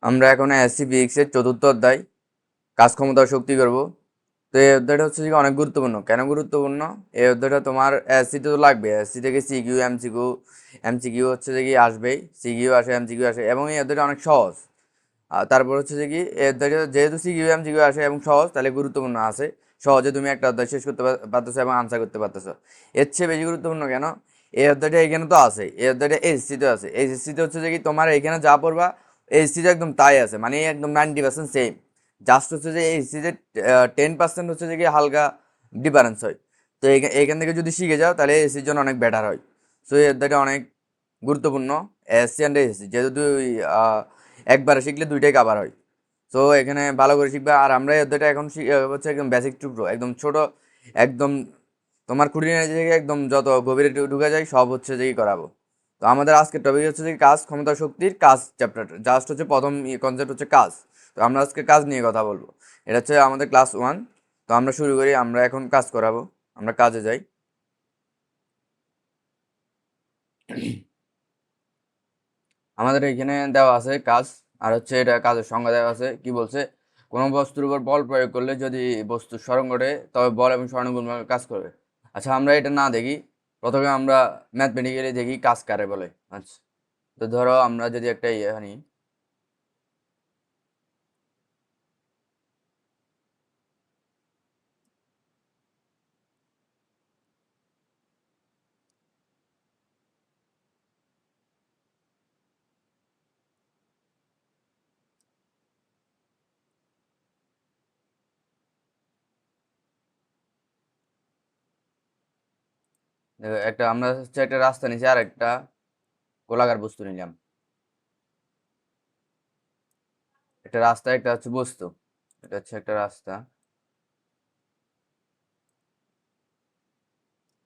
আমরা এখন SC physics এর চতুর্থ অধ্যায় কাজ ক্ষমতা ও শক্তি করব। তো এই অধ্যায়টা হচ্ছে যে অনেক গুরুত্বপূর্ণ। কেন গুরুত্বপূর্ণ? এই অধ্যায়টা তোমার এসসি তে তো লাগবে। এসসি থেকে সিকিউ এমসিকিউ হচ্ছে যে কি আসবেই, সিকিউ আসে, এমসিকিউ আসে, এবং এই অধ্যায়টা অনেক সহজ। আর তারপর হচ্ছে যে কি এই অধ্যায়টা যেহেতু সিকিউ এমসিকিউ আসে এবং সহজ, তাহলে গুরুত্বপূর্ণ আছে। সহজে তুমি একটা অধ্যায় শেষ করতে পারতেছো এবং আনসার করতে পারতেছো। এর চেয়ে বেশি গুরুত্বপূর্ণ কেন, এই অধ্যায়টা এখানে তো আছে, এই অধ্যায়টা এসএসসি তে আছে। এসএসসি তে হচ্ছে যে কি তোমার এখানে যা পড়বা এসএসসি তে একদম তাই আছে, মানে একদম 90% সেম। জাস্ট হচ্ছে যে এসএসসি তে 10% হচ্ছে যে কি হালকা ডিফারেন্স হয়। তো এখান থেকে যদি শিখে যাও তাহলে এসএসসির জন্য অনেক বেটার হয়। সো এই অধ্যায়টা অনেক গুরুত্বপূর্ণ। এসসি অ্যান্ড এসএসসি যেহেতু একবারে শিখলে দুইটাই কাভার হয়। সো এখানে ভালো করে শিখবে। আর আমরা এই অধ্যায়টা এখন হচ্ছে একদম বেসিক টু প্রো, একদম ছোট, একদম তোমার খুঁটিনাটি থেকে একদম যত গভীরে ঢুকে যায় সব হচ্ছে যে কি করাবো। তো আমাদের আজকের টপিক হচ্ছে যে কাজ ক্ষমতা শক্তির কাজ চ্যাপ্টার। জাস্ট হচ্ছে প্রথম কনসেপ্ট হচ্ছে কাজ। তো আমরা আজকে কাজ নিয়ে কথা বলবো। এটা হচ্ছে আমাদের ক্লাস 1। তো আমরা শুরু করি, আমরা এখন কাজ করাবো, আমরা কাজে যাই। আমাদের এখানে দেওয়া আছে কাজ, আর হচ্ছে এটা কাজের সংজ্ঞা দেওয়া আছে। কি বলছে? কোনো বস্তুর উপর বল প্রয়োগ করলে যদি বস্তুর স্মরণ ঘটে তবে বল এবং স্মরণগুণভাবে কাজ করবে। আচ্ছা, আমরা এটা না দেখি, প্রথমে আমরা ম্যাথমেটিক্যালি দেখি কাজ কারে বলে। আচ্ছা, তো ধরো আমরা যদি একটা নিই, দেখো একটা আমরা হচ্ছে একটা রাস্তা নিচে আর একটা গোলাকার বস্তু নিলাম। একটা রাস্তা, একটা হচ্ছে বস্তু। এটা হচ্ছে একটা রাস্তা।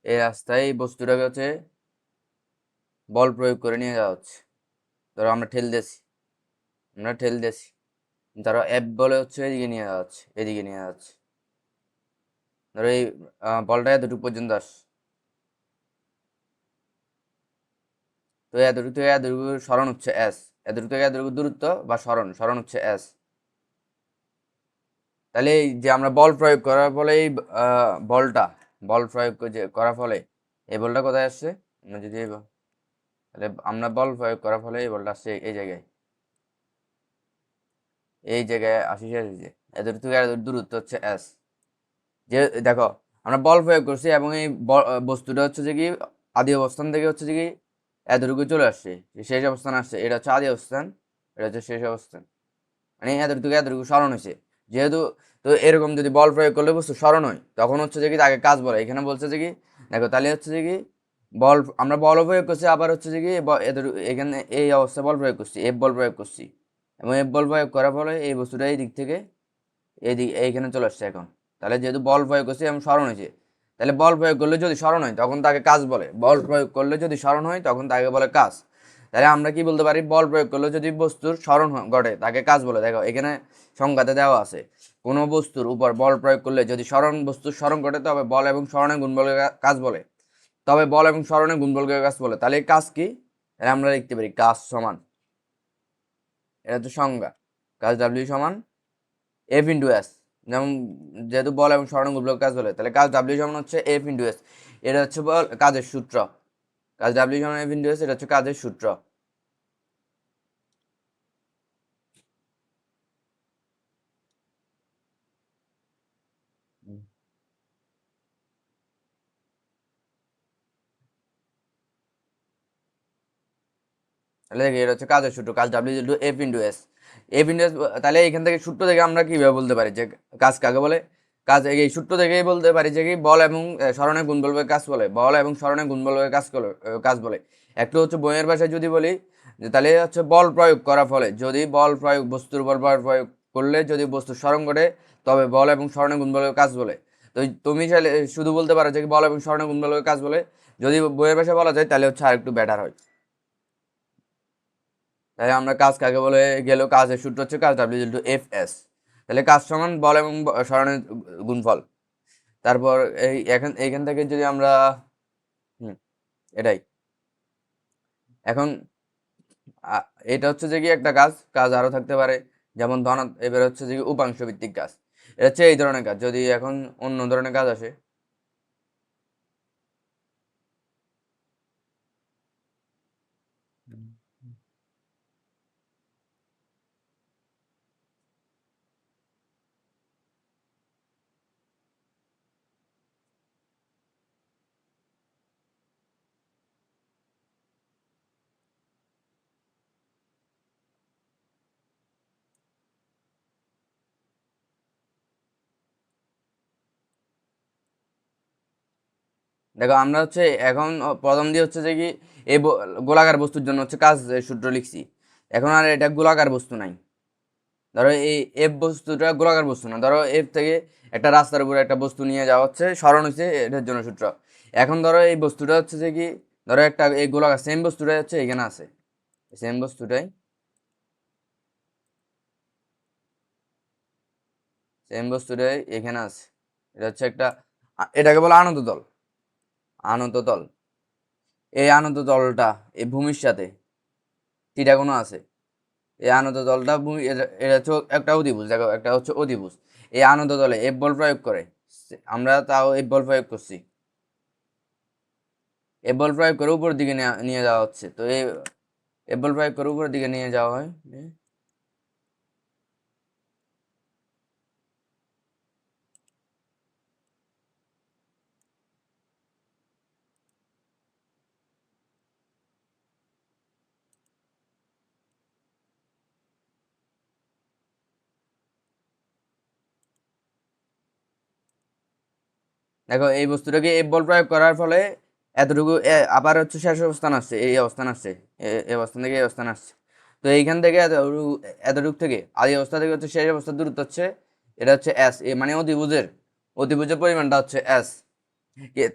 এই রাস্তায় এই বস্তুটাকে হচ্ছে বল প্রয়োগ করে নিয়ে যাওয়া হচ্ছে। ধরো আমরা ঠেল দিয়েছি। ধরো এফ বলে হচ্ছে এদিকে নিয়ে যাচ্ছে, এদিকে নিয়ে যাচ্ছে। ধরো এই বলটা এতটুকু পর্যন্ত আস, তো এতটুকু থেকে এতটুকু সরণ হচ্ছে এস। এতটুকু থেকে এতটুকু দূরত্ব বা সরণ, সরণ হচ্ছে এস। তাহলে এই যে আমরা বল প্রয়োগ করার ফলে এই বলটা, বল প্রয়োগ করার ফলে এই বলটা কোথায় আসছে? আমরা যদি তাহলে আমরা বল প্রয়োগ করার ফলে এই বলটা আসছে এই জায়গায়, এই জায়গায় আসিছে আসিছে। এতটুকু থেকে এতটুকু দূরত্ব হচ্ছে এস। যে দেখো, আমরা বল প্রয়োগ করছি এবং এই বস্তুটা হচ্ছে যে কি আদি অবস্থান থেকে হচ্ছে যে কি এতটুকু চলে আসছে, শেষ অবস্থান আসছে। এটা হচ্ছে আদি অবস্থান, এটা হচ্ছে শেষ অবস্থান, মানে এতটুকু এতটুকু স্মরণ হয়েছে। যেহেতু, তো এরকম যদি বল প্রয়োগ করলে বস্তু স্মরণ হয় তখন হচ্ছে যে কি তাকে কাজ বলে। এখানে বলছে যে কি, দেখো তাহলে হচ্ছে যে কি বল, আমরা বল প্রয়োগ করছি, আবার হচ্ছে যে কি এতটুকু এখানে এই অবস্থায় বল প্রয়োগ করছি, এফ বল প্রয়োগ করছি, এবং এফ বল প্রয়োগ করার ফলে এই বস্তুটা এই দিক থেকে এইদিকে এইখানে চলে আসছে এখন। তাহলে যেহেতু বল প্রয়োগ করছে এবং স্মরণ হয়েছে, তাহলে বল প্রয়োগ করলে যদি স্মরণ হয় তখন তাকে কাজ বলে। বল প্রয়োগ করলে যদি স্মরণ হয় তখন তাকে বলে কাজ। তাহলে আমরা কি বলতে পারি? বল প্রয়োগ করলে যদি বস্তুর স্মরণ ঘটে তাকে কাজ বলে। দেখো এখানে সংজ্ঞাতে দেওয়া আছে, কোনো বস্তুর উপর বল প্রয়োগ করলে যদি বস্তুর স্মরণ ঘটে তবে বল এবং স্মরণের গুণবলের কাজ বলে, তবে বল এবং স্মরণের গুণবলের কাজ বলে। তাহলে এই কাজ কি? তাহলে আমরা লিখতে পারি কাজ সমান, এটা হচ্ছে সংজ্ঞা, কাজ ডাব্লিউ সমান এফ ইন্টু এস। যেমন যেহেতু বল এবং স্মরণগুলোর কাজ বলে, তাহলে কাজ ডাব্লিউ সমান হচ্ছে এফ ইন্টু এস। এটা হচ্ছে বল কাজের সূত্র। কাজ ডাব্লিউ সমান এফ ইন্টু এস, এটা হচ্ছে কাজের সূত্র। তাহলে দেখি এটা হচ্ছে কাজের সূত্র, কাজ W equal to F into S. F into S, তাহলে এখান থেকে সূত্র থেকে আমরা কিভাবে বলতে পারি যে কাজ কাকে বলে? কাজ এই সূত্র থেকেই বলতে পারি যে কি বল এবং স্মরণের গুণবলের কাজ বলে, বল এবং স্মরণের গুণবলের কাজ বলে। একটু হচ্ছে বইয়ের ভাষায় যদি বলি, যে তাহলে হচ্ছে বল প্রয়োগ করার ফলে, যদি বল প্রয়োগ বস্তুর উপর বল প্রয়োগ করলে যদি বস্তুর স্মরণ ঘটে তবে বল এবং স্মরণের গুণবলের কাজ বলে। তো তুমি চাইলে শুধু বলতে পারো যে কি বল এবং স্মরণের গুণবলের কাজ বলে। যদি বইয়ের ভাষায় বলা যায় তাহলে হচ্ছে আর একটু বেটার হয়। তাই আমরা কাজ কাকে বলে গেল, কাজের সূত্র হচ্ছে কাজ W equal to F S. তাহলে কাজ সমান বল এবং সরণের গুণফল। তারপর এখন এইখান থেকে যদি আমরা, হুম, এটাই। এখন এটা হচ্ছে যে কি একটা কাজ, কাজ আরো থাকতে পারে, যেমন এবার হচ্ছে যে কি উপাংশ ভিত্তিক কাজ, এটা হচ্ছে এই ধরনের কাজ। যদি এখন অন্য ধরনের কাজ আসে, দেখো আমরা হচ্ছে এখন প্রথম দিয়ে হচ্ছে যে কি এই গোলাকার বস্তুর জন্য হচ্ছে কাজ সূত্র লিখছি। এখন আর এটা গোলাকার বস্তু নাই। ধরো এই এফ বস্তুটা গোলাকার বস্তু না, ধরো এফ থেকে একটা রাস্তার উপরে একটা বস্তু নিয়ে যাওয়া হচ্ছে, স্মরণ হচ্ছে এটার জন্য সূত্র। এখন ধরো এই বস্তুটা হচ্ছে যে কি, ধরো একটা এই গোলাকার সেম বস্তুটাই হচ্ছে এখানে আছে, সেম বস্তুটাই, সেম বস্তুটাই এখানে আছে। এটা হচ্ছে একটা, এটাকে বলে আনত তল। আনত তল, এই আনত তলটা এই ভূমির সাথে থিটা কোণ আছে। এই আনত তলটা ভূমি, এটা হচ্ছে একটা অধিভুজ, দেখো একটা হচ্ছে অধিভুজ। এই আনত তলে এফ বল প্রয়োগ করে, আমরা তাও এফ বল প্রয়োগ করছি, এফ বল প্রয়োগ করে উপরের দিকে নিয়ে যাওয়া হচ্ছে। তো এই এফ বল প্রয়োগ করে উপরের দিকে নিয়ে যাওয়া হয়। দেখো এই বস্তুটাকে এফ বল প্রয়োগ করার ফলে এতটুকু আবার হচ্ছে শেষ অবস্থান আসছে, এই অবস্থান আসছে, এই অবস্থান থেকে এই অবস্থান আসছে। তো এইখান থেকে এতটুকু থেকে আদি অবস্থা থেকে হচ্ছে শেষ অবস্থার দূরত্ব হচ্ছে, এটা হচ্ছে এস, মানে অতিভুজের পরিমাণটা হচ্ছে এস।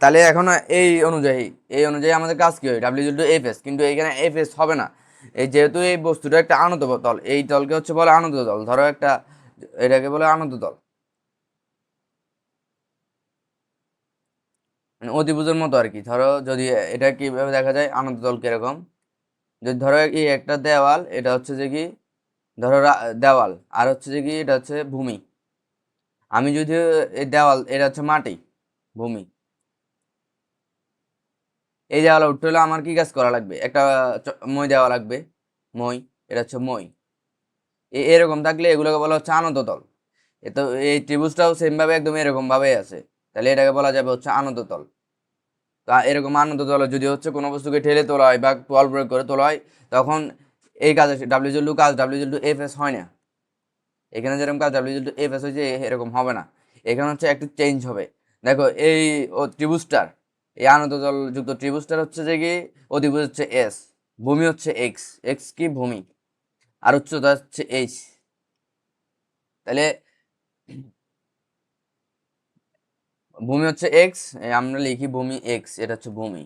তাহলে এখন এই অনুযায়ী আমাদের কাজ কি হয়, W equal to F S, কিন্তু এইখানে এফ এস হবে না। এই যেহেতু এই বস্তুটা একটা আনত তল, এই তলকে হচ্ছে বলে আনত তল, ধরো একটা, এটাকে বলে আনত তল, মানে অতিভুজের মতো আর কি। ধরো যদি এটা কিভাবে দেখা যায় আনত তল কিরকম, যদি ধরো এই একটা দেওয়াল, এটা হচ্ছে যে কি, ধরো দেওয়াল, আর হচ্ছে যে কি এটা হচ্ছে ভূমি। আমি যদি এই দেওয়াল, এটা হচ্ছে মাটি, ভূমি, এই দেওয়ালে উঠতে হলে আমার কি কাজ করা লাগবে, একটা মই দেওয়া লাগবে, মই, এটা হচ্ছে মই। এরকম থাকলে এগুলোকে বলা হচ্ছে আনত তল। এ তো এই ত্রিভুজটাও সেম ভাবে একদম এরকম ভাবে আছে, তাহলে এটাকে বলা যাবে হচ্ছে আনত তল। তা এরকম আনত তলে যদি হচ্ছে কোনো বস্তুকে ঠেলে তোলা হয় বা বল প্রয়োগ করে তোলা হয়, তখন এই কাজ ডাব্লিউ টু এফ এস হয় না। এখানে যেরকম কাজ ডাব্লিউ টু এফ এস হয়েছে, এরকম হবে না। এখানে হচ্ছে একটু চেঞ্জ হবে। দেখো এই ত্রিভুজটার, এই আনত তল যুক্ত ত্রিভুজটার হচ্ছে যে কি, অধিভুজ হচ্ছে এস, ভূমি হচ্ছে এক্স, এক্স কি ভূমি, আর উচ্চতা হচ্ছে এইচ। তাহলে ভূমি হচ্ছে এক্স, আমরা লিখি ভূমি এক্স, এটা হচ্ছে ভূমি।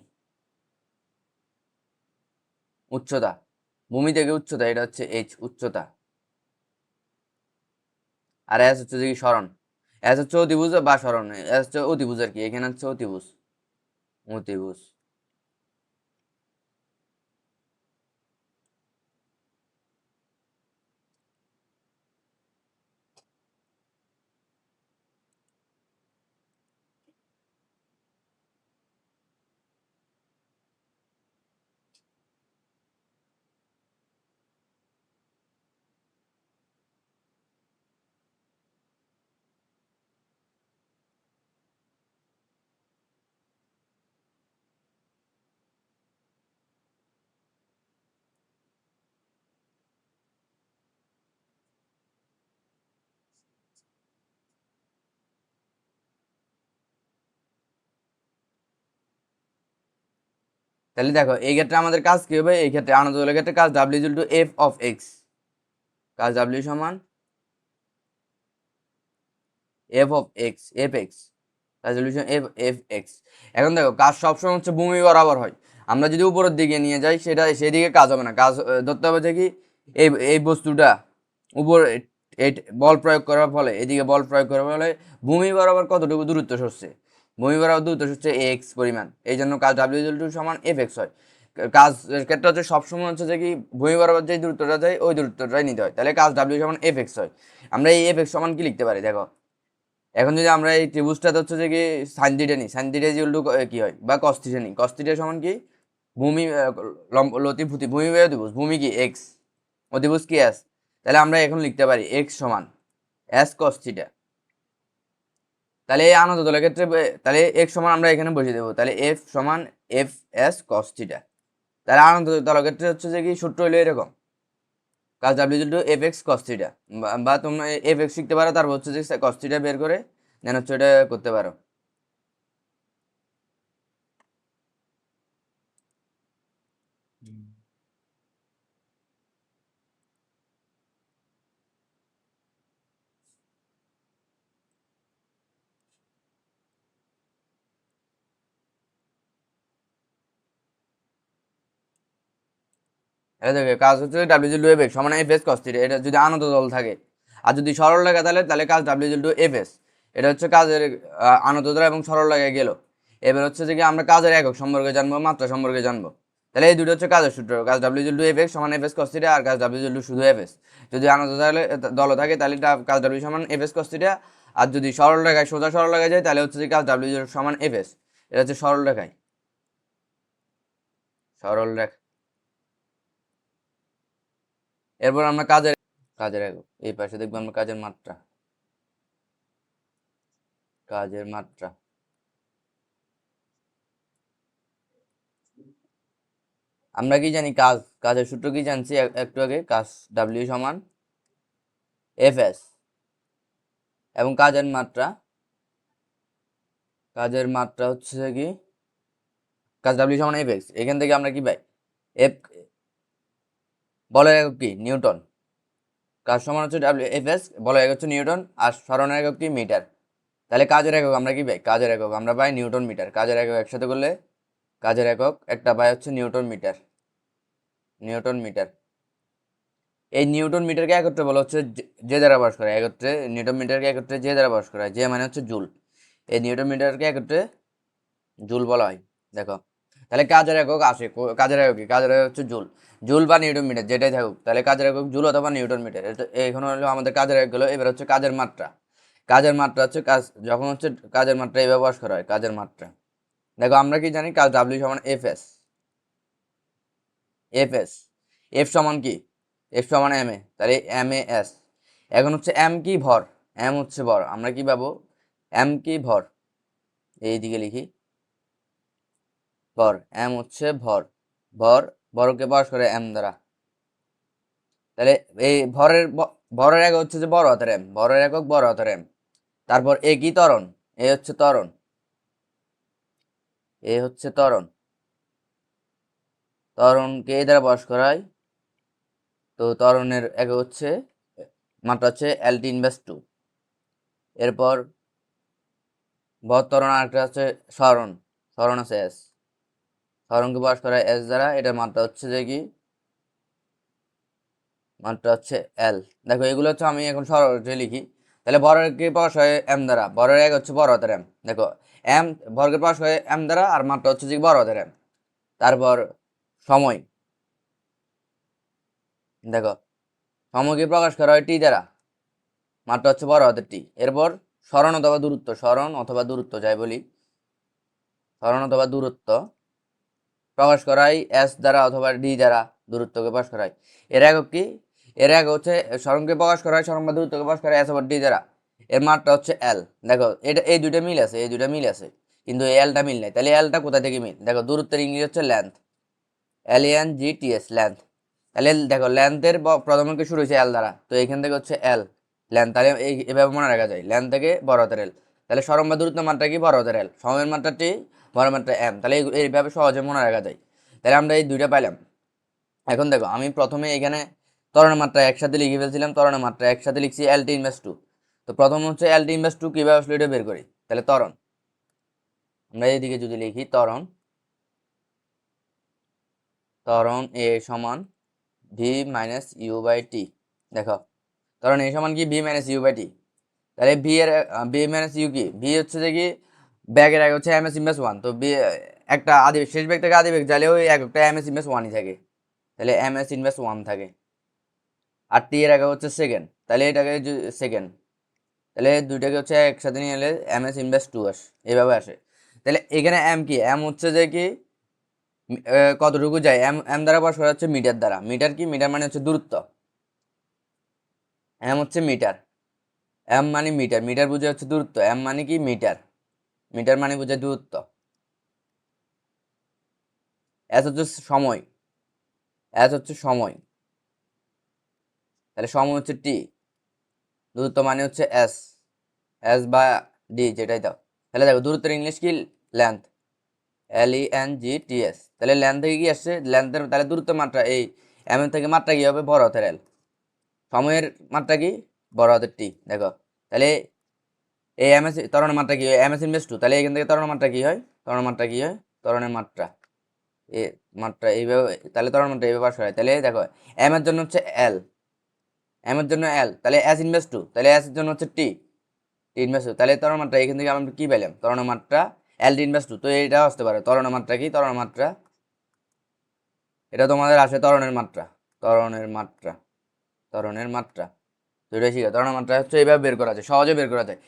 উচ্চতা, ভূমি থেকে উচ্চতা, এটা হচ্ছে এইচ, উচ্চতা। আর এস হচ্ছে যে কি সরণ, এস হচ্ছে অতিভুজ বা সরণ, এস হচ্ছে অতিভুজ আর কি, এখানে হচ্ছে অতিভুজ, অতিভুজ। তাহলে দেখো এই ক্ষেত্রে আমাদের কাজ কি হবে, এই ক্ষেত্রে আনত তলের ক্ষেত্রে কাজ W to F of X, কাজ ডাব্লিউ সমান F of X, F X, resolution F F X. এখন দেখো কাজ সবসময় হচ্ছে ভূমি বরাবর হয়। আমরা যদি উপরের দিকে নিয়ে যাই, সেটা সেদিকে কাজ হবে না। কাজ ধরতে হবে যে কি, এই এই বস্তুটা উপর বল প্রয়োগ করার ফলে, এদিকে বল প্রয়োগ করার ফলে ভূমি বরাবর কতটুকু দূরত্ব সরছে, ভূমি বরাবর দূরত্ব সরছে এক্স পরিমাণ, এই জন্য কাজ ডাব্লিউ টু সমান এফ এক্স হয়। কাজের ক্ষেত্রে হচ্ছে সবসময় হচ্ছে যে কি ভূমি বরাবর যে দূরত্বটা যায় ওই দূরত্বটাই নিতে হয়, তাহলে কাজ ডাব্লিউ সমান এফ এক্স হয়। আমরা এই এফ এক্স সমান কি লিখতে পারি দেখো, এখন যদি আমরা এই ত্রিভুজটাতে হচ্ছে যে কি সাইন থিটা নিই, সাইন থিটা ইকুয়াল টু কি হয়, বা কস থিটা নিই, কস থিটা সমান কি ভূমি লতিভূতি ভূমি বাই অতিভুজ, ভূমি কি এক্স, অতিভুজ কি এস, তাহলে আমরা এখন লিখতে পারি এক্স সমান এস কস থিটা। তাহলে এই আনত দলের ক্ষেত্রে তাহলে এক্স সমান আমরা এখানে বসিয়ে দেবো, তাহলে এফ সমান এফ এস কস থিটা। তাহলে আনত দলের ক্ষেত্রে হচ্ছে যে কি সূত্র হলো এরকম, কাজ W equal to F x cos theta, বা তোমরা এফ এক্স শিখতে পারো, তারপর হচ্ছে যে কস থিটা বের করে দেন হচ্ছে এটা করতে পারো। এটা দেখে কাজ হচ্ছে W equal to F x সমান এফ এস কস থিটা, এটা যদি আনত দল থাকে। আর যদি সরল রেখা তাহলে তাহলে কাজ W equal to F S, এটা হচ্ছে কাজের আনত দল এবং সরল রেখা গেল। এবার হচ্ছে যে কি আমরা কাজের একক সম্পর্কে জানবো, মাত্রা সম্পর্কে জানবো। তাহলে এই দুটো হচ্ছে কাজের সূত্র, কাজ W equal to F x সমান এফ এস কস থিটা, আর কাজ ডাব্লিউ ইকুয়াল টু শুধু এফ এস। যদি আনত দল থাকে তাহলে কাজ ডাব্লিউ সমান এফ এস কস থিটা, আর যদি সরল রেখায় সোজা সরল রেখায় যায় তাহলে হচ্ছে যে কাজ ডাব্লিউ সমান এফ এস। এটা হচ্ছে সরল রেখায়, সরল রেখা। এরপর আমরা কাজের কাজের একক, এই পাশে দেখবো আমরা কাজের মাত্রা, কাজের মাত্রা। আমরা কি জানি কাজের সূত্র কি জানছি একটু আগে, কাজ ডাব্লিউ সমান এফ এস, এবং কাজের মাত্রা হচ্ছে কি কাজ ডাব্লিউ সমান এফ এক্স। এখান থেকে আমরা কি পাই, এফ বলের একক কি নিউটন, কাজ সমান হচ্ছে ডাব্লিউ এফ এস, বলের একক হচ্ছে নিউটন, আর সরণের একক কি মিটার। তাহলে কাজের একক আমরা কি পাই, কাজের একক আমরা পাই নিউটন মিটার, কাজের একক একসাথে করলে কাজের একক একটা পাই হচ্ছে নিউটন মিটার, নিউটন মিটার। এই নিউটন মিটারকে একত্রে বলা হচ্ছে যে দ্বারা প্রকাশ করা, একত্রে নিউটন মিটারকে একত্রে যে দ্বারা প্রকাশ করা হয়, যে মানে হচ্ছে জুল। এই নিউটন মিটারকে একত্রে জুল বলা হয়। দেখো তাহলে কাজের একক আসে, কাজের একক কি, কাজের একক হচ্ছে জুল, জুল বা নিউটন মিটার যেটাই থাকুক, তাহলে কাজের একক জুল অথবা নিউটন মিটার। এখানে হলো আমাদের কাজের একক গেলো। এবার হচ্ছে কাজের মাত্রা, কাজের মাত্রা হচ্ছে কাজ যখন হচ্ছে কাজের মাত্রা এই ব্যবহার করা হয়, কাজের মাত্রা। দেখো আমরা কি জানি, কাজ ডাব্লিউ সমান F S, F S, F সমান কি, এফ সমান এম এ, তাহলে এম এ এস। এখন হচ্ছে এম কি ভর, এম হচ্ছে ভর, আমরা কি পাবো এম কি ভর, এইদিকে লিখি ভর, এম হচ্ছে ভর, ভর ভরকে প্রকাশ করে এম দ্বারা। তাহলে এই ভরের একক হচ্ছে যে বড় হাতের এম, ভরের একক বড় হাতের এম। তারপর এ কি ত্বরণ, এ হচ্ছে ত্বরণ, এ হচ্ছে ত্বরণ, ত্বরণকে এই দ্বারা প্রকাশ করা হয়। তো ত্বরণের একক হচ্ছে মাত্রা হচ্ছে এল টি ইনভার্স 2। এরপর ভর ত্বরণ আরেকটা হচ্ছে সরণ, সরণ আছে এস, সরণকে প্রকাশ করা হয় এস দ্বারা, এটার মাত্রা হচ্ছে যে কি মাত্রা হচ্ছে এল। দেখো এগুলো হচ্ছে আমি এখন সরলরে লিখি। তাহলে ভরকে প্রকাশ হয় এম দ্বারা, ভরের এক হচ্ছে বড় হাতের এম। দেখো এম ভরকে প্রকাশ হয় এম দ্বারা, আর মাত্রা হচ্ছে যে বড় হাতের এম। তারপর সময়, দেখো সময়কে প্রকাশ করা হয় টি দ্বারা, মাত্রা হচ্ছে বড় হাতের টি। এরপর সরণ অথবা দূরত্ব, সরণ অথবা দূরত্ব যাই বলি, সরণ অথবা দূরত্ব প্রকাশ করা হয় এস দ্বারা অথবা ডি দ্বারা, দূরত্বকে প্রকাশ করা হয়। এর একক কি, এর একক হচ্ছে সরণকে প্রকাশ করা হয়, সরণ বা দূরত্বকে প্রকাশ করা হয় এস অথবা ডি দ্বারা, এর মাত্রা হচ্ছে এল। দেখো এটা এই দুইটা মিল আছে, এই দুইটা মিল আছে, কিন্তু এই এলটা মিল নাই। তাহলে এলটা কোথা থেকে মিল, দেখো দূরত্বের ইংরেজি হচ্ছে length, L N G T H length. তাহলে দেখো লেন্থের প্রথম অঙ্ক শুরু হয়েছে এল দ্বারা, তো এখান থেকে হচ্ছে এল লেন্থ, তাহলে এভাবে মনে রাখা যায় লেন্থ থেকে বড় হাতের এল। তাহলে সরণ বা দূরত্ব মাত্রা কি বড় হাতের এল, সময়ের মাত্রা টি, বড় মাত্রা এম। তাহলে এইভাবে সহজে মনে রাখা যায়। তাহলে আমরা এই দুইটা পাইলাম। এখন দেখো আমি প্রথমে এখানে ত্বরণের মাত্রা একসাথে লিখে ফেলছিলাম, ত্বরণের মাত্রা একসাথে লিখছি এল টি ইনভার্স 2। তো প্রথম হচ্ছে এল টি ইনভার্স 2 কিভাবে আসলে এটা বের করি, তাহলে ত্বরণ আমরা এইদিকে যদি লিখি ত্বরণ, ত্বরণ এ সমান V minus you by T. দেখো ত্বরণ এ সমান কি V minus you by T. তাহলে ভি এর ভি মাইনাস ইউ কি, ভি হচ্ছে যে কি ব্যাগের আগে হচ্ছে এম এস ইনভার্স 1, তো একটা আদিবেগ শেষ বেগ থেকে আদিবেগ যাইলে ওই এককটা এম এস ইনভার্স ওয়ানই থাকে, তাহলে এম এস ইনভার্স ওয়ান থাকে। আর টি এর আগে হচ্ছে সেকেন্ড, তাহলে এটাকে সেকেন্ড, তাহলে দুইটাকে হচ্ছে একসাথে নিয়ে এলে এম এস ইনভার্স টু এইভাবে আসে। তাহলে এখানে এম কি, এম হচ্ছে যে কি কতটুকু যায়, এম এম দ্বারা প্রকাশ করা হচ্ছে মিটার দ্বারা। মিটার কি, মিটার মানে হচ্ছে দূরত্ব, এম হচ্ছে মিটার, এম মানে মিটার, মিটার বুঝে হচ্ছে দূরত্ব, এম মানে কি মিটার, মিটার মানে বুঝে দূরত্ব। এস হচ্ছে সময়, এস হচ্ছে সময়, তাহলে সময় হচ্ছে টি, দূরত্ব মানে হচ্ছে এস, এস বা ডি যেটাই দাও। তাহলে দেখো দূরত্বের ইংলিশ কি, লেন্থ, LENGTH। তাহলে লেন্থ থেকে কি আসছে, লেন্থের তাহলে দূরত্বের মাত্রা এই এম এর থেকে মাত্রা কি হবে, বড় হাতের এল, সময়ের মাত্রা কি, বড় হাতের টি। দেখো তাহলে এই এম এস ত্বরণের মাত্রা কি হয়, এম এস ইনভেস টু, তাহলে এখান থেকে ত্বরণের মাত্রা কি হয়, ত্বরণের মাত্রা কি হয়, ত্বরণের মাত্রা এ মাত্রা এইভাবে, তাহলে ত্বরণের মাত্রা এইভাবে পাস হয়। তাহলে দেখো এম এর জন্য হচ্ছে এল, এম এর জন্য এল, তাহলে এস ইনভেস টু, তাহলে এস এর জন্য হচ্ছে টি, টি ইনভেস টু, তাহলে ত্বরণের মাত্রা এখান থেকে আমরা কি পেলাম, ত্বরণের মাত্রা এল টি ইনভেস টু। তো এটা আসতে পারে ত্বরণের মাত্রা কি, ত্বরণের মাত্রা, এটা তোমাদের আসে ত্বরণের মাত্রা, ত্বরণের মাত্রা, ত্বরণের মাত্রা। তো এটা শিখা, ত্বরণের মাত্রা হচ্ছে এইভাবে বের করা যায়, সহজে বের করা যায়।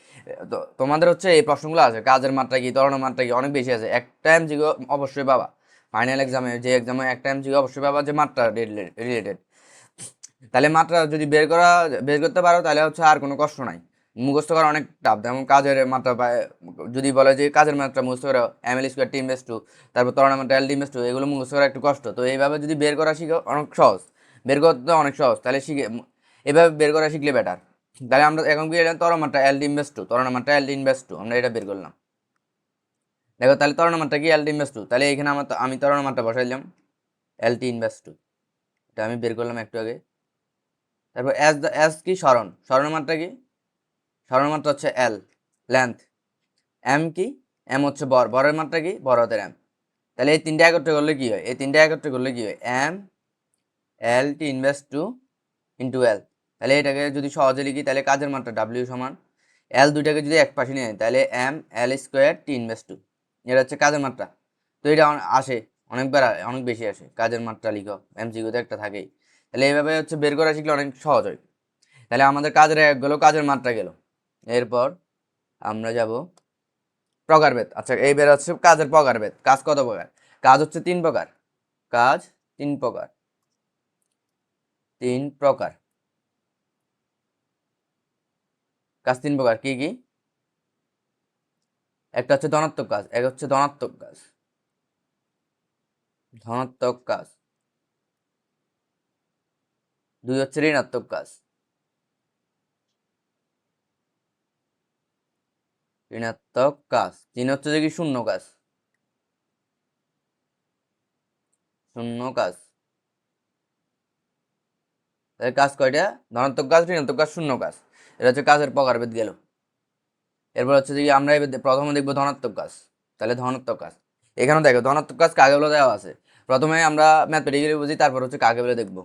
তো তোমাদের হচ্ছে এই প্রশ্নগুলো আছে, কাজের মাত্রা কি, ত্বরণের মাত্রা কি, অনেক বেশি আছে। একটা এমসিকিউ অবশ্যই পাবা, ফাইনাল এক্সামে যে এক্সামে একটা এমসিকিউ অবশ্যই পাবা যে মাত্রা রিলেটেড। তাহলে মাত্রা যদি বের করতে পারো তাহলে হচ্ছে আর কোনো কষ্ট নাই। মুখস্থ করা অনেক টাফ, যেমন কাজের মাত্রা যদি বলে যে কাজের মাত্রা মুখস্থ করো এম এল স্কোয়ার টি ইনভেস টু, তারপর ত্বরণের মাত্রা এল টি ইনভেস টু, এগুলো মুখস্থ করা একটু কষ্ট। তো এইভাবে যদি বের করা শিখো অনেক সহজ, বের করতে অনেক সহজ, তাহলে শিখে এভাবে বের করা শিখলে বেটার। তাহলে আমরা এখন কি ত্বরণ মাত্রা এল টি ইনভেস টু, ত্বরণ মাত্রা এল টি ইনভেস টু, আমরা এটা বের করলাম। দেখো তাহলে ত্বরণ মাত্রা কি, এল টি ইনভেস টু, তাহলে এখানে আমি ত্বরণ মাত্রা বসাইলাম এল টি ইনভেস টু, এটা আমি বের করলাম একটু আগে। তারপর এস কি, সরণের মাত্রা কি, সরণের মাত্রা হচ্ছে এল, লেন্থ। এম কি, এম হচ্ছে বরের মাত্রা কি, বড় হাতের এম। তাহলে এই তিনটা একত্রে করলে কি হয়, এই তিনটা একত্রে করলে কি হয়, M L T inverse to into L. তাহলে এটাকে যদি সহজে লিখি তাহলে কাজের মাত্রা ডাব্লিউ সমান এল, দুইটাকে যদি এক পাশে নিয়ে তাহলে M L square T inverse two, এটা হচ্ছে কাজের মাত্রা। তো এটা আসে অনেকবার, অনেক বেশি আসে, কাজের মাত্রা লিখো এমসিকিউতে একটা থাকেই। তাহলে এইভাবে হচ্ছে বের করা শিখলে অনেক সহজ হয়। তাহলে আমাদের কাজের এক গেল, কাজের মাত্রা গেল। এরপর আমরা যাব প্রকারভেদ। আচ্ছা এই বের হচ্ছে কাজের প্রকারভেদ। কাজ কত প্রকার, কাজ হচ্ছে তিন প্রকার, কাজ তিন প্রকার, তিন প্রকার, কাজ তিন প্রকার কি কি, একটা হচ্ছে ধনাত্মক কাজ, এক হচ্ছে ধনাত্মক কাজ, ধনাত্মক কাজ, দুই হচ্ছে ঋণাত্মক কাজ, ঋণাত্মক কাজ, তিন হচ্ছে যে কি শূন্য কাজ, শূন্য কাজ। তাহলে কাজ কয়টা, ধনাত্মক কাজ, ঋণাত্মক কাজ, শূন্য কাজ, এটা হচ্ছে কাজের প্রকারভেদ গেল। এরপর হচ্ছে যে আমরা প্রথমে দেখবো ধনাত্মক কাজ। তাহলে ধনাত্মক কাজ, এখানে দেখো ধনাত্মক কাজ কাকে বলে দেওয়া আছে। প্রথমে আমরা ম্যাথমেটিক্যালি বুঝি, তারপর হচ্ছে কাকে বলে দেখবো।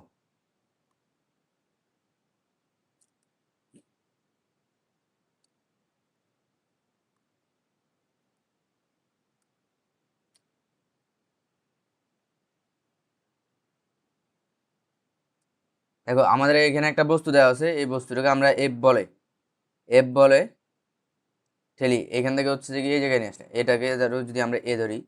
দেখো আমাদের এখানে একটা বস্তু দেওয়া আছে, এই বস্তুটাকে আমরা এফ বলে, এফ বলে ঠেলি, এখান থেকে হচ্ছে যে কি এই জায়গায় নিয়ে আসলে এটাকে ধরো যদি আমরা এ ধরি,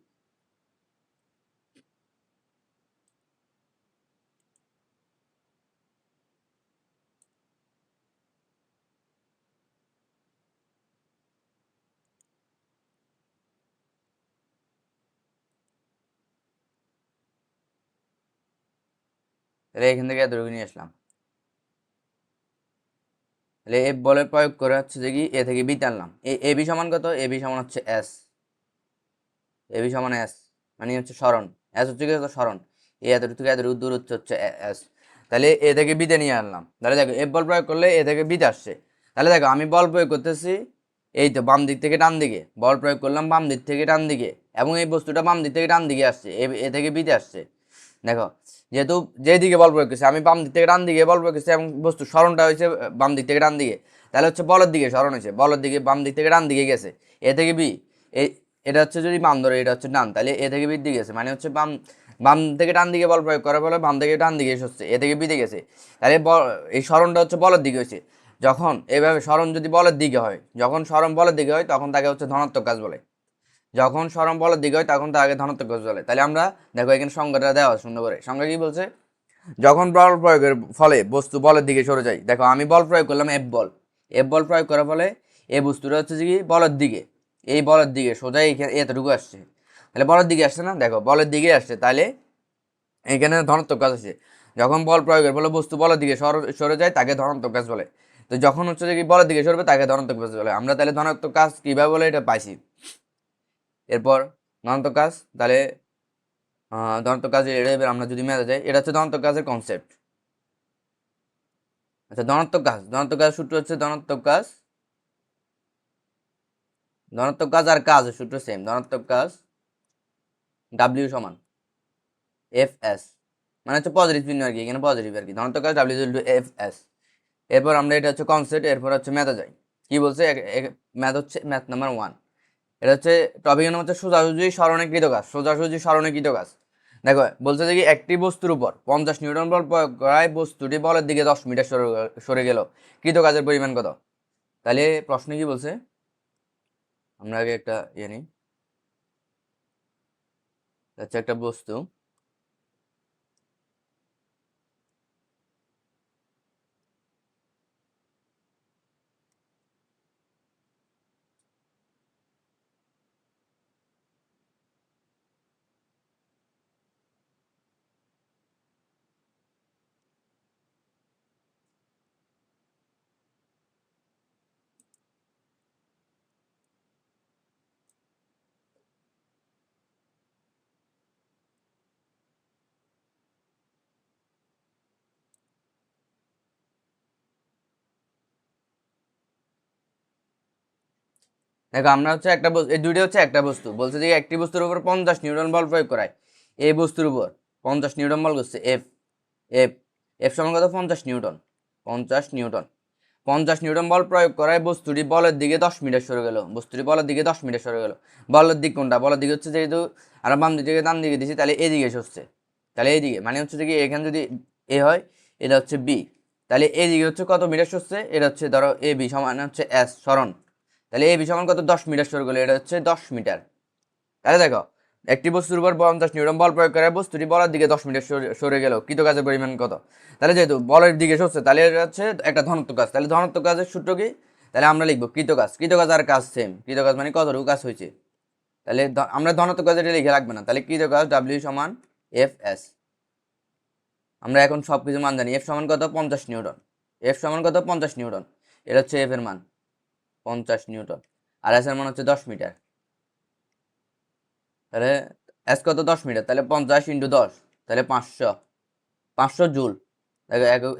তাহলে এখান থেকে এতটুকু নিয়ে আসলাম। তাহলে এফ বলের প্রয়োগ করে হচ্ছে যে কি এ থেকে বি টানলাম, এ বি সমান কত, এ বি সমান হচ্ছে এস, এ বি সমান এস মানে হচ্ছে সরণ, এস হচ্ছে কি সরণ, এ এতটুকু থেকে এতটুকু দূর হচ্ছে এস। তাহলে এ থেকে বিতে নিয়ে আনলাম, তাহলে দেখো এফ বল প্রয়োগ করলে এ থেকে বিতে আসছে। তাহলে দেখো আমি বল প্রয়োগ করতেছি এই তো বাম দিক থেকে ডান দিকে, বল প্রয়োগ করলাম বাম দিক থেকে ডান দিকে, এবং এই বস্তুটা বাম দিক থেকে ডান দিকে আসছে, এ থেকে বিতে আসছে। দেখো যেহেতু যেদিকে বল প্রয়োগ করছে আমি বাম দিক থেকে ডান দিকে বল প্রয়োগ করছি, এবং বস্তু সরণটা হয়েছে বাম দিক থেকে ডান দিকে, তাহলে হচ্ছে বলের দিকে সরণ হয়েছে, বলের দিকে বাম দিক থেকে ডান দিকে গেছে, এ থেকে বি, এটা হচ্ছে যদি বাম ধরে, এটা হচ্ছে ডান, তাহলে এ থেকে বি দিকে গেছে, মানে হচ্ছে বাম বাম থেকে ডান দিকে বল প্রয়োগ করার ফলে বাম থেকে ডান দিকে হচ্ছে, এ থেকে বি দিকে গেছে, তাহলে এই সরণটা হচ্ছে বলের দিকে হয়েছে। যখন এভাবে সরণ যদি বলের দিকে হয়, যখন সরণ বলের দিকে হয় তখন তাকে হচ্ছে ধনাত্মক কাজ বলে। যখন সরণ বলের দিকে হয় তখন তাকে ধনাত্মক কাজ বলে। তাহলে আমরা দেখো এখানে সংজ্ঞাটা দেওয়া সুন্দর করে। সংজ্ঞা কি বলছে? যখন বল প্রয়োগের ফলে বস্তু বলের দিকে সরে যায়, দেখো আমি বল প্রয়োগ করলাম এফ বল, এফ বল প্রয়োগ করার ফলে এই বস্তুটা হচ্ছে কি বলের দিকে, এই বলের দিকে সোজা এতটুকু আসছে, তাহলে বলের দিকে আসছে না, দেখো বলের দিকে আসছে, তাহলে এখানে ধনাত্মক কাজ আছে। যখন বল প্রয়োগের ফলে বস্তু বলের দিকে সরে যায় তাকে ধনাত্মক কাজ বলে। তো যখন হচ্ছে কি বলের দিকে সরবে তাকে ধনাত্মক কাজ বলে। আমরা তাহলে ধনাত্মক কাজ কিভাবে বলে এটা পাইছি। এরপর ধনাত্মক কাজ, তাহলে ধনাত্মক কাজের এটা এবার আমরা যদি মেলাতে যাই, এটা হচ্ছে ধনাত্মক কাজের কনসেপ্ট। আচ্ছা, ধনাত্মক কাজ সূত্র হচ্ছে ধনাত্মক কাজ আর কাজের সূত্র সেম। ধনাত্মক কাজ ডাব্লিউ সমান এফ এস, মানে হচ্ছে পজিটিভ চিহ্ন আর কি, এখানে পজিটিভ আর কি। ধনাত্মক কাজ W equal to F S. এরপর আমরা এটা হচ্ছে কনসেপ্ট, এরপর হচ্ছে ম্যাথে যাই। কি বলছে? ম্যাথ হচ্ছে ম্যাথ নাম্বার 1। এটা হচ্ছে টপিকের নাম হচ্ছে সোজাসুজি স্মরণীকৃত কাজ। সোজাসুজি স্মরণীকৃত কাজ। দেখো বলছে যে কি একটি বস্তুর উপর 50 নিউটন বল প্রয়োগ করায় বস্তুটি বলের দিকে 10 মিটার সরে গেল, কৃত কাজের পরিমাণ কত? তাহলে প্রশ্ন কি বলছে, আমরা আগে একটা ইয়ে নিই। হচ্ছে একটা বস্তু, দেখো আমরা হচ্ছে একটা এই দুইটা হচ্ছে একটা বস্তু। বলছে যে একটি বস্তুর উপর 50 নিউটন বল প্রয়োগ করায় এই বস্তুর উপর 50 নিউটন বল করছে এফ এফ এফ সমান কত? 50 নিউটন। 50 নিউটন 50 নিউটন বল প্রয়োগ করায় বস্তুটি বলের দিকে 10 মিটার সরে গেল। বস্তুটি বলের দিকে 10 মিটার সরে গেল। বলের দিক কোনটা? বলের দিক হচ্ছে যেহেতু আমরা বাম দিক থেকে ডান দিকে দিছি, তাহলে এদিকে সরছে, তাহলে এইদিকে, মানে হচ্ছে যে কি এখানে যদি এ হয়, এটা হচ্ছে বি, তাহলে এদিকে হচ্ছে কত মিটার সরছে? এটা হচ্ছে ধরো এ বি সমান হচ্ছে এস সরণ, তাহলে এ বি সমান কত? 10 মিটার সরে গেল, এটা হচ্ছে 10 মিটার। তাহলে দেখো একটি বস্তুর উপর 50 নিউটন বল প্রয়োগ করে বস্তুটি বলের দিকে 10 মিটার সরে গেল, কৃত কাজের পরিমাণ কত? তাহলে যেহেতু বলের দিকে সরছে, তাহলে এটা হচ্ছে একটা ধনাত্মক কাজ। তাহলে ধনাত্মক কাজের সূত্র কি? তাহলে আমরা লিখবো কৃত কাজ। কৃত কাজ আর কাজ সেম, কৃত কাজ মানে কতটুকু কাজ হয়েছে। তাহলে আমরা ধনাত্মক কাজ এটা লিখে রাখবে না, তাহলে কৃত কাজ ডাব্লিউ সমান এফ এস। আমরা এখন সব কিছু মান জানি। এফ সমান কত? 50 নিউটন। এফ সমান কত? 50 নিউটন। এটা হচ্ছে এফ এর মান 50 নিউটন, আর এস এর মান হচ্ছে 10 মিটার। তাহলে এস কত? 10 মিটার, তাহলে 50 ইন্টু 10, তাহলে 500 জুল।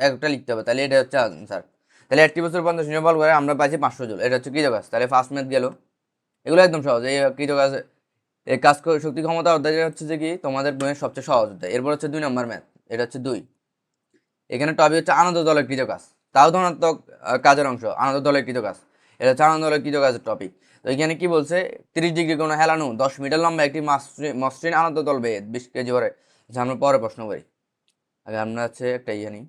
একটা লিখতে হবে, তাহলে এটা হচ্ছে আনসার। তাহলে একটি বছর 50 নিউটন বল করে আমরা পাইছি 500 জুল। এটা হচ্ছে কৃত কাজ। তাহলে ফার্স্ট ম্যাথ গেল। এগুলো একদম সহজ। এই কৃত কাজ, এই কাজ শক্তি ক্ষমতা অধ্যায় হচ্ছে যে কি তোমাদের বইয়ের সবচেয়ে সহজ অধ্যায়। এরপর হচ্ছে 2 নম্বর ম্যাথ, এটা হচ্ছে 2। এখানে টপিক হচ্ছে আনন্দ দলের কৃত কাজ, তাও ধনাত্মক কাজের অংশ। আনন্দ দলের কৃত কাজ, এটা হচ্ছে আনন্দ দলের কৃত কাজের টপিক। তো এখানে কি বলছে? 30 ডিগ্রি কোণে হেলানো 10 মিটার লম্বা একটি মসৃণ আনন্দ দল বেয়ে 20 কেজি ভরে। আচ্ছা, আমরা পরে প্রশ্ন করি। আগে আমরা হচ্ছে একটা ইয়ে নিই।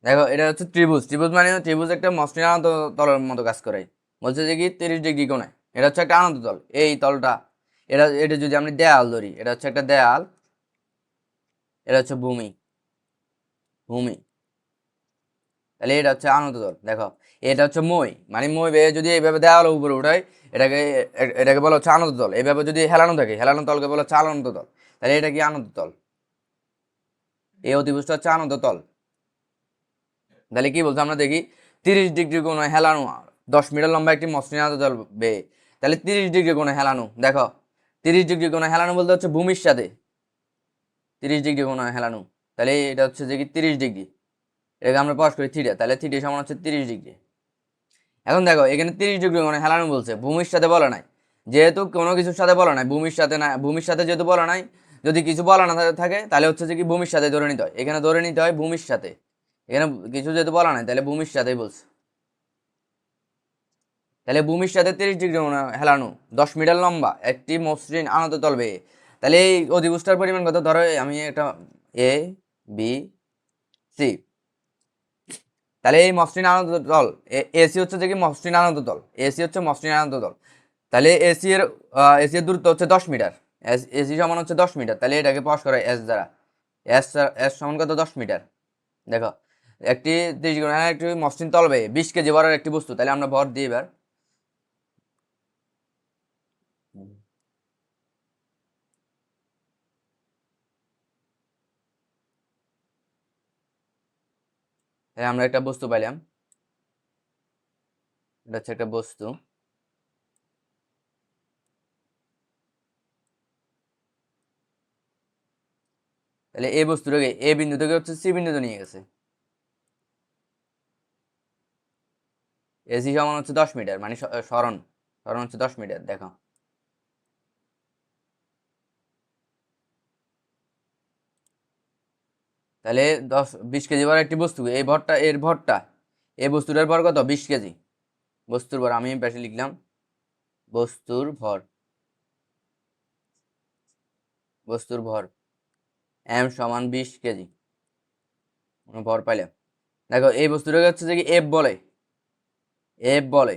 দেখো এটা হচ্ছে ত্রিভুজ। ত্রিভুজ মানে ত্রিভুজ একটা মসৃণ আনন্দ তলের মতো কাজ করে। বলছে যে কি 30 ডিগ্রি কোণে, এটা হচ্ছে একটা আনন্দ তল। এই তলটা, এটা যদি আমি দেয়াল ধরি, এটা হচ্ছে একটা দেয়াল, এটা হচ্ছে ভূমি ভূমি তাহলে এটা হচ্ছে আনন্দ তল। দেখো এটা হচ্ছে মই, মানে মই বেয়ে যদি এইভাবে দেওয়ালের উপরে উঠাই, এটাকে এটাকে বলা হচ্ছে আনন্দ তল। এইভাবে যদি হেলানো থাকে, হেলানো তলকে বলা হচ্ছে আনন্দ তল। তাহলে এটা কি আনন্দ তল? এই অতিভুজটা হচ্ছে আনন্দ তল। তাহলে কি বলছে আমরা দেখি, 30 ডিগ্রি কোণ হেলানো 10 মিটার লম্বা একটি মসৃণ আনন্দ তল বেয়ে তাহলে 30 ডিগ্রি কোণে হেলানো, দেখো 30 ডিগ্রি কোণে হেলানো বলতে হচ্ছে ভূমির সাথে 30 ডিগ্রি কোণে হেলানো, তাহলে এটা হচ্ছে যে কি 30 ডিগ্রি, এটাকে আমরা প্রকাশ করি থিটা, তাহলে থিটা সমান হচ্ছে 30 ডিগ্রি। এখন দেখো এখানে 30 ডিগ্রি কোণে হেলানো বলছে, ভূমির সাথে বলা নাই, যেহেতু কোনো কিছুর সাথে বলা নাই, ভূমির সাথে না, ভূমির সাথে যেহেতু বলা নাই, যদি কিছু বলা না থাকে তাহলে হচ্ছে যে কি ভূমির সাথে ধরে নিতে হয়, এখানে ধরে নিতে হয় ভূমির সাথে, এখানে কিছু যেহেতু বলা নাই তাহলে ভূমির সাথেই বলছে, তাহলে ভূমির সাথে 30 ডিগ্রি কোণে হেলানো 10 মিটার লম্বা একটি মসৃণ আনত তল বেয়ে, তাহলে এই অধিভুজটার পরিমাণ কত, ধরো আমি একটা এ বি সি, তাহলে এই মসৃণ আনত তল এসি হচ্ছে যে কি মসৃণ আনত তল, এসি হচ্ছে মসৃণ আনত তল, তাহলে এসি এর দূরত্ব হচ্ছে 10 মিটার, এসি সমান হচ্ছে 10 মিটার, তাহলে এটাকে প্রকাশ করা এস দ্বারা, এস এস সমান কত 10 মিটার। দেখো একটি 30 একটি মসৃণ তল বেয়ে 20 কেজি ভরের একটি বস্তু, তাহলে আমরা ভর দিই এবার, আমরা একটা বস্তু পাইলাম, এটা হচ্ছে একটা বস্তু, তাহলে এই বস্তুটাকে এ বিন্দু থেকে হচ্ছে সি বিন্দুতে নিয়ে গেছে, এসি সমান হচ্ছে 10 মিটার, মানে সরণ সরণ হচ্ছে 10 মিটার। দেখো তাহলে 20 কেজি ভর একটি বস্তু, এই ভরটা এর ভরটা, এই বস্তুটার ভর কত 20 কেজি, বস্তুর ভর আমি পাশে লিখলাম বস্তুর ভর, বস্তুর ভর এম সমান 20 কেজি, ভর পাইলাম। দেখো এই বস্তুটাকে হচ্ছে যে কি এফ বলে, এফ বলে,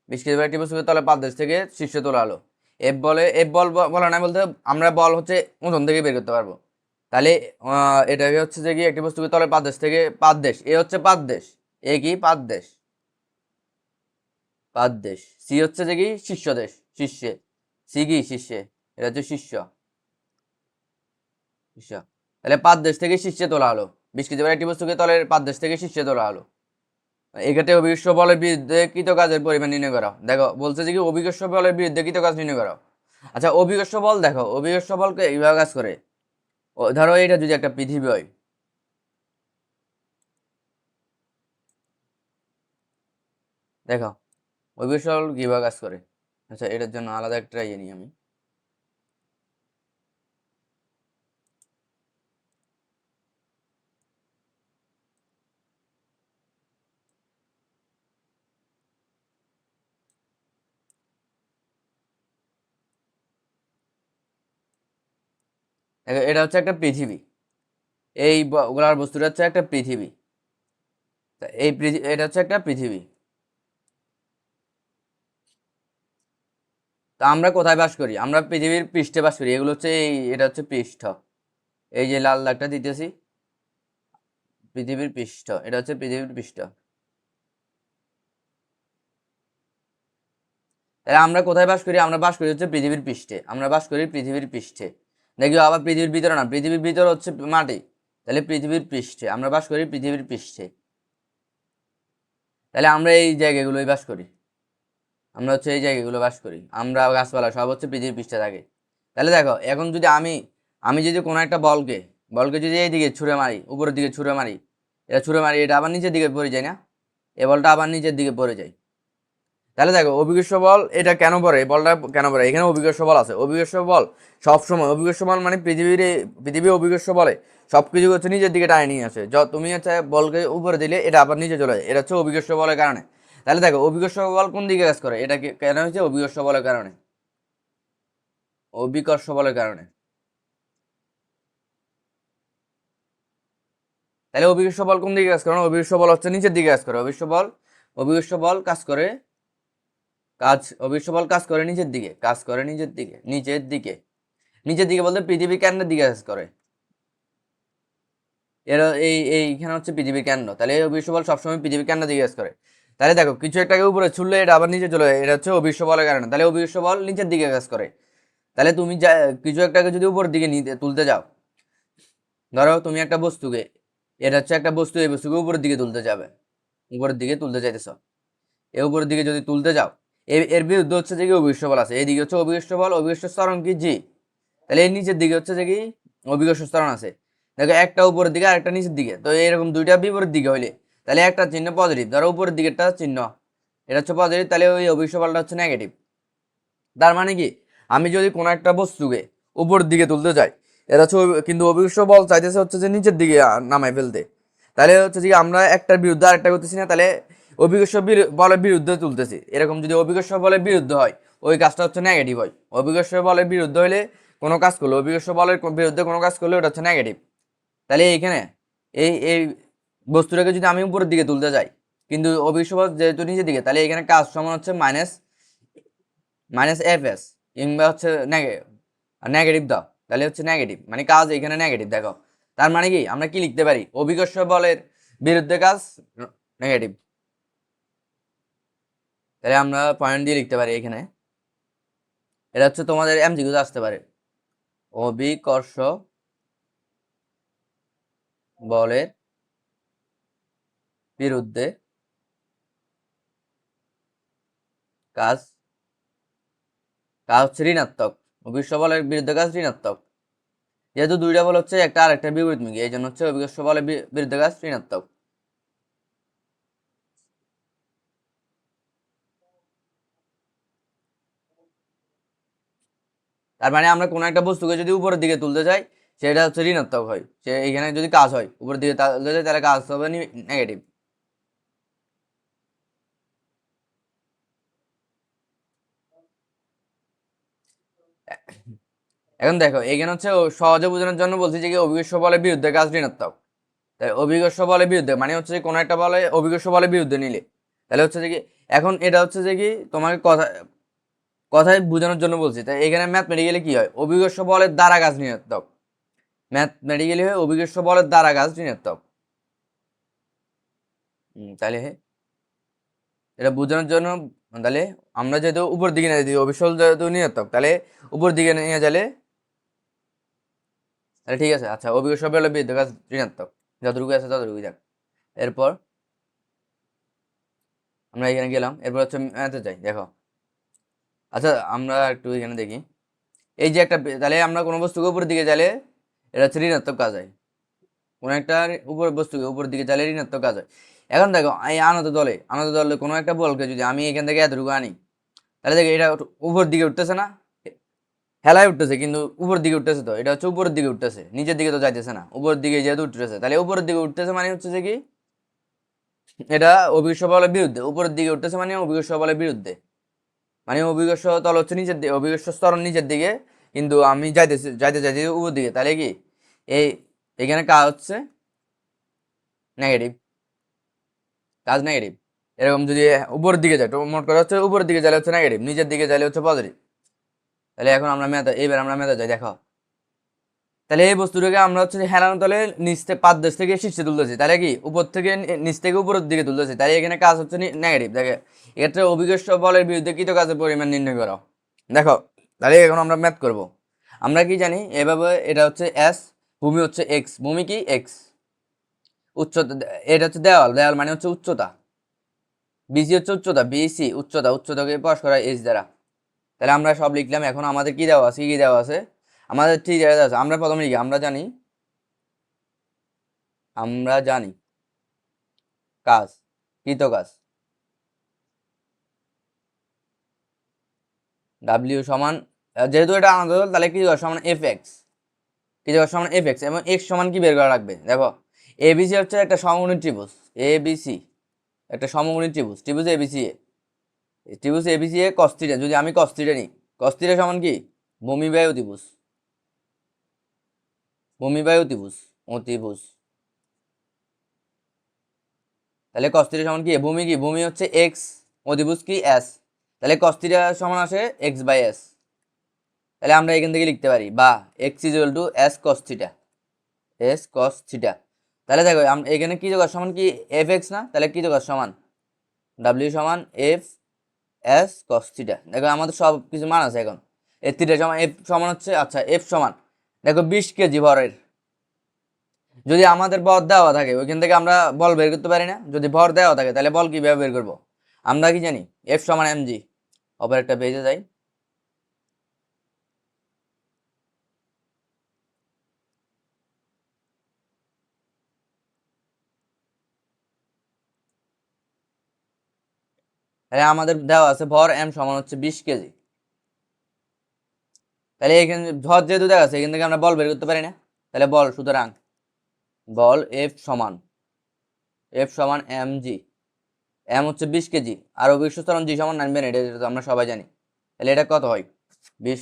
20 কেজি ভর একটি বস্তুকে তলে পাদদেশ থেকে শীর্ষে তোলা হলো, এফ বলে, এফ বল বলা না বলতে আমরা বল হচ্ছে ওজন থেকে বের করতে পারবো, তাহলে এটাকে হচ্ছে যে কি একটি বস্তুকে তলে পাদদেশ থেকে, পাদদেশ এ হচ্ছে পাদদেশ, এ কি পাদদেশ, পাদদেশ, সি হচ্ছে যে কি শীর্ষ দেশ, শীর্ষে, সি কি শীর্ষে, এটা হচ্ছে শীর্ষ, শীর্ষ, তাহলে পাদদেশ থেকে শীর্ষে তোলা হলো, 20 কেজি ভর একটি বস্তুকে তলের পাদদেশ থেকে শীর্ষে তোলা হলো, এক্ষেত্রে অভিকর্ষ বলের বিরুদ্ধে কৃত কাজের পরিমাণ নির্ণয় করা, দেখো বলছে যে কি অভিকর্ষ বলের বিরুদ্ধে কৃত কাজ নির্ণয় করা। আচ্ছা অভিকর্ষ বল, দেখো অভিকর্ষ বলকে এইভাবে কাজ করে, ধরো এটা যদি একটা পৃথিবী হয়, দেখো অভিকর্ষ বল কিভাবে কাজ করে। আচ্ছা এটার জন্য আলাদা একটা ইয়ে নিই আমি, দেখো এটা হচ্ছে একটা পৃথিবী, এই গোলার বস্তুটা হচ্ছে একটা পৃথিবী, এই এটা হচ্ছে একটা পৃথিবী, তা আমরা কোথায় বাস করি, আমরা পৃথিবীর পৃষ্ঠে বাস করি, এগুলো হচ্ছে এই, এটা হচ্ছে পৃষ্ঠ, এই যে লাল দাগটা দিতেছি পৃথিবীর পৃষ্ঠ, এটা হচ্ছে পৃথিবীর পৃষ্ঠ, তাহলে আমরা কোথায় বাস করি, আমরা বাস করি হচ্ছে পৃথিবীর পৃষ্ঠে, আমরা বাস করি পৃথিবীর পৃষ্ঠে, দেখি আবার পৃথিবীর ভিতরে না, পৃথিবীর ভিতরে হচ্ছে মাটি, তাহলে পৃথিবীর পৃষ্ঠে, আমরা বাস করি পৃথিবীর পৃষ্ঠে, তাহলে আমরা এই জায়গাগুলোই বাস করি, আমরা হচ্ছে এই জায়গাগুলো বাস করি, আমরা গাছপালা সব হচ্ছে পৃথিবীর পৃষ্ঠে থাকে। তাহলে দেখো এখন যদি আমি, আমি যদি কোনো একটা বলকে, বলকে যদি এইদিকে ছুঁড়ে মারি, উপরের দিকে ছুঁড়ে মারি, এটা ছুঁড়ে মারি, এটা আবার নিচের দিকে পড়ে যায় না, এই বলটা আবার নিচের দিকে পড়ে যায়, তাহলে দেখো অভিকর্ষ বল এটা কেন পড়ে, বলটা কেন পড়ে, এখানে অভিকর্ষ বল আছে, অভিকর্ষ বল সবসময়, অভিকর্ষ বল মানে পৃথিবী অভিকর্ষ বলে সবকিছু হচ্ছে নিজের দিকে টানে নিয়ে আসে, তুমি হচ্ছে বলকে উপরে দিলে এটা আবার নিচে চলে যায়, এটা হচ্ছে অভিকর্ষ বলের কারণে। তাহলে দেখো অভিকর্ষ বল কোন দিকে কাজ করে, এটা কেন হচ্ছে অভিকর্ষ বলের কারণে, অভিকর্ষ বলের কারণে, তাহলে অভিকর্ষ বল কোন দিকে কাজ করে, অভিকর্ষ বল হচ্ছে নিচের দিকে কাজ করে, অভিকর্ষ বল কাজ করে, অভিকর্ষ বল কাজ করে নিচের দিকে, কাজ করে নিচের দিকে, নিচের দিকে, নিচের দিকে বলতে পৃথিবীর কেন্দ্রের দিকে কাজ করে, এর এইখানে হচ্ছে পৃথিবীর কেন্দ্র, তাহলে এই অভিকর্ষ বল সবসময় পৃথিবীর কেন্দ্রের দিকে কাজ করে। তাহলে দেখো কিছু একটাকে উপরে ছুড়লে এটা আবার নিচে চলে যায়, এটা হচ্ছে অভিকর্ষ বলের কারণে, তাহলে অভিকর্ষ বল নিচের দিকে কাজ করে, তাহলে তুমি কিছু একটাকে যদি উপরের দিকে নিতে তুলতে যাও, ধরো তুমি একটা বস্তুকে এটা হচ্ছে একটা বস্তু, এই বস্তুকে উপরের দিকে তুলতে যাবে, উপরের দিকে তুলতে চাইতেছ, এই উপরের দিকে যদি তুলতে যাও, এর বিরুদ্ধে হচ্ছে যে কি অভিকর্ষ বল আছে, এইদিকে হচ্ছে অভিকর্ষ বল, অভিকর্ষ ত্বরণ কি জি, তাহলে এই নিচের দিকে হচ্ছে যে কি অভিকর্ষ ত্বরণ আছে। দেখো একটা উপরের দিকে আর একটা নিচের দিকে, তো এরকম দুইটা বিপরীত দিকে হইলে তাহলে একটা চিহ্ন পজিটিভ, ধরো উপরের দিকেরটা চিহ্ন এটা হচ্ছে পজিটিভ, তাহলে ওই অভিকর্ষ বলটা হচ্ছে নেগেটিভ। তার মানে কি আমি যদি কোনো একটা বস্তুকে উপরের দিকে তুলতে চাই, এটা হচ্ছে কিন্তু অভিকর্ষ বল চাইতেছে হচ্ছে যে নিচের দিকে নামাই ফেলতে, তাহলে হচ্ছে যে আমরা একটার বিরুদ্ধে আরেকটা করতেছি না, তাহলে অভিকর্ষ বলের বিরুদ্ধে তুলতেছি। এরকম যদি অভিকর্ষ বলের বিরুদ্ধে হয়, ওই কাজটা হচ্ছে নেগেটিভ হয়। অভিকর্ষ বলের বিরুদ্ধে হইলে কোনো কাজ করলে, অভিকর্ষ বলের বিরুদ্ধে কোনো কাজ করলে ওটা হচ্ছে নেগেটিভ। তাহলে এইখানে এই বস্তুটাকে যদি আমি উপরের দিকে তুলতে যাই কিন্তু অভিকর্ষ বল যেহেতু নিচের দিকে, তাহলে এখানে কাজ সমান হচ্ছে মাইনাস এফ এস, কিংবা হচ্ছে নেগেটিভ দাও, তাহলে হচ্ছে নেগেটিভ, মানে কাজ এখানে নেগেটিভ। দেখো তার মানে কি আমরা কি লিখতে পারি, অভিকর্ষ বলের বিরুদ্ধে কাজ নেগেটিভ, তাহলে আমরা পয়েন্ট দিয়ে লিখতে পারি এখানে। এটা হচ্ছে তোমাদের এমসিকিউ আসতে পারে, অভিকর্ষ বলের বিরুদ্ধে কাজ কাজ হচ্ছে ঋণাত্মক, অভিকর্ষ বলের বিরুদ্ধে কাজ ঋণাত্মক, যেহেতু দুইটা বল হচ্ছে একটা আর একটা বিপরীতমুখী, এই জন্য হচ্ছে অভিকর্ষ বলের বিরুদ্ধে কাজ ঋণাত্মক। তার মানে আমরা কোনো একটা বস্তুকে যদি উপরের দিকে তুলতে চাই, সেটা হচ্ছে ঋণাত্মক হয়, সে এখানে যদি কাজ হয় উপরের দিকে তুলতে চাই, তাহলে কাজ হবে নেগেটিভ। এখন দেখো এখানে হচ্ছে সহজে বোঝানোর জন্য বলছি যে কি অভিকর্ষ বলের বিরুদ্ধে কাজ ঋণাত্মক, তাই অভিকর্ষ বলের বিরুদ্ধে মানে হচ্ছে যে কোনো একটা বলে অভিকর্ষ বলের বিরুদ্ধে নিলে, তাহলে হচ্ছে যে কি এখন এটা হচ্ছে যে কি তোমাকে কথায় বোঝানোর জন্য বলছি, তাই এখানে ম্যাথমেটিক্যালি কি হয়, অভিকর্ষ বলের দ্বারা কাজ ঋণাত্মক, ম্যাথমেটিক্যালি হয় অভিকর্ষ বলের দ্বারা কাজ ঋণাত্মক। তাহলে এটা বোঝানোর জন্য, তাহলে আমরা যেহেতু উপর দিকে নিয়ে দিই অভিকর্ষ যেহেতু ঋণাত্মক, তাহলে উপর দিকে নিয়ে গেলে তাহলে ঠিক আছে। আচ্ছা অভিকর্ষ বলের বিরুদ্ধে কাজ ঋণাত্মক, যতটুকু আছে ততটুকু যাক। এরপর আমরা এখানে গেলাম, এরপর হচ্ছে ম্যাথে যাই। দেখো আচ্ছা আমরা একটু এখানে দেখি, এই যে একটা তাহলে আমরা কোনো বস্তুকে উপরের দিকে চাইলে এটা হচ্ছে ঋণাত্মক কাজ হয়, কোনো একটা উপর বস্তুকে উপরের দিকে চাইলে ঋণাত্মক কাজ হয়। এখন দেখো এই আনত দলে কোনো একটা বলকে যদি আমি এখান থেকে এতটুকু আনি, তাহলে দেখো এটা উপর দিকে উঠতেছে না, হেলায় উঠতেছে কিন্তু উপর দিকে উঠতেছে, তো এটা হচ্ছে উপরের দিকে উঠতেছে, নিচের দিকে তো যাইতেছে না, উপরের দিকে যেহেতু উঠতেছে, তাহলে উপরের দিকে উঠতেছে মানে হচ্ছে যে কি এটা অভিকর্ষ বলের বিরুদ্ধে, উপরের দিকে উঠতেছে মানে অভিকর্ষ বলের বিরুদ্ধে, মানে অভিকর্ষ তল হচ্ছে নিচের দিকে, অভিকর্ষ স্তরণ নিচের দিকে, কিন্তু আমি যাইতে চাইছি উপর দিকে, তাহলে কি এই এখানে কাজ হচ্ছে নেগেটিভ, কাজ নেগেটিভ। এরকম যদি উপরের দিকে যায় তো মোট কথা হচ্ছে উপরের দিকে যাইলে হচ্ছে নেগেটিভ, নিচের দিকে যাইলে হচ্ছে পজিটিভ। তাহলে এখন আমরা এইবার আমরা মেথা যাই। দেখো তাহলে এই বস্তুটাকে আমরা হচ্ছে হেলানো তলে পাদ দেশ থেকে শীর্ষে তুলতেছি, তাহলে কি উপর থেকে নিচ থেকে উপরের দিকে তুলতেছি, তাহলে এখানে কাজ হচ্ছে নেগেটিভ। দেখে এক্ষেত্রে অভিকর্ষ বলের বিরুদ্ধে কৃত কাজের পরিমাণ নির্ণয় করো। দেখো তাহলে এখন আমরা ম্যাথ করব। আমরা কি জানি এভাবে, এটা হচ্ছে এস, ভূমি হচ্ছে এক্স, ভূমি কি এক্স, উচ্চতা এটা হচ্ছে দেওয়াল, দেওয়াল মানে হচ্ছে উচ্চতা, বিসি হচ্ছে উচ্চতা, বিসি উচ্চতাকে প্রকাশ করা এইচ দ্বারা। তাহলে আমরা সব লিখলাম। এখন আমাদের কি দেওয়া আছে, কি দেওয়া আছে, আমাদের ঠিক দেওয়া আছে। আমরা প্রথমে লিখি, আমরা জানি কাজ, কৃত কাজ ডাব্লিউ সমান, যেহেতু এটা আলাদা তাহলে কি সমান এফ এক্স, কি সমান এফ এক্স, এবং এক্স সমান কি বের করা লাগবে। দেখো এবিসি হচ্ছে একটা সমকোণী ত্রিভুজ, এবিসি একটা সমকোণী ত্রিভুজ, ত্রিভুজ এবিসি এ, ত্রিভুজ এবিসি এ কস থিটা, যদি আমি কস থিটা নিই, কস থিটা সমান কি ভূমি বাই অতিভুজ, ভূমি বাই অতিভুজ, অতিভুজ। তাহলে কস থিটা সমান কি ভূমি, কি ভূমি হচ্ছে এক্স, অতিভুজ কি এস, তাহলে কস থিটা সমান আসে এক্স বাই এস। তাহলে আমরা এখান থেকে লিখতে পারি বা x is equal to S cos theta, S cos theta. তাহলে দেখো এখানে কি যোগ সমান কি এফ এক্স না, তাহলে কি যোগ সমান ডাব্লিউ সমান এফ এস কস থিটা। দেখো আমাদের সব কিছু মান আছে এখন, এফ থিটা সমান এফ সমান হচ্ছে, আচ্ছা এফ সমান দেখো 20 কেজি ভরের, যদি আমাদের ভর দেওয়া থাকে ওইখান থেকে আমরা বল বের করতে পারি না? যদি ভর দেওয়া থাকে তাহলে বল কিভাবে বের করবো? আমরা কি জানি? এফ সমান mg। অপর একটা পেজে যাই। তাহলে আমাদের দেওয়া আছে ভর m সমান হচ্ছে 20 কেজি। তাহলে এখানে ভর যেহেতু দেওয়া আছে এখান থেকে আমরা বল বের করতে পারি না? তাহলে বল, সুতরাং বল এফ সমান mg। এম হচ্ছে 20 কেজি আর অভিকর্ষ ত্বরণ জি সমান 9 এটা তো আমরা সবাই জানি। তাহলে এটা কত হয়? 20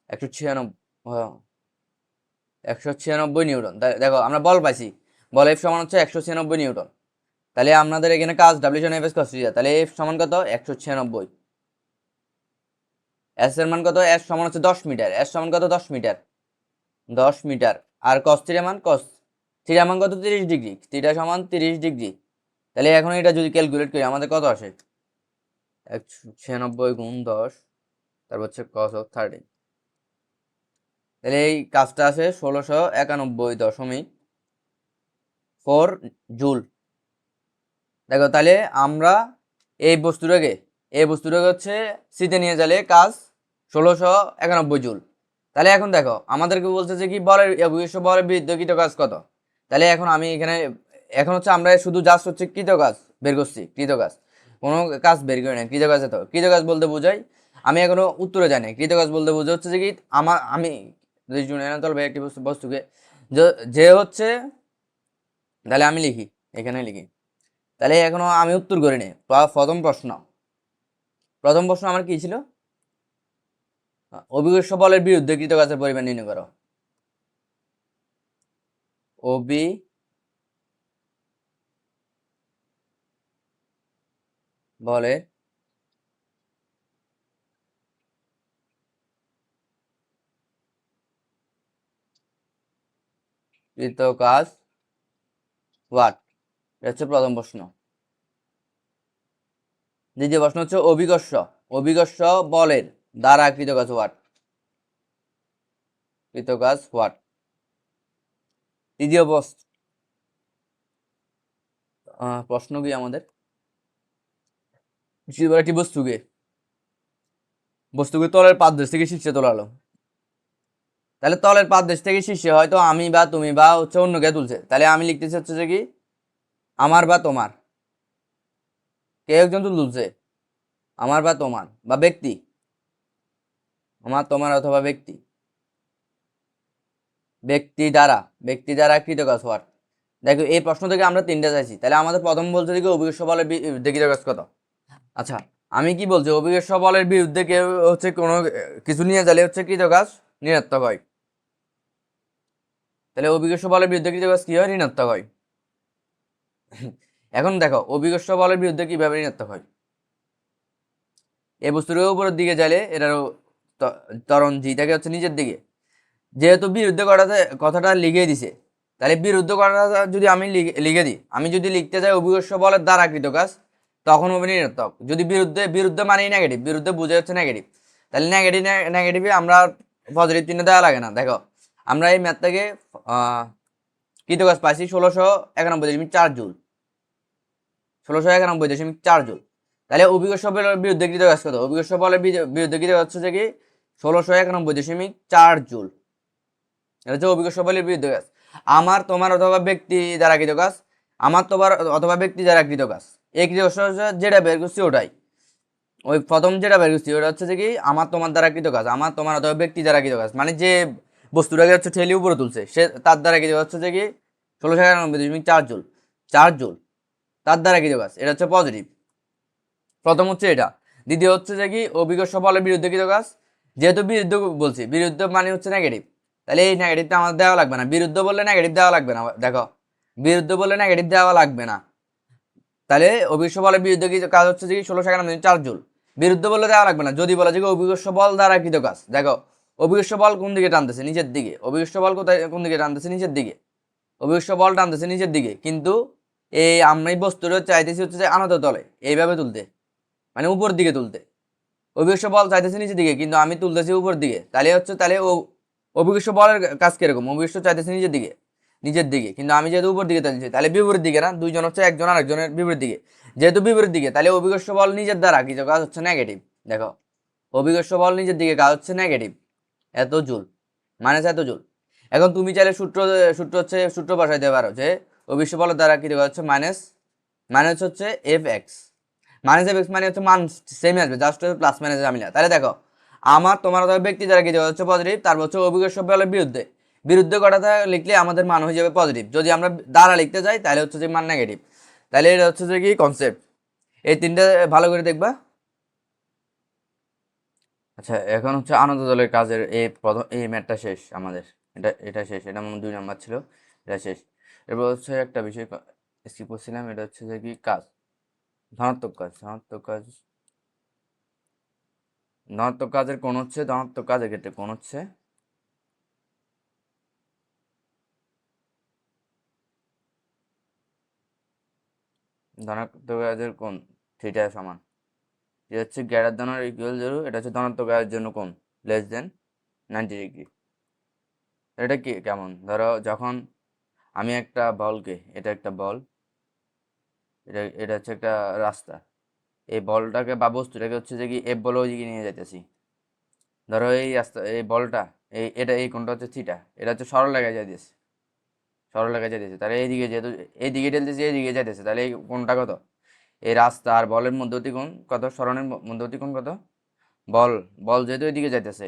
196 নিউটন। দেখো আমরা বল পাইছি, বল এফ সমান হচ্ছে 196 নিউটন। তাহলে আমাদের এখানে কাজ ডাব্লিউ সমান এফ এস কস থিটা। তাহলে এফ সমান কত? 196। এস এর মান কত? এস সমান হচ্ছে 10 মিটার। এস সমান কত? 10 মিটার। 10 মিটার। আর কস থিটা মান, কস থিটা মান কত? 30 ডিগ্রি। থিটা সমান 30 ডিগ্রি। তাহলে এখন এটা যদি ক্যালকুলেট করি আমাদের কত আসে? 196 গুণ 10, তারপর হচ্ছে কস অফ 30। তাহলে এই কাজটা আসে 1691.4 জুল। দেখো তাহলে আমরা এই বস্তুটাকে হচ্ছে সিতে নিয়ে গেলে কাজ 1691 জুল। তাহলে এখন দেখো আমাদেরকে বলছে যে কি বলের অভিকর্ষ বলের বিরুদ্ধে কৃত কাজ কত। তাহলে এখন আমি এখানে এখন হচ্ছে আমরা শুধু জাস্ট হচ্ছে কৃত কাজ বের করছি। কৃত কাজ, কোনো কাজ বের করি না। কৃত কাজ তো কৃত কাজ বলতে বোঝাই, আমি এখনো উত্তরে জানি। কৃত কাজ বলতে বোঝা হচ্ছে যে কি আমি একটি বস্তুকে যে হচ্ছে, তাহলে আমি লিখি, এখানে লিখি। তাহলে এখনো আমি উত্তর করিনি। প্রথম প্রশ্ন আমার কি ছিল? অভিকর্ষ বলের বিরুদ্ধে কৃত কাজের পরিমাণ নির্ণয় করো। অবি বলে কৃত কাজ ওয়াট? এটা হচ্ছে প্রথম প্রশ্ন। দ্বিতীয় প্রশ্ন হচ্ছে অভিকর্ষ বলের দ্বারা কৃত কাজ ওয়াট? কৃত কাজ ওয়াট। তৃতীয় প্রশ্ন কি আমাদের? একটি বস্তুকে তলের পাদদেশ থেকে শীর্ষে তোলা হলো। তাহলে তলের পাদদেশ থেকে শীর্ষে হয়তো আমি বা তুমি বা হচ্ছে অন্য কে তুলছে। তাহলে আমি লিখতেছি হচ্ছে যে কি আমার বা তোমার, কে একজন তুলছে, আমার বা তোমার বা ব্যক্তি, আমার তোমার অথবা ব্যক্তি দ্বারা কৃত কাজ ওয়াট। দেখো এই প্রশ্ন থেকে আমরা তিনটা চাইছি। তাহলে আমাদের প্রথম বলছে যে অভিকর্ষ বলের বিরুদ্ধে কৃত কাজ কত। আচ্ছা, আমি কি বলছি? অভিকর্ষ বলের বিরুদ্ধে কেউ হচ্ছে কোনো কিছু নিয়ে গেলে হচ্ছে কৃত কাজ ঋণাত্মক হয়। তাহলে অভিকর্ষ বলের বিরুদ্ধে কৃত কাজ কি হয়? ঋণাত্মক হয়। এখন দেখো অভিকর্ষ বলের বিরুদ্ধে কিভাবে ঋণাত্মক হয়। এই বস্তুর উপরের দিকে যাইলে এটারও ত্বরণ জি থাকে হচ্ছে নিচের দিকে। যেহেতু বিরুদ্ধে কথাটা লিখে দিছে, তাহলে বিরুদ্ধ কথাটা যদি আমি লিখে দিই, আমি যদি লিখতে যাই অভিকর্ষ বলের দ্বারা কৃত কাজ, তখন হবে ঋণাত্মক। যদি বিরুদ্ধে মানেই নেগেটিভ, বিরুদ্ধে বুঝে হচ্ছে নেগেটিভ, তাহলে নেগেটিভে আমরা পজিটিভ চিহ্ন দেওয়া লাগে না। দেখো আমরা এই ম্যাথ থেকে কৃত কাজ পাইছি 1691.4 জুল। 1691.4 জুল। তাহলে অভিকর্ষ বলের বিরুদ্ধে কৃত কাজ কত? অভিকর্ষ বলের বিরুদ্ধে কৃত কাজ হচ্ছে কি 1691.4 জুল। এটা হচ্ছে অভিকর্ষ বলের বিরুদ্ধে কাজ। আমার তোমার অথবা ব্যক্তি দ্বারা কৃত কাজ, আমার তোমার অথবা ব্যক্তি দ্বারা কৃত কাজ, এই কৃত যেটা বের করছি ওটাই। ওই প্রথম যেটা বের করছি ওটা হচ্ছে যে কি আমার তোমার দ্বারা কৃত কাজ, আমার তোমার অথবা ব্যক্তি দ্বারা কৃত কাজ, মানে যে বস্তুটাকে হচ্ছে ঠেলি উপরে তুলছে সে তার দ্বারা কৃত হচ্ছে যে কি 1691.4 জুল। 4 জুল তার দ্বারা কৃত কাজ, এটা হচ্ছে পজিটিভ। প্রথম হচ্ছে এটা। দ্বিতীয় হচ্ছে যে কি অভিকর্ষ বলের বিরুদ্ধে কৃত কাজ, যেহেতু বিরুদ্ধ বলছি, বিরুদ্ধ মানে হচ্ছে নেগেটিভ, তাহলে এই নেগেটিভটা আমাদের দেওয়া লাগবে না। বিরুদ্ধ বললে নেগেটিভ দেওয়া লাগবে না। দেখো বিরুদ্ধ বললে নেগেটিভ দেওয়া লাগবে না। তাহলে অভিকর্ষ বলের বিরুদ্ধে কৃত কাজ হচ্ছে যে 1691.4 জুল। বিরুদ্ধ বললে দেওয়া লাগবে না। যদি বলে যে অভিকর্ষ বল দ্বারা কৃত কাজ, দেখো অভিকর্ষ বল কোন দিকে টানতেছে? নিচের দিকে। অভিকর্ষ বল কোন দিকে টানতেছে? নিচের দিকে। অভিকর্ষ বল টানতেছে নিচের দিকে, কিন্তু এই আমরা এই বস্তুটা চাইতেছি হচ্ছে যে আনত তলে এইভাবে তুলতে, মানে উপর দিকে তুলতে। অভিকর্ষ বল চাইতেছে নিচের দিকে, কিন্তু আমি তুলতেছি উপর দিকে। তাহলে অভিকর্ষ বলের কাজ কিরকম? অভিকর্ষ চাইতেছে নিজের দিকে, নিজের দিকে, কিন্তু আমি যেহেতু উপর দিকে চাইছি তাহলে বিপরীত দিকে না, দুইজন হচ্ছে একজন আরেকজনের বিপরীত দিকে, যেহেতু বিপরীত দিকে তাহলে অভিকর্ষ বল নিজের দ্বারা কি কাজ হচ্ছে নেগেটিভ। দেখো অভিকর্ষ বল নিজের দিকে কাজ হচ্ছে নেগেটিভ, এত জুল, মাইনাস এত জুল। এখন তুমি চাইলে সূত্র বসাইতে পারো যে অভিকর্ষ বলের দ্বারা কি কাজ হচ্ছে মাইনাস, মাইনাস হচ্ছে F x, minus F x মানে হচ্ছে মান সেম আসবে, জাস্ট প্লাস মাইনাস আমি না। তাহলে দেখো আমার তোমার ব্যক্তি দ্বারা কি হচ্ছে পজিটিভ, তারপর হচ্ছে অভিকর্ষ বলের বিরুদ্ধে, বিরুদ্ধে কটাটা লিখলে আমাদের মান হয়ে যাবে পজিটিভ। যদি আমরা দ্বারা লিখতে যাই তাহলে হচ্ছে যে মান নেগেটিভ। তাহলে এটা হচ্ছে যে কি কনসেপ্ট, এই তিনটা ভালো করে দেখবা। আচ্ছা এখন হচ্ছে আনন্দ দলের কাজের এই প্রথম এই ম্যাটটা শেষ আমাদের, এটা শেষ, এটা আমার 2 নাম্বার ছিল, এটা শেষ। এরপর হচ্ছে একটা বিষয় স্কিপ করছিলাম, এটা হচ্ছে যে কি কাজ, ধনাত্মক কাজ। ধনাত্মক কাজের কোণ হচ্ছে, ধনাত্মক কাজের ক্ষেত্রে কোণ হচ্ছে ধনাত্মক কাজের কোণ থিটা সমান, এটা হচ্ছে গ্রেটার দ্যান অর ইকুয়াল 0, এটা হচ্ছে ধনাত্মক কাজের জন্য কোণ লেস দেন 90 ডিগ্রি। এটা কি কেমন, ধরো যখন আমি একটা বলকে, এটা একটা বল, এটা হচ্ছে একটা রাস্তা, এই বলটাকে বা বস্তুটাকে হচ্ছে যে কি এফ বলে ওইদিকে নিয়ে যাইতেছি। ধরো এই রাস্তা, এই বলটা, এই কোণটা হচ্ছে থিটা, এটা হচ্ছে সরলরেখায় যাইতেছে, সরলরেখায় যাইতেছে, তাহলে এইদিকে যেহেতু এইদিকে ঠেলতেছে এইদিকে যাইতেছে, তাহলে এই কোণটা কত, এই রাস্তা আর বলের মধ্যবর্তী কোণ কত, সরণের মধ্যবর্তী কোণ কত, বল বল যেহেতু এদিকে যাইতেছে,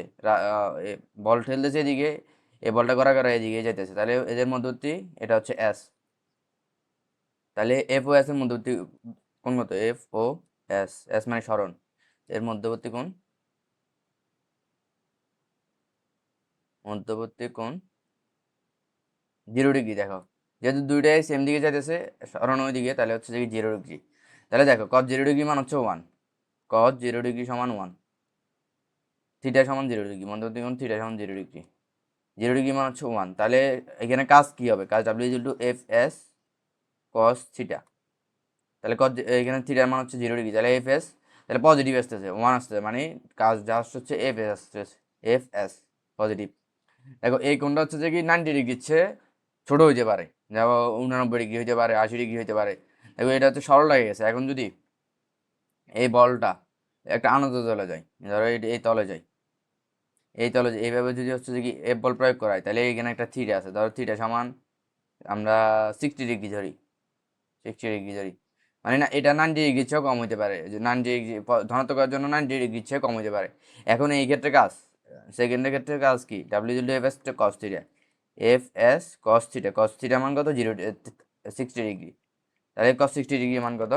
বল ঠেলতেছে এদিকে, এই বলটা করা এদিকে যাইতেছে, তাহলে এদের মধ্যবর্তী এটা হচ্ছে এস। তাহলে এফ ও এস এর মধ্যবর্তী কোণ কত, এফ ও এস, এস মানে সরণ, এর মধ্যবর্তী কোণ 0 ডিগ্রি। দেখো যেহেতু দুইটাই সেম দিকে যাইতেছে, সরণ ওই দিকে, তাহলে হচ্ছে যে 0 ডিগ্রি। তাহলে দেখো কস 0 ডিগ্রি মান হচ্ছে 1, কস 0 ডিগ্রি সমান 1, থিটা সমান 0 ডিগ্রি, মধ্যবর্তী কোণ থিটা সমান 0 ডিগ্রি, 0 ডিগ্রি মান হচ্ছে 1। তাহলে এখানে কাজ কি হবে, কাজ W equal to F S cos theta. তাহলে কস এখানে থিটার মান হচ্ছে 0 ডিগ্রি, তাহলে এফ এস, তাহলে পজিটিভ আসতেছে 1 আসতেছে, মানে কাজ জাস্ট হচ্ছে এফ এস আসতেছে, এফ এস পজিটিভ। দেখো এই কোণটা হচ্ছে যে কি 90 ডিগ্রির চেয়ে ছোট হইতে পারে, যেমন 89 ডিগ্রি হইতে পারে, 80 ডিগ্রি হইতে পারে। দেখো এটা হচ্ছে সরল হয়ে গেছে। এখন যদি এই বলটা একটা আনত তলে যায়, ধরো এই তলে যায়, এই তলে এইভাবে যদি হচ্ছে যে কি এফ বল প্রয়োগ করা হয়, তাহলে এখানে একটা থিটা আছে, ধরো থিটা সমান আমরা 60 ডিগ্রি ধরি, 60 ডিগ্রি ধরি, মানে না এটা 90 ডিগ্রির চেয়েও কম হইতে পারে, যে 90 ডিগ্রি ধনাত্মক করার জন্য 90 ডিগ্রির চেয়ে কম হইতে পারে। এখন এই ক্ষেত্রে কাজ, সেকেন্ডের ক্ষেত্রে কাজ কি, W F S cos theta, F S cos theta মান কত, 60 ডিগ্রি, তাহলে কস 60 ডিগ্রি মান কত,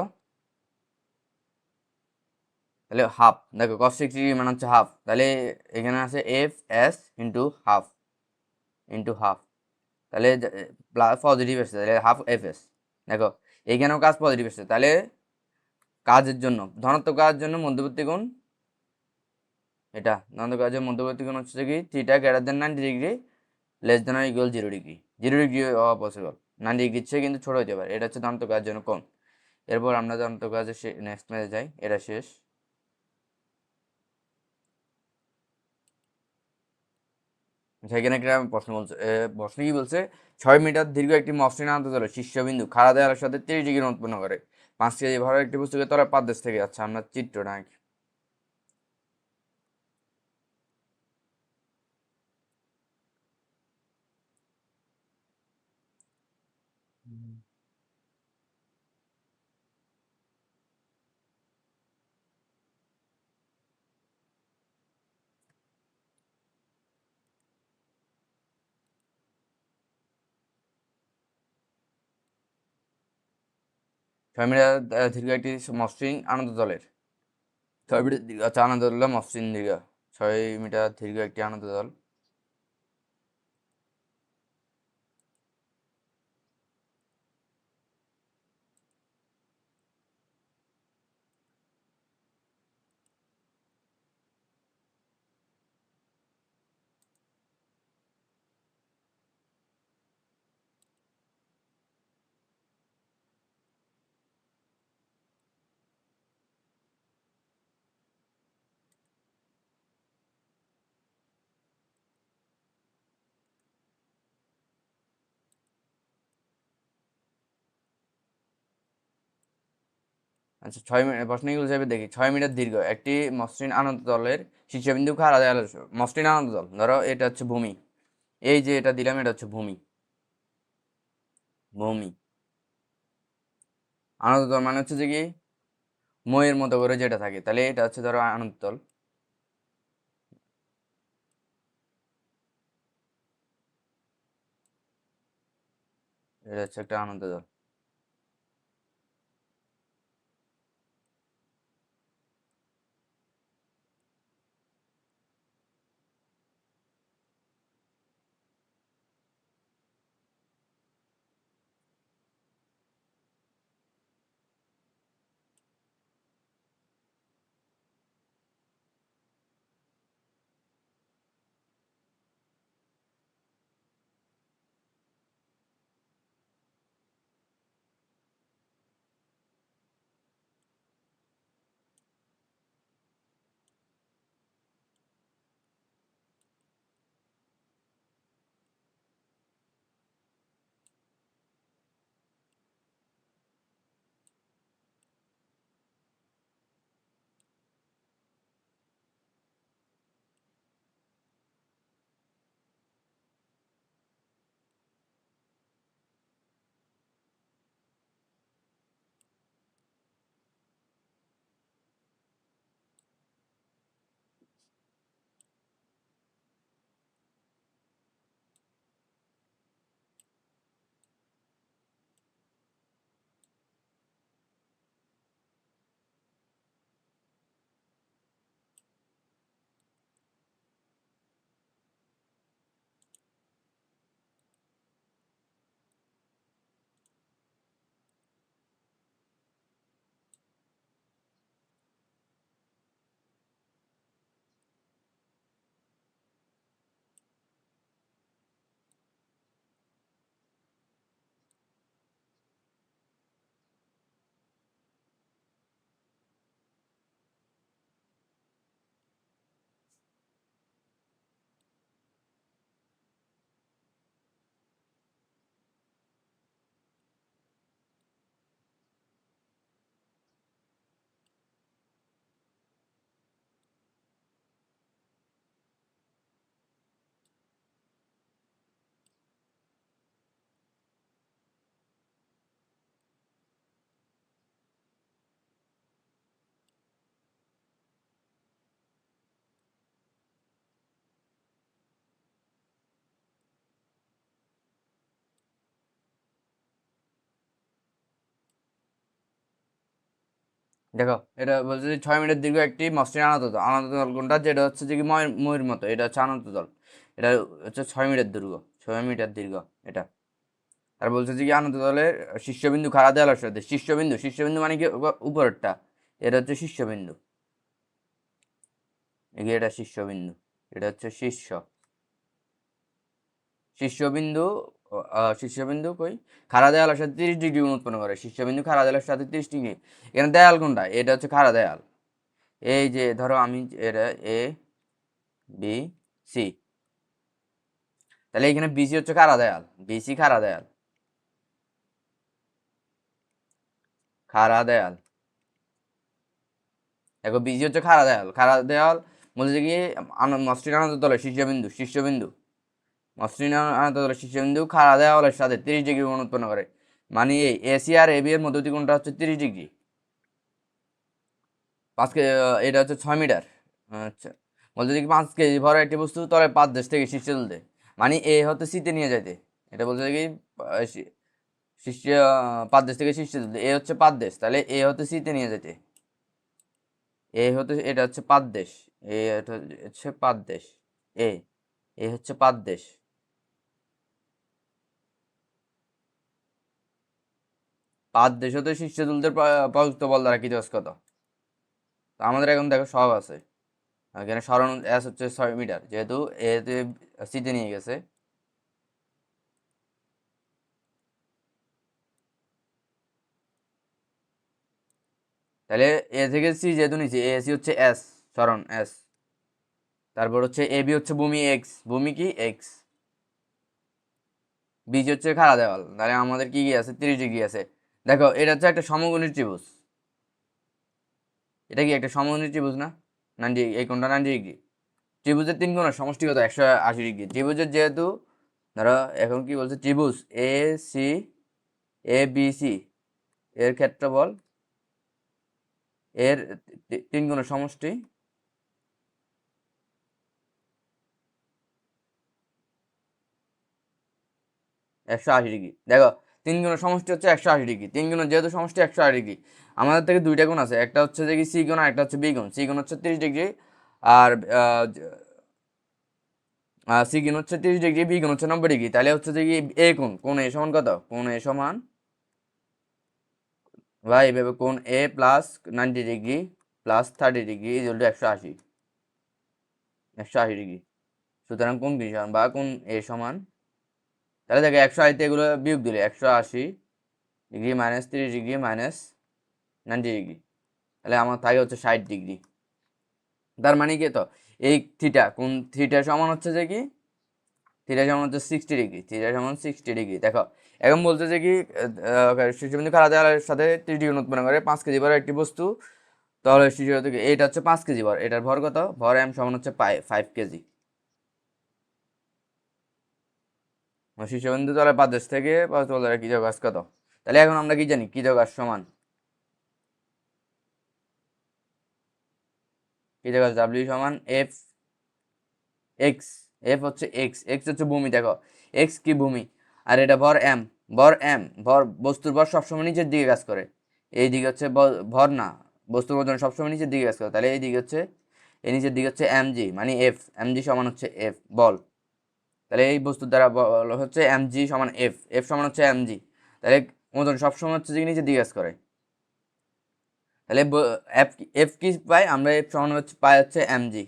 তাহলে হাফ। দেখো কস 60 ডিগ্রি মান হচ্ছে হাফ, তাহলে এখানে আছে এফ এস ইন্টু হাফ, তাহলে প্লাস পজিটিভ আসছে, তাহলে হাফ এফ এস। দেখো এইখানেও কাজ পজিটিভ আসছে, তাহলে কাজের জন্য ধনাত্মক কাজের জন্য মধ্যবর্তী কোণ এটা, ধনাত্মক কাজের মধ্যবর্তী কোণ হচ্ছে কি theta greater than 90 degree less than or equal 0 degree, 0 degree হওয়া পসিবল, 90 ডিগ্রির চেয়ে কিন্তু ছোট হতে পারে, এটা হচ্ছে ধনাত্মক কাজের জন্য কোণ। এরপর আমরা ধনাত্মক কাজের নেক্সট ম্যাচে যাই, এটা শেষ। সেখানে একটা প্রশ্ন কি বলছে, 6 মিটার দীর্ঘ একটি মসৃণ আন্তর্জালের শীর্ষবিন্দু খাড়া দেওয়ালের সাথে 30 ডিগ্রি কোণ উৎপন্ন করে, 5 কেজি ভরের একটি বস্তুকে তলার পাদদেশ থেকে, আচ্ছা আমরা চিত্রটা আঁকি। হুম। 6 মিটার দীর্ঘ একটি মসৃণ আনন্দজলের, 6 মিটার দীর্ঘ, আচ্ছা আনন্দজল মসৃণ দীর্ঘ, 6 মিটার দীর্ঘ একটি আনন্দজল, আচ্ছা 6 মিটার প্রশ্নগুলো হিসেবে দেখি। 6 মিটার দীর্ঘ একটি মসৃণ আনত তলের শীর্ষবিন্দু খাড়া দেয়ালের মসৃণ আনত তল, ধরো এটা হচ্ছে ভূমি, এই যে এটা দিলাম এটা হচ্ছে ভূমি। ভূমি আনত তল মানে হচ্ছে যে কি মইয়ের মতো করে যেটা থাকে, তাহলে এটা হচ্ছে ধরো আনত তল। এটা হচ্ছে একটা আনত তল। দেখো এটা বলছে যে 6 মিটার দীর্ঘ একটি মসৃণ আনত তল। আনত তল কোনটা, যেটা হচ্ছে যে কি ময়ের মতো, এটা হচ্ছে আনত তল। এটা হচ্ছে 6 মিটার দীর্ঘ, 6 মিটার দীর্ঘ এটা। আর বলছে যে কি আনত তলের শীর্ষবিন্দু খাড়া দেওয়ালের সাথে, শীর্ষবিন্দু, শীর্ষবিন্দু মানে কি উপরেরটা, এটা হচ্ছে শীর্ষবিন্দু, এটা শীর্ষবিন্দু, এটা হচ্ছে শীর্ষবিন্দু। শীর্ষবিন্দু কই খাড়া দেওয়ালের সাথে 30 ডিগ্রি কোণ উৎপন্ন করে। শীর্ষবিন্দু খাড়া দেওয়ালের সাথে 30 ডিগ্রি। এখানে দেয়াল কোনটা, এটা হচ্ছে খাড়া দেয়াল। এই যে ধরো আমি এটা এ বি সি, তাহলে এখানে বিসি হচ্ছে খাড়া দেয়াল, বিসি খাড়া দেয়াল, খাড়া দেয়াল। দেখো বিসি হচ্ছে খাড়া দেয়াল, খাড়া দেয়াল বলছে কি মসৃণ আনত তলের শীর্ষবিন্দু, মসৃণ আনত তলের শীর্ষবিন্দু খাড়া দেওয়ালের সাথে 30 ডিগ্রি কোণ উৎপন্ন করে। মানে এই এসি আর এবি এর মধ্যবর্তী কোণটা হচ্ছে 30 ডিগ্রি। এটা হচ্ছে 6 মিটার। আচ্ছা, বলতে কি 5 কেজি ভর একটি বস্তু তলে 5 দেশ থেকে শীর্ষে তুলতে, মানে এ হতে সিতে নিয়ে যাইতে। এটা বলতে কি শীর্ষে 5 দেশ থেকে শীর্ষে তুলতে, এ হচ্ছে 5 দেশ, তাহলে এ হতে সিতে নিয়ে যেতে। এ হতে এটা হচ্ছে 5 দেশ, এ হচ্ছে 5 দেশ, এ এ হচ্ছে 5 দেশ। 5 দেশ হতে শীর্ষে তুলতে প্রযুক্ত বল দ্বারা কৃত কত। তো আমাদের এখন দেখো সব আছে। এখানে সরণ এস হচ্ছে 6 মিটার, যেহেতু এতে সিতে নিয়ে গেছে, তাহলে এ থেকে সি যেহেতু নিচে, এ সি হচ্ছে এস, সরণ এস। তারপর হচ্ছে এ বি হচ্ছে ভূমি এক্স, ভূমি কি এক্স। বিসি হচ্ছে খাড়া দেওয়াল, তাহলে আমাদের কি কি আছে, 30 ডিগ্রি আছে। দেখো এটা হচ্ছে একটা সমকোণী ত্রিভুজ, এটা কি একটা সমকোণী ত্রিভুজ না? 90, এই কোণটা 90 ডিগ্রি। ত্রিভুজের তিন কোণের সমষ্টি কত? 180 ডিগ্রি। ত্রিভুজের যেহেতু ধরো এখন কি বলছে, ত্রিভুজ A C, A B C এর ক্ষেত্রফল এর তিন কোণের সমষ্টি 180 ডিগ্রি। দেখো, তিন গুণের সমষ্টি হচ্ছে 180 ডিগ্রি। তিন গুণের যেহেতু সমষ্টি 180 ডিগ্রি, আমাদের থেকে দুইটা কোণ আছে, একটা হচ্ছে যে কি সি কোণ আর একটা হচ্ছে বি কোণ। সি কোণ হচ্ছে 30 ডিগ্রি আর সি কোণ হচ্ছে 30 ডিগ্রি, বি কোণ হচ্ছে 90 ডিগ্রি। তাহলে হচ্ছে যে কি এ কোণ, কোণ এ সমান কত? কোণ এ সমান ভাই এভাবে কোণ A plus 90 degree plus 30 degree equal to 180, 180 degree. সুতরাং কোণ বি সমান বা কোণ এ সমান, তাহলে দেখো 180 এগুলো বিয়োগ দিলে 180 degree minus 30 degree minus 90 degree, তাহলে আমার থাকে হচ্ছে 60 ডিগ্রি। তার মানে কি, তো এই থিটা, কোন থিটা সমান হচ্ছে যে কি, থিটা সমান হচ্ছে 60 ডিগ্রি। থিটা সমান 60 ডিগ্রি। দেখো এখন বলছে যে কি শীর্ষবিন্দু খাড়া দেওয়ালের সাথে 30 ডিগ্রি উৎপন্ন করে 5 কেজি ভরের একটি বস্তু, তাহলে শীর্ষ থেকে এটা হচ্ছে 5 কেজি ভর, এটার ভর কত? ভর এম সমান হচ্ছে 5 কেজি। শীর্ষবিন্দু তলের পাদদেশ থেকে তলের কি যোগাস কত? তাহলে এখন আমরা কি জানি, কি যোগাস সমান, কি যোগাস ডাব্লিউ সমান এফ এক্স। এফ হচ্ছে এক্স, এক্স হচ্ছে ভূমি। দেখো এক্স কি ভূমি, আর এটা ভর এম। ভর এম, ভর বস্তুর ভর সবসময় নিচের দিকে কাজ করে। এই দিকে হচ্ছে ভর না, বস্তুর ওজন সবসময় নিচের দিকে কাজ করে। তাহলে এই দিকে হচ্ছে, এই নিচের দিকে হচ্ছে এম জি, মানে এফ। এম জি সমান হচ্ছে এফ বল। তাহলে এই বস্তুর দ্বারা বল হচ্ছে এম জি সমান এফ, এফ সমান হচ্ছে এম জি। তাহলে ওজন সবসময় হচ্ছে যে নিচের দিকে কাজ করে। তাহলে এফ, এফ কি পাই আমরা? এফ সমান হচ্ছে পাই হচ্ছে এম জি,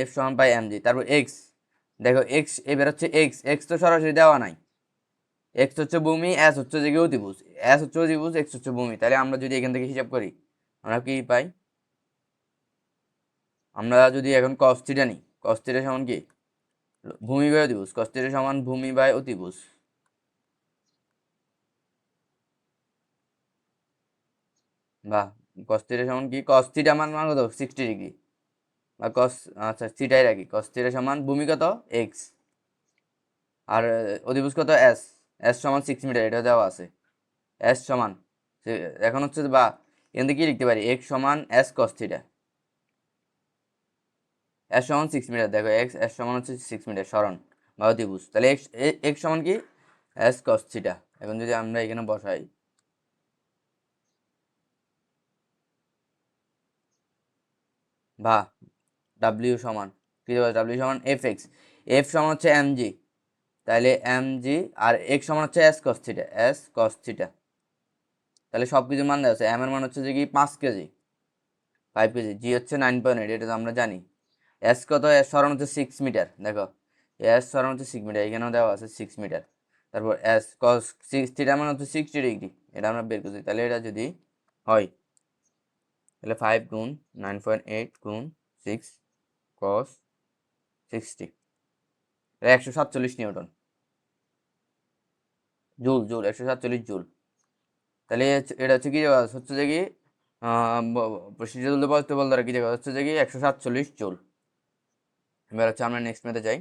এফ সমান পাই এম জি। তারপর এক্স, দেখো এক্স এবার হচ্ছে এক্স, এক্স তো সরাসরি দেওয়া নাই। এক্স হচ্ছে ভূমি, এস হচ্ছে যে অতিভুজ, এস হচ্ছে অতিভুজ, এক্স হচ্ছে ভূমি। তাহলে আমরা যদি এখান থেকে হিসাব করি, আমরা কি পাই? আমরা যদি এখন cos থিটা নিই, cos থিটা সমান কি, ভূমি বাই অতিভুজ। cos থিটা সমান ভূমি বাই অতিভুজ, বা cos থিটা সমান কি, cos থিটা মান মান কত? 60 ডিগ্রি, বা cos, আচ্ছা থিটাই রাখি। cos থিটা সমান ভূমি কত? এক্স, আর অতিভুজ কত? এস। এস সমান 6 মিটার, এটা দেওয়া আছে। এস সমান এখন হচ্ছে বা এখান থেকে কি লিখতে পারি, এক্স সমান এস cos থিটা। এস সমান 6 মিটার, দেখো এক্স, এস সমান হচ্ছে 6 মিটার সরণ বা অতিভুজ। তাহলে এক্স, এক্স সমান কি, এস cos থিটা। এখন যদি আমরা এখানে বসাই, বা ডাব্লিউ সমান কি দেবো, ডাব্লিউ সমান এফ এক্স। এফ সমান হচ্ছে এম জি, তাহলে এম জি, আর এক্স সমান হচ্ছে S cos theta, S cos theta. তাহলে সব কিছু মান দেওয়া আছে। এম এর মান হচ্ছে যে কি 5 কেজি, 5 কেজি। জি হচ্ছে 9.8, এটা তো আমরা জানি। এস কত? এস সরণ হচ্ছে 6 মিটার। দেখো এস সরণ হচ্ছে 6 মিটার, এখানেও দেওয়া আছে 6 মিটার। তারপর এস কস 60 মানে হচ্ছে 60 ডিগ্রি, এটা আমরা বের করছি। তাহলে এটা যদি হয়, তাহলে 5 গুণ 9.8 গুণ 6 কস 60, 147 নিউটন। Joule, joule 147 joule. তাহলে এটা হচ্ছে কি হচ্ছে যে কি প্রসিদ্ধ বল দ্বারা কি জায়গা হচ্ছে যে কি 147 জুল। এবার হচ্ছে আমরা নেক্সট ম্যাথে যাই।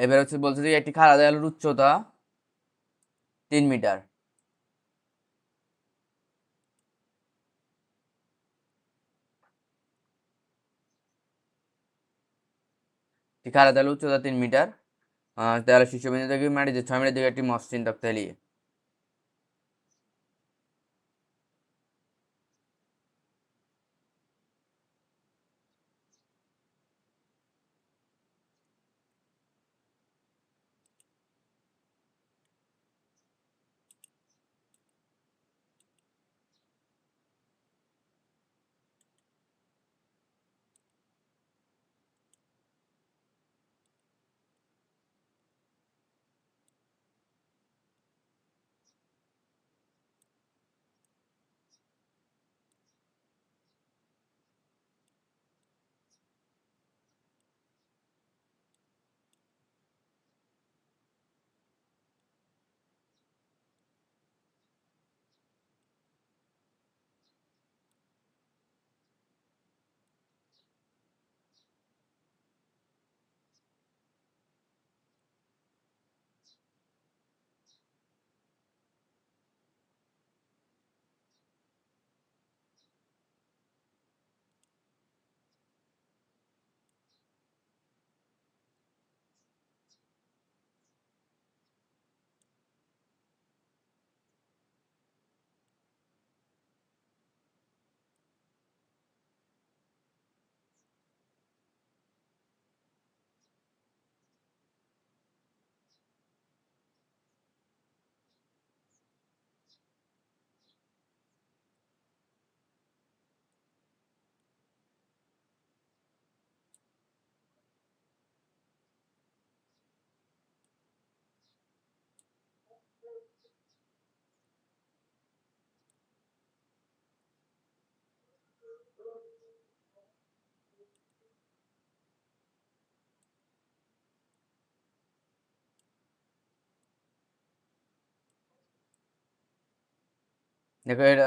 এবার হচ্ছে বলছে যে একটি খাড়া দেয়ালের উচ্চতা 3 মিটার। একটি খাড়া দেয়ালের উচ্চতা 3 মিটার। দেয়ালের শীর্ষবিন্দু থেকে মাটিতে 6 মিটার দিকে একটি মসৃণ তক্তা এলিয়ে। দেখো এটা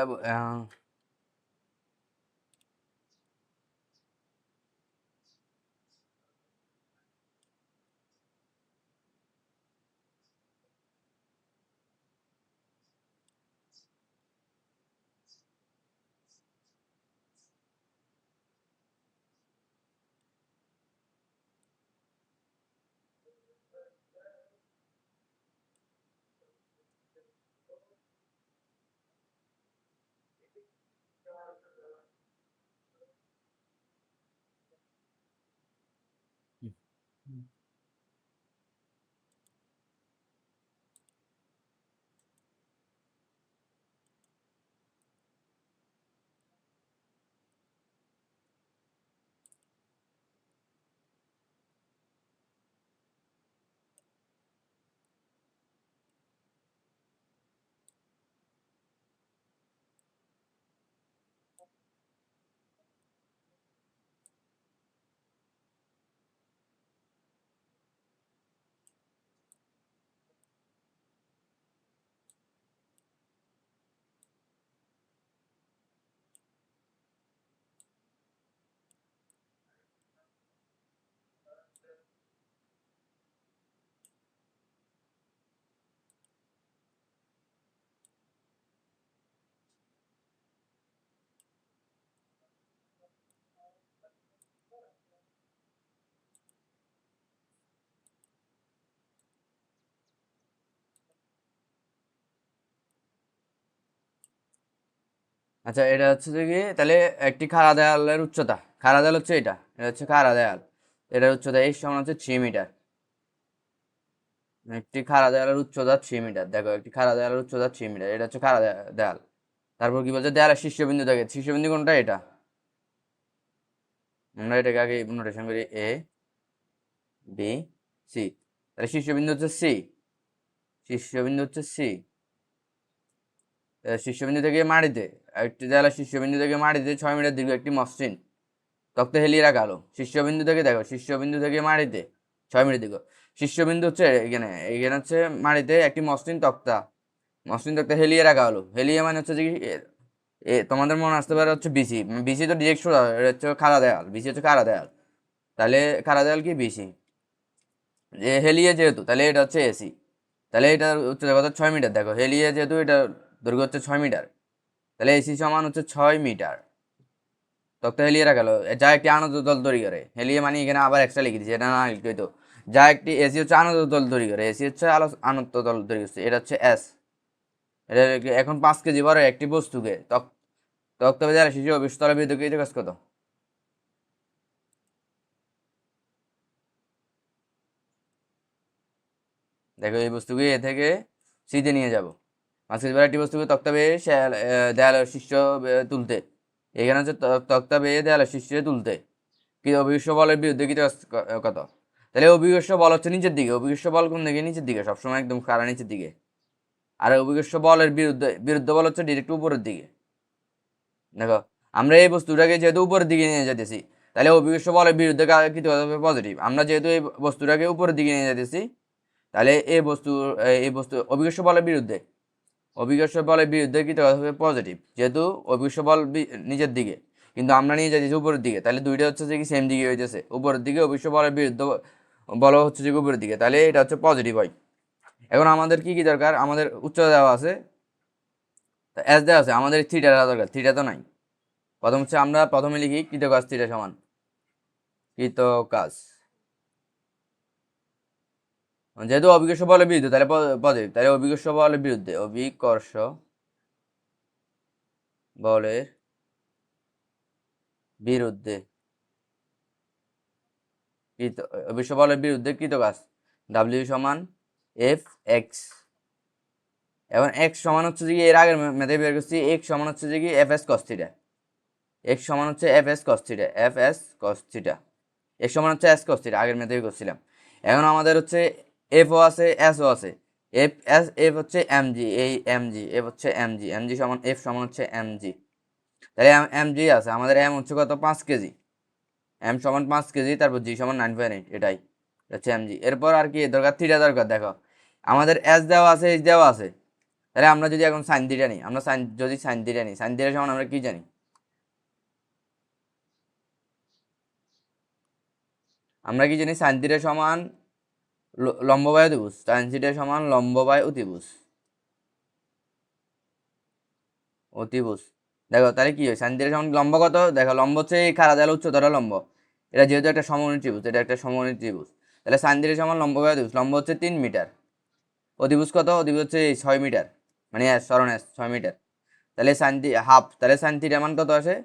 আচ্ছা, এটা হচ্ছে যে কি তাহলে একটি খাড়া দেয়ালের উচ্চতা, খাড়া দেয়াল হচ্ছে এটা হচ্ছে খাড়া দেয়াল, এটার উচ্চতা এই সমান হচ্ছে 3 মিটার। একটি খাড়া দেয়ালের উচ্চতা 3 মিটার, দেখো একটি খাড়া দেয়ালের উচ্চতা 3 মিটার, এটা হচ্ছে খাড়া দেয়াল। তারপর কি বলছে, দেয়ালের শীর্ষবিন্দু থেকে, শীর্ষবিন্দু কোনটা, এটা আমরা এটাকে আগে নোটেশন করি এ বি সি। তাহলে শীর্ষবিন্দু হচ্ছে সি, শীর্ষবিন্দু হচ্ছে সি। শীর্ষবিন্দু থেকে মাটিতে, একটি দেয়ালের শীর্ষবিন্দু থেকে মাটিতে 6 মিটার দীর্ঘ একটি মসৃণ তক্তা হেলিয়ে রাখা হলো। শীর্ষবিন্দু থেকে দেখো, শীর্ষবিন্দু থেকে মাটিতে 6 মিটার দীর্ঘ, শীর্ষবিন্দু হচ্ছে এখানে, এখানে হচ্ছে মাটিতে একটি মসৃণ তক্তা, মসৃণ তক্তা হেলিয়ে রাখা হলো। হেলিয়ে মানে হচ্ছে যে কি তোমাদের মনে আসতে পারে হচ্ছে বিসি, বিসি তো ডিরেক্ট সোজা, এটা হচ্ছে খাড়া দেয়াল, বিসি হচ্ছে খাড়া দেয়াল। তাহলে খাড়া দেয়াল কি বিসি, যে হেলিয়ে যেহেতু তাহলে এটা হচ্ছে এসি। তাহলে এটার উচ্চতা কত, 6 মিটার, দেখো হেলিয়ে যেহেতু এটা দৈর্ঘ্য হচ্ছে 6 মিটার, তাহলে এসি সমান হচ্ছে 6 মিটার তক্তা হেলিয়ে রাখা হলো, যা একটি আনত তল তৈরি করে। হেলিয়ে মানে এখানে আবার এক্সট্রা লিখে দিচ্ছি, এটা না লিখতে হইতো। যা একটি এসি হচ্ছে আনত তল তৈরি করে, এসি হচ্ছে আনত তল তৈরি করছে, এটা হচ্ছে এস। এটা এখন 5 কেজি বড় একটি বস্তুকে তক্তা বেজার শিশু বিশ্বতলের বিদ্যুৎ কাজ কত। দেখো এই বস্তুকে এ থেকে সিতে নিয়ে যাব, 5 কেজি বড় একটি বস্তুকে তক্তা বেয়ে দেয়ালের শীর্ষ তুলতে, এখানে হচ্ছে তক্তা বেয়ে দেয়ালের শীর্ষে তুলতে কি অভিকর্ষ বলের বিরুদ্ধে কি কত। তাহলে অভিকর্ষ বল হচ্ছে নিচের দিকে, অভিকর্ষ বল কোন দিকে, নিচের দিকে সবসময়, একদম খাড়া নিচের দিকে। আর অভিকর্ষ বলের বিরুদ্ধে, বিরুদ্ধ বল হচ্ছে ডিরেক্ট উপরের দিকে। দেখো আমরা এই বস্তুটাকে যেহেতু উপরের দিকে নিয়ে যেতেছি, তাহলে অভিকর্ষ বলের বিরুদ্ধে কিন্তু হবে পজিটিভ। আমরা যেহেতু এই বস্তুটাকে উপরের দিকে নিয়ে যেতেছি, তাহলে এই বস্তু অভিকর্ষ বলের বিরুদ্ধে, অভিকর্ষ বলের বিরুদ্ধে কিন্তু হবে পজিটিভ, যেহেতু অভিকর্ষ বল নিচের দিকে, কিন্তু আমরা নিয়ে যাচ্ছি উপরের দিকে, তাহলে দুইটা হচ্ছে যে কি সেম দিকে হইতেছে, উপরের দিকে অভিকর্ষ বলের বিরুদ্ধে বল হচ্ছে যে উপরের দিকে, তাহলে এটা হচ্ছে পজিটিভ হয়। এখন আমাদের কি কি দরকার, আমাদের উচ্চতা দেওয়া আছে, এস দেওয়া আছে, আমাদের থিটা দরকার, থিটা তো নাই। প্রথম হচ্ছে আমরা প্রথমে লিখি কৃতকাজ থিটা সমান কৃতকাজ, যেহেতু অভিকর্ষ বলের বিরুদ্ধে তাহলে পজিটিভ, তাহলে অভিকর্ষ বলের বিরুদ্ধে, অভিকর্ষ বলের বিরুদ্ধে কৃত, অভিকর্ষ বলের বিরুদ্ধে কৃতকাজ, ডাব্লিউ সমান এফ এক্স। এখন এক্স সমান হচ্ছে যে এর আগের মেথে বের করছি, এক্স সমান হচ্ছে যে কি F S cos theta, x সমান হচ্ছে F S cos theta, F S cos theta, x সমান হচ্ছে এস কস থিটা, আগের মেথে করছিলাম। এখন আমাদের হচ্ছে এফ ও আছে, এস ও আছে, এফ এস, এফ হচ্ছে এম জি, এই এম জি, এফ হচ্ছে এম জি, এম জি সমান এফ সমান হচ্ছে এম জি। তাহলে এম জি আছে, আমাদের এম হচ্ছে কত, 5 কেজি, এম সমান 5 কেজি, তারপর জি সমান 9.8, এটাই হচ্ছে এম জি। এরপর আর কি দরকার, থিটা দরকার। দেখো আমাদের এস দেওয়া আছে, এইচ দেওয়া আছে, তাহলে আমরা যদি এখন সাইন থিটা নিই, আমরা যদি সাইন থিটা নিই, সাইন থিটা সমান আমরা কি জানি? আমরা কি জানি? সাইন থিটা সমান লম্ব বাই অতিভুজ। সাইন থিটা সমান লম্ব বাই অতিভুজ। অতিভুজ দেখো তাহলে কি হয়? সাইন থিটা সমান লম্ব কত? দেখো লম্ব হচ্ছে এই খাড়া দেওয়াল উচ্চতর লম্ব, এটা যেহেতু একটা সমকোণী ত্রিভুজ, এটা একটা সমকোণী ত্রিভুজ, তাহলে সাইন থিটা সমান লম্ব বাই অতিভুজ। লম্ব হচ্ছে 3 মিটার, অতিভুজ কত? অতিভুজ হচ্ছে 6 মিটার, মানে সরণ 6 মিটার। তাহলে হাফ, তাহলে সাইন থিটা মান কত আসে?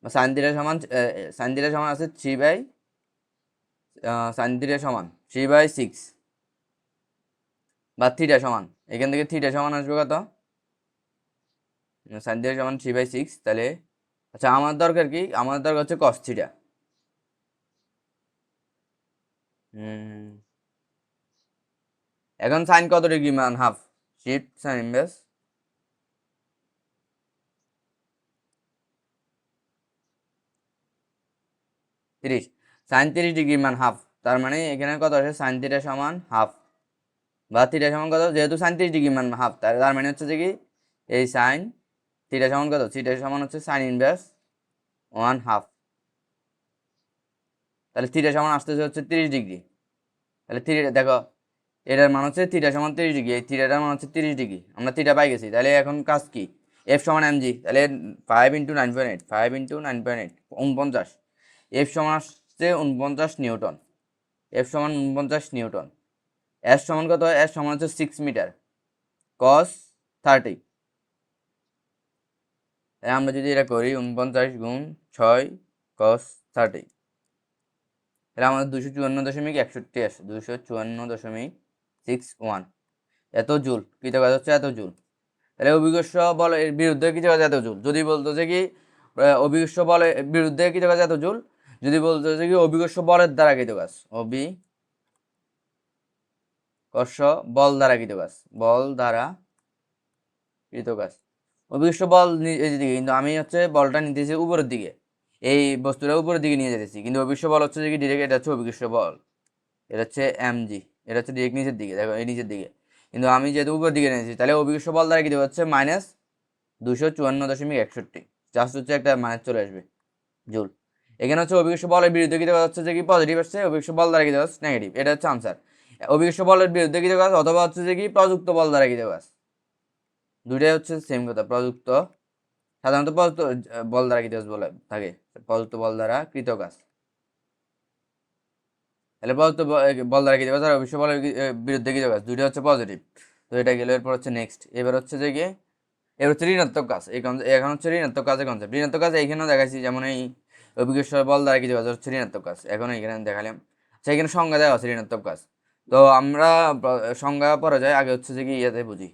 সাইন থিটা সমান সাইন থিটা সমান আছে 3 বাই সাইন থিটা সমান 3/6, বা থিটা সমান, এখান থেকে থিটা সমান আসবে কত? সাইন থিটা সমান 3/6। তাহলে আচ্ছা, আমার দরকার কি? আমার দরকার হচ্ছে কস থিটা। এখন সাইন কত ডিগ্রি মান? Half, shift sine inverse 30, sine 30 degree মান হাফ, তার মানে এখানে কত আসে? সাইন থিটা সমান হাফ, বা থিটা সমান কত? যেহেতু সাইন 30 ডিগ্রি মান হাফ, তার মানে হচ্ছে যে কি এই সাইন থিটা সমান কত? থিটা সমান হচ্ছে সাইন ইনভার্স 1/2। তাহলে থিটা সমান আসতেছে হচ্ছে 30 ডিগ্রি। তাহলে থিটা দেখো, এটার মান হচ্ছে থিটা সমান 30 ডিগ্রি, এই থিটাটার মান হচ্ছে 30 ডিগ্রি, আমরা থিটা পাই গেছি। তাহলে এখন কাজ কি? এফ সমান এমজি, তাহলে 5 × 9.8, 5 × 9.8 49, এফ সমান আসছে 49 নিউটন, এফ সমান 49 নিউটন। এস সমান কত? এস সমান হচ্ছে 6 মিটার, কস 30। আমরা যদি এটা করি 49 × 6 কস 30, তাহলে আমাদের 254.61 আসে, 254.61 এত জুল। কৃত কাজ হচ্ছে এত জুল। তাহলে অভিকর্ষ বলের বিরুদ্ধে কৃত কাজ এত জুল। যদি বলতো যে কি অভিকর্ষ বলের বিরুদ্ধে কৃত কাজ এত জুল, যদি বলতো যে কি অভিকর্ষ বলের দ্বারা কৃত কাজ, অভিকর্ষ বল দ্বারা কৃত কাজ, বল দ্বারা কৃত কাজ। অভিকর্ষ বল এই দিকে, কিন্তু আমি হচ্ছে বলটা নিতেছি উপরের দিকে, এই বস্তুটা উপরের দিকে নিয়ে যেতেছি, কিন্তু অভিকর্ষ বল হচ্ছে যে কি ডিরেক্ট, এটা হচ্ছে অভিকর্ষ বল, এটা হচ্ছে এমজি, এটা হচ্ছে ডিরেক্ট নিচের দিকে, দেখো এই নিচের দিকে, কিন্তু আমি যেহেতু উপরের দিকে নিয়েছি, তাহলে অভিকর্ষ বল দ্বারা কৃত হচ্ছে -254.61, জাস্ট হচ্ছে একটা মাইনাস চলে আসবে জুল। এখানে হচ্ছে অভিকর্ষ বলের বিরুদ্ধে কৃত কাজ হচ্ছে যে কি পজিটিভ আসছে, অভিকর্ষ বল দ্বারা কৃত কাজ নেগেটিভ, এটা হচ্ছে আনসার। অভিকর্ষ বলের বিরুদ্ধে কৃত কাজ অথবা হচ্ছে যে কি প্রযুক্ত বল দ্বারা কৃত কাজ, দুইটাই হচ্ছে সেম কথা। প্রযুক্ত, সাধারণত প্রযুক্ত বল দ্বারা কৃত কাজ বলে থাকে, প্রযুক্ত বল দ্বারা কৃত কাজ। তাহলে প্রযুক্ত বল দ্বারা কৃত কাজ আর অভিকর্ষ বলের বিরুদ্ধে কৃত কাজ, দুইটা হচ্ছে পজিটিভ। তো এটা গেল, এরপর হচ্ছে নেক্সট, এবার হচ্ছে যে কি এবার হচ্ছে ঋণাত্মক কাজ। এখন হচ্ছে ঋণাত্মক কাজের কনসেপ্ট। ঋণাত্মক কাজ এইখানেও দেখাইছি, যেমন এই অভিকর্ষ বল দ্বারা কিছু কাজ হচ্ছে ঋণাত্মক কাজ, এখন এখানে দেখালাম। আচ্ছা, এখানে সংজ্ঞা দেওয়া আছে ঋণাত্মক কাজ। তো আমরা সংজ্ঞা পরে যাই, আগে হচ্ছে যে কি ইয়াতে বুঝি।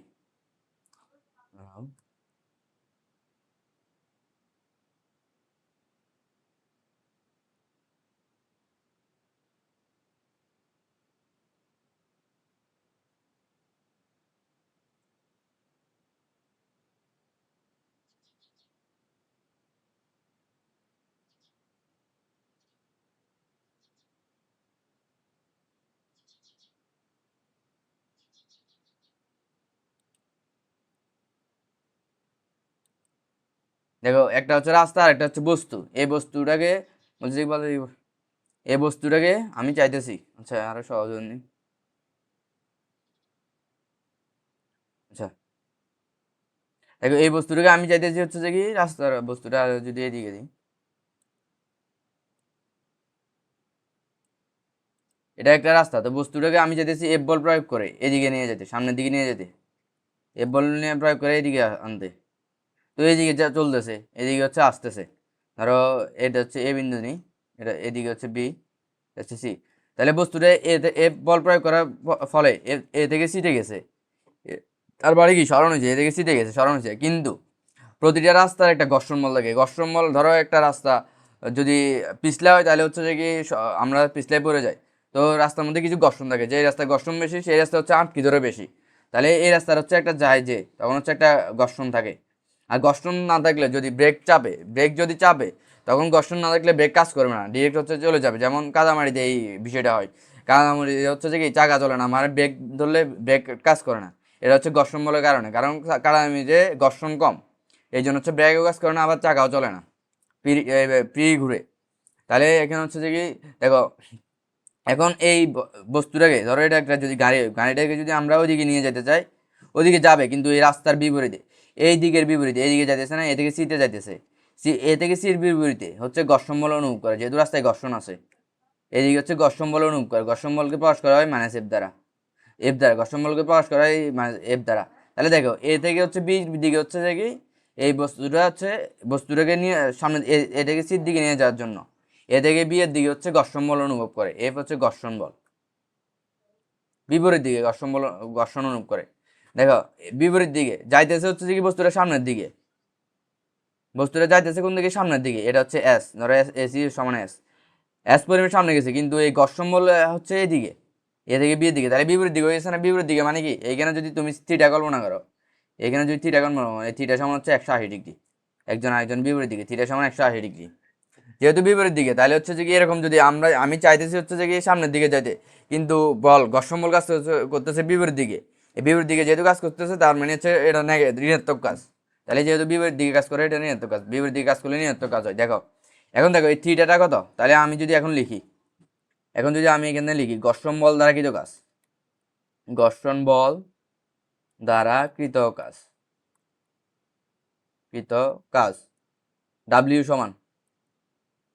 দেখো, একটা হচ্ছে রাস্তা আর একটা হচ্ছে বস্তু। এই বস্তুটাকে বলছি কি বলে, এই বস্তুটাকে আমি চাইতেছি, আচ্ছা আরো সহজ হয়নি। আচ্ছা দেখো, এই বস্তুটাকে আমি চাইতেছি হচ্ছে যে কি রাস্তার বস্তুটা, যদি এদিকে দিই, এটা একটা রাস্তা, তো বস্তুটাকে আমি চাইতেছি এফ বল প্রয়োগ করে এদিকে নিয়ে যেতে, সামনের দিকে নিয়ে যেতে, এফ বল নিয়ে প্রয়োগ করে এদিকে আনতে। তো এইদিকে যা চলতেছে, এদিকে হচ্ছে আসতেছে, ধরো এটা হচ্ছে এ বিন্দু নি, এটা এদিকে হচ্ছে বি, হচ্ছে সি। তাহলে বস্তুটা এফ বল প্রয়োগ করার ফলে এ থেকে সিতে গেছে, তার বাড়ি কি সরণ হয়েছে, এ থেকে সিতে গেছে, সরণ হয়েছে। কিন্তু প্রতিটা রাস্তার একটা ঘর্ষণ বল লাগে। ঘর্ষণ বল, ধরো একটা রাস্তা যদি পিছলা হয়, তাহলে হচ্ছে যে কি আমরা পিছলায় পড়ে যাই। তো রাস্তার মধ্যে কিছু ঘর্ষণ থাকে, যে রাস্তায় ঘর্ষণ বেশি সেই রাস্তা হচ্ছে আটকি ধরে বেশি। তাহলে এই রাস্তার হচ্ছে একটা যায়, যে তখন হচ্ছে একটা ঘর্ষণ থাকে। আর ঘর্ষণ না থাকলে, যদি ব্রেক যদি চাপে, তখন ঘর্ষণ না থাকলে ব্রেক কাজ করবে না, ডিরেক্ট হচ্ছে চলে যাবে। যেমন কাদামারিতে এই বিষয়টা হয়, কাদামারি হচ্ছে যে কি চাকা চলে না, মানে ব্রেক ধরলে ব্রেক কাজ করে না। এটা হচ্ছে ঘর্ষণ বলের কারণে, কারণ আমি যে ঘর্ষণ কম, এই জন্য হচ্ছে ব্রেকও কাজ করে না, আবার চাকাও চলে না, ফ্রি ঘুরে। তাহলে এখানে হচ্ছে যে কি, দেখো এখন এই বস্তুটাকে ধরো, এটা একটা যদি গাড়িটাকে যদি আমরা ওইদিকে নিয়ে যেতে চাই, ওইদিকে যাবে, কিন্তু এই রাস্তার বিপরীতে, এই দিকের বিপরীতে, এইদিকে যাইতেছে না, এদিকে সিতে যাইতেছে, এ থেকে সির বিপরীতে হচ্ছে ঘর্ষণ বল অনুভব করে, যেহেতু রাস্তায় ঘর্ষণ আছে। এদিকে হচ্ছে ঘর্ষণ বল অনুভব করে, ঘর্ষণ বলকে প্রকাশ করা হয় মাইনাস এফ দ্বারা ঘর্ষণ বলকে প্রকাশ করা হয় মাইনাস এফ দ্বারা। তাহলে দেখো, এ থেকে হচ্ছে বি দিকে হচ্ছে যে কি, এই বস্তুটাকে নিয়ে সামনে, এ থেকে সির দিকে নিয়ে যাওয়ার জন্য এ থেকে বি এর দিকে হচ্ছে ঘর্ষণ বল অনুভব করে, এফ হচ্ছে ঘর্ষণ বল। বিপরীত দিকে ঘর্ষণ অনুভব করে। দেখো, বিপরীত দিকে যাইতেছে হচ্ছে যে কি, বস্তুটা সামনের দিকে, বস্তুটা যাইতেছে কোন দিকে, সামনের দিকে। এটা হচ্ছে এস, ধরো এসি সমান এস পরিমাণ সামনে গেছে, কিন্তু এই ঘর্ষণ বল হচ্ছে এইদিকে, এ থেকে বিয়ের দিকে, তাহলে বিপরীত দিকে হয়ে গেছে না। বিপরীত দিকে মানে কি, এইখানে যদি তুমি থিটা কল্পনা করো, এখানে যদি থিটা কল্পনা করো, এই থিটা সমান হচ্ছে 180 ডিগ্রি, একজন আরেকজন বিপরীত দিকে, থিটা সমান 180 ডিগ্রি। যেহেতু বিপরীত দিকে, তাহলে হচ্ছে যে কি, এরকম যদি আমি চাইতেছি হচ্ছে যে কি সামনের দিকে যাইতে, কিন্তু ঘর্ষণ বল কাজ করতেছে বিপরীত দিকে, এই বিপরীত দিকে যেহেতু কাজ করতেছে, তার মানে হচ্ছে এটা ঋণাত্মক কাজ। তাহলে যেহেতু বিপরীত দিকে কাজ করে, এটা ঋণাত্মক কাজ, বিপরীত দিকে কাজ করলে ঋণাত্মক কাজ হয়। দেখো, এখন দেখো এই থিটাটা কত, তাহলে আমি যদি এখন লিখি, এখন যদি আমি এখানে লিখি ঘর্ষণ বল দ্বারা কৃত কাজ, ঘর্ষণ বল দ্বারা কৃত কাজ ডাব্লিউ সমান,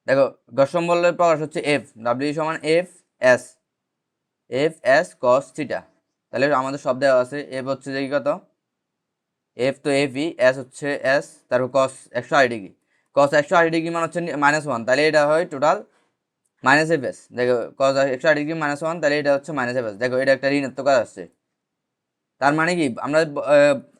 দেখো ঘর্ষণ বলের প্রকাশ হচ্ছে এফ, ডাব্লিউ সমান এফ এস কস থিটা। তাহলে আমাদের সব দেওয়া আছে, এফ হচ্ছে যে কত, এফ তো এফই, এস হচ্ছে এস, তারপর কস 180 ডিগ্রি, কস 180 ডিগ্রি মানে হচ্ছে -1, তাহলে এটা হয় টোটাল মাইনাস এফ এস। দেখো কস 180 ডিগ্রি -1, তাহলে এটা হচ্ছে মাইনাস এফ এস। দেখো এটা একটা ঋণাত্মক কাজ আসছে, তার মানে কি, আমরা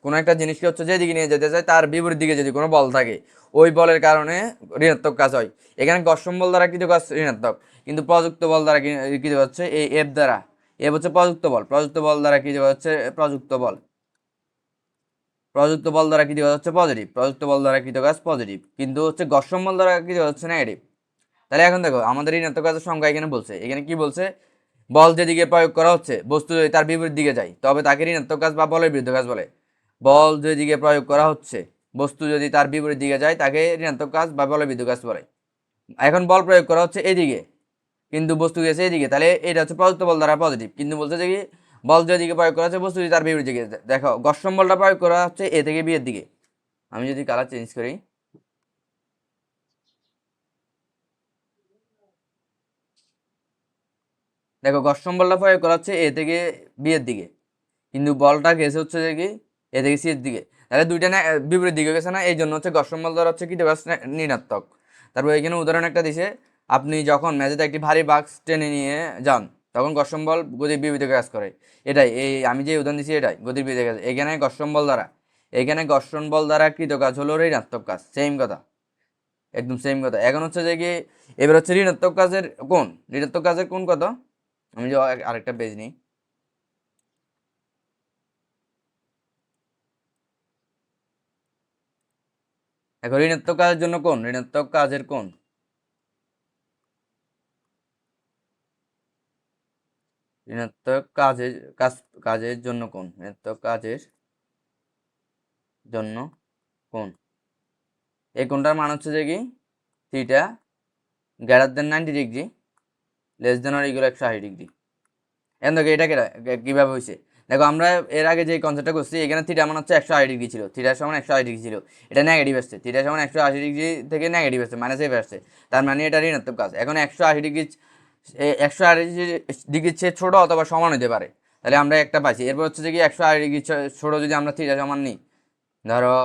কোনো একটা জিনিসকে হচ্ছে যেদিকে নিয়ে যেতে চাই, তার বিপরীত দিকে যদি কোনো বল থাকে, ওই বলের কারণে ঋণাত্মক কাজ হয়। এখানে ঘর্ষণ বল দ্বারা কৃত কাজ ঋণাত্মক, কিন্তু প্রযুক্ত বল দ্বারা কৃত হচ্ছে এই এফ দ্বারা, এফ হচ্ছে প্রযুক্ত বল দ্বারা কৃত হচ্ছে প্রযুক্ত বল দ্বারা কৃত হচ্ছে পজিটিভ, প্রযুক্ত বল দ্বারা কৃত কাজ পজিটিভ, কিন্তু হচ্ছে ঘর্ষণ বল দ্বারা কৃত হচ্ছে নেগেটিভ। তাহলে এখন দেখো, আমাদের ঋণাত্মক কাজের সংখ্যা এখানে বলছে, এখানে কি বলছে, বল যেদিকে প্রয়োগ করা হচ্ছে, বস্তু যদি তার বিপরীত দিকে যায়, তবে তাকে ঋণাত্মক কাজ বা বলের বিরুদ্ধে কাজ বলে। বল যেদিকে প্রয়োগ করা হচ্ছে, বস্তু যদি তার বিপরীত দিকে যায়, তাকে ঋণাত্মক কাজ বা বলের বিরুদ্ধে কাজ বলে। এখন বল প্রয়োগ করা হচ্ছে এদিকে, কিন্তু বস্তু গেছে এদিকে, তাহলে এটা হচ্ছে প্রযুক্ত বল দ্বারা পজিটিভ। কিন্তু বলছে যে কি, বল যেদিকে প্রয়োগ করা হচ্ছে, বস্তু যদি তার বিপরীত দিকে, দেখো ঘর্ষণ বলটা প্রয়োগ করা হচ্ছে এ থেকে বি এর দিকে। আমি যদি কালার চেঞ্জ করি, দেখো ঘর্ষণ বলটা প্রয়োগ করা হচ্ছে এ থেকে বি এর দিকে, কিন্তু বলটা গেছে হচ্ছে যে কি, এ থেকে সি এর দিকে, তাহলে দুইটা না বিপরীত দিকে গেছে না, এই জন্য হচ্ছে ঘর্ষণ বল দ্বারা হচ্ছে কি ঋণাত্মক। তারপর এখানে উদাহরণ একটা দিছে, আপনি যখন মেঝেতে একটি ভারী বাক্স টেনে নিয়ে যান, তখন ঘর্ষণ বল গতির বিপরীতে কাজ করে। এটাই এই আমি যে উদাহরণ দিচ্ছি, এটাই গতির বিপরীতে কাজ। এখানে ঘর্ষণ বল দ্বারা কৃত কাজ হলো ঋণাত্মক কাজ, সেম কথা, একদম সেম কথা। এখন হচ্ছে যে কি, এবার হচ্ছে ঋণাত্মক কাজের কোণ কত, আমি যে আরেকটা পেজ নিই, এখন ঋণাত্মক কাজের জন্য কোণ, ঋণাত্মক কাজের কোণ, ঋণাত্মক কাজের জন্য কোণ, ঋণাত্মক কাজের জন্য কোণ, এই কোণটার মান হচ্ছে যে কি, theta greater than 90 degree, less than or equal 180 degree. এখন দেখো এটা কিভাবে হয়েছে, দেখো আমরা এর আগে যে কনসেপ্টটা করছি, এখানে থিটা মান হচ্ছে 180 ডিগ্রি ছিল, থিটা সমান 180 ডিগ্রি ছিল, এটা নেগেটিভ আসছে, থিটা সমান 180 ডিগ্রি থেকে নেগেটিভ আসছে, মাইনাস এফ আসছে, তার মানে এটা ঋণাত্মক কাজ। এখন 180 ডিগ্রি, 180 ডিগ্রির চেয়ে ছোট অথবা সমান হতে পারে, তাহলে আমরা একটা পাইছি। এরপর হচ্ছে যে কি, 180 ডিগ্রি ছোট যদি আমরা থিটা সমান নিই, ধরো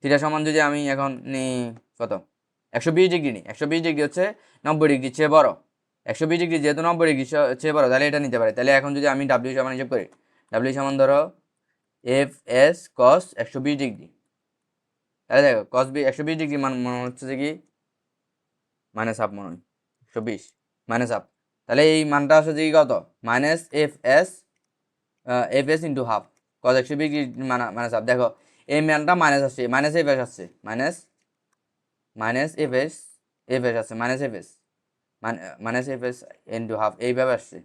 থিটা সমান যদি আমি এখন নিই কত, 120 ডিগ্রি নিই, 120 ডিগ্রি হচ্ছে 90 ডিগ্রির চেয়ে বড়, 120 ডিগ্রি যেহেতু 90 ডিগ্রি চেয়ে বড়, তাহলে এটা নিতে পারে। তাহলে এখন যদি আমি ডাব্লিউ সমান হিসাব করি, ডাব্লিউ সমান ধরো এফ এস কস 120 ডিগ্রি, তাহলে দেখো কস 120 ডিগ্রি মান মনে হচ্ছে যে কি মাইনাস হাফ, মনে হয় 120 মাইনাস হাফ, তাহলে এই মানটা আসছে যে কি কত, minus F S into half, cos 120 degree minus half. দেখো এই মানটা মাইনাস আসছে, মাইনাস এফ এস আসছে, মাইনাস এফ এস আসছে, minus F S into half, এইভাবে আসছে,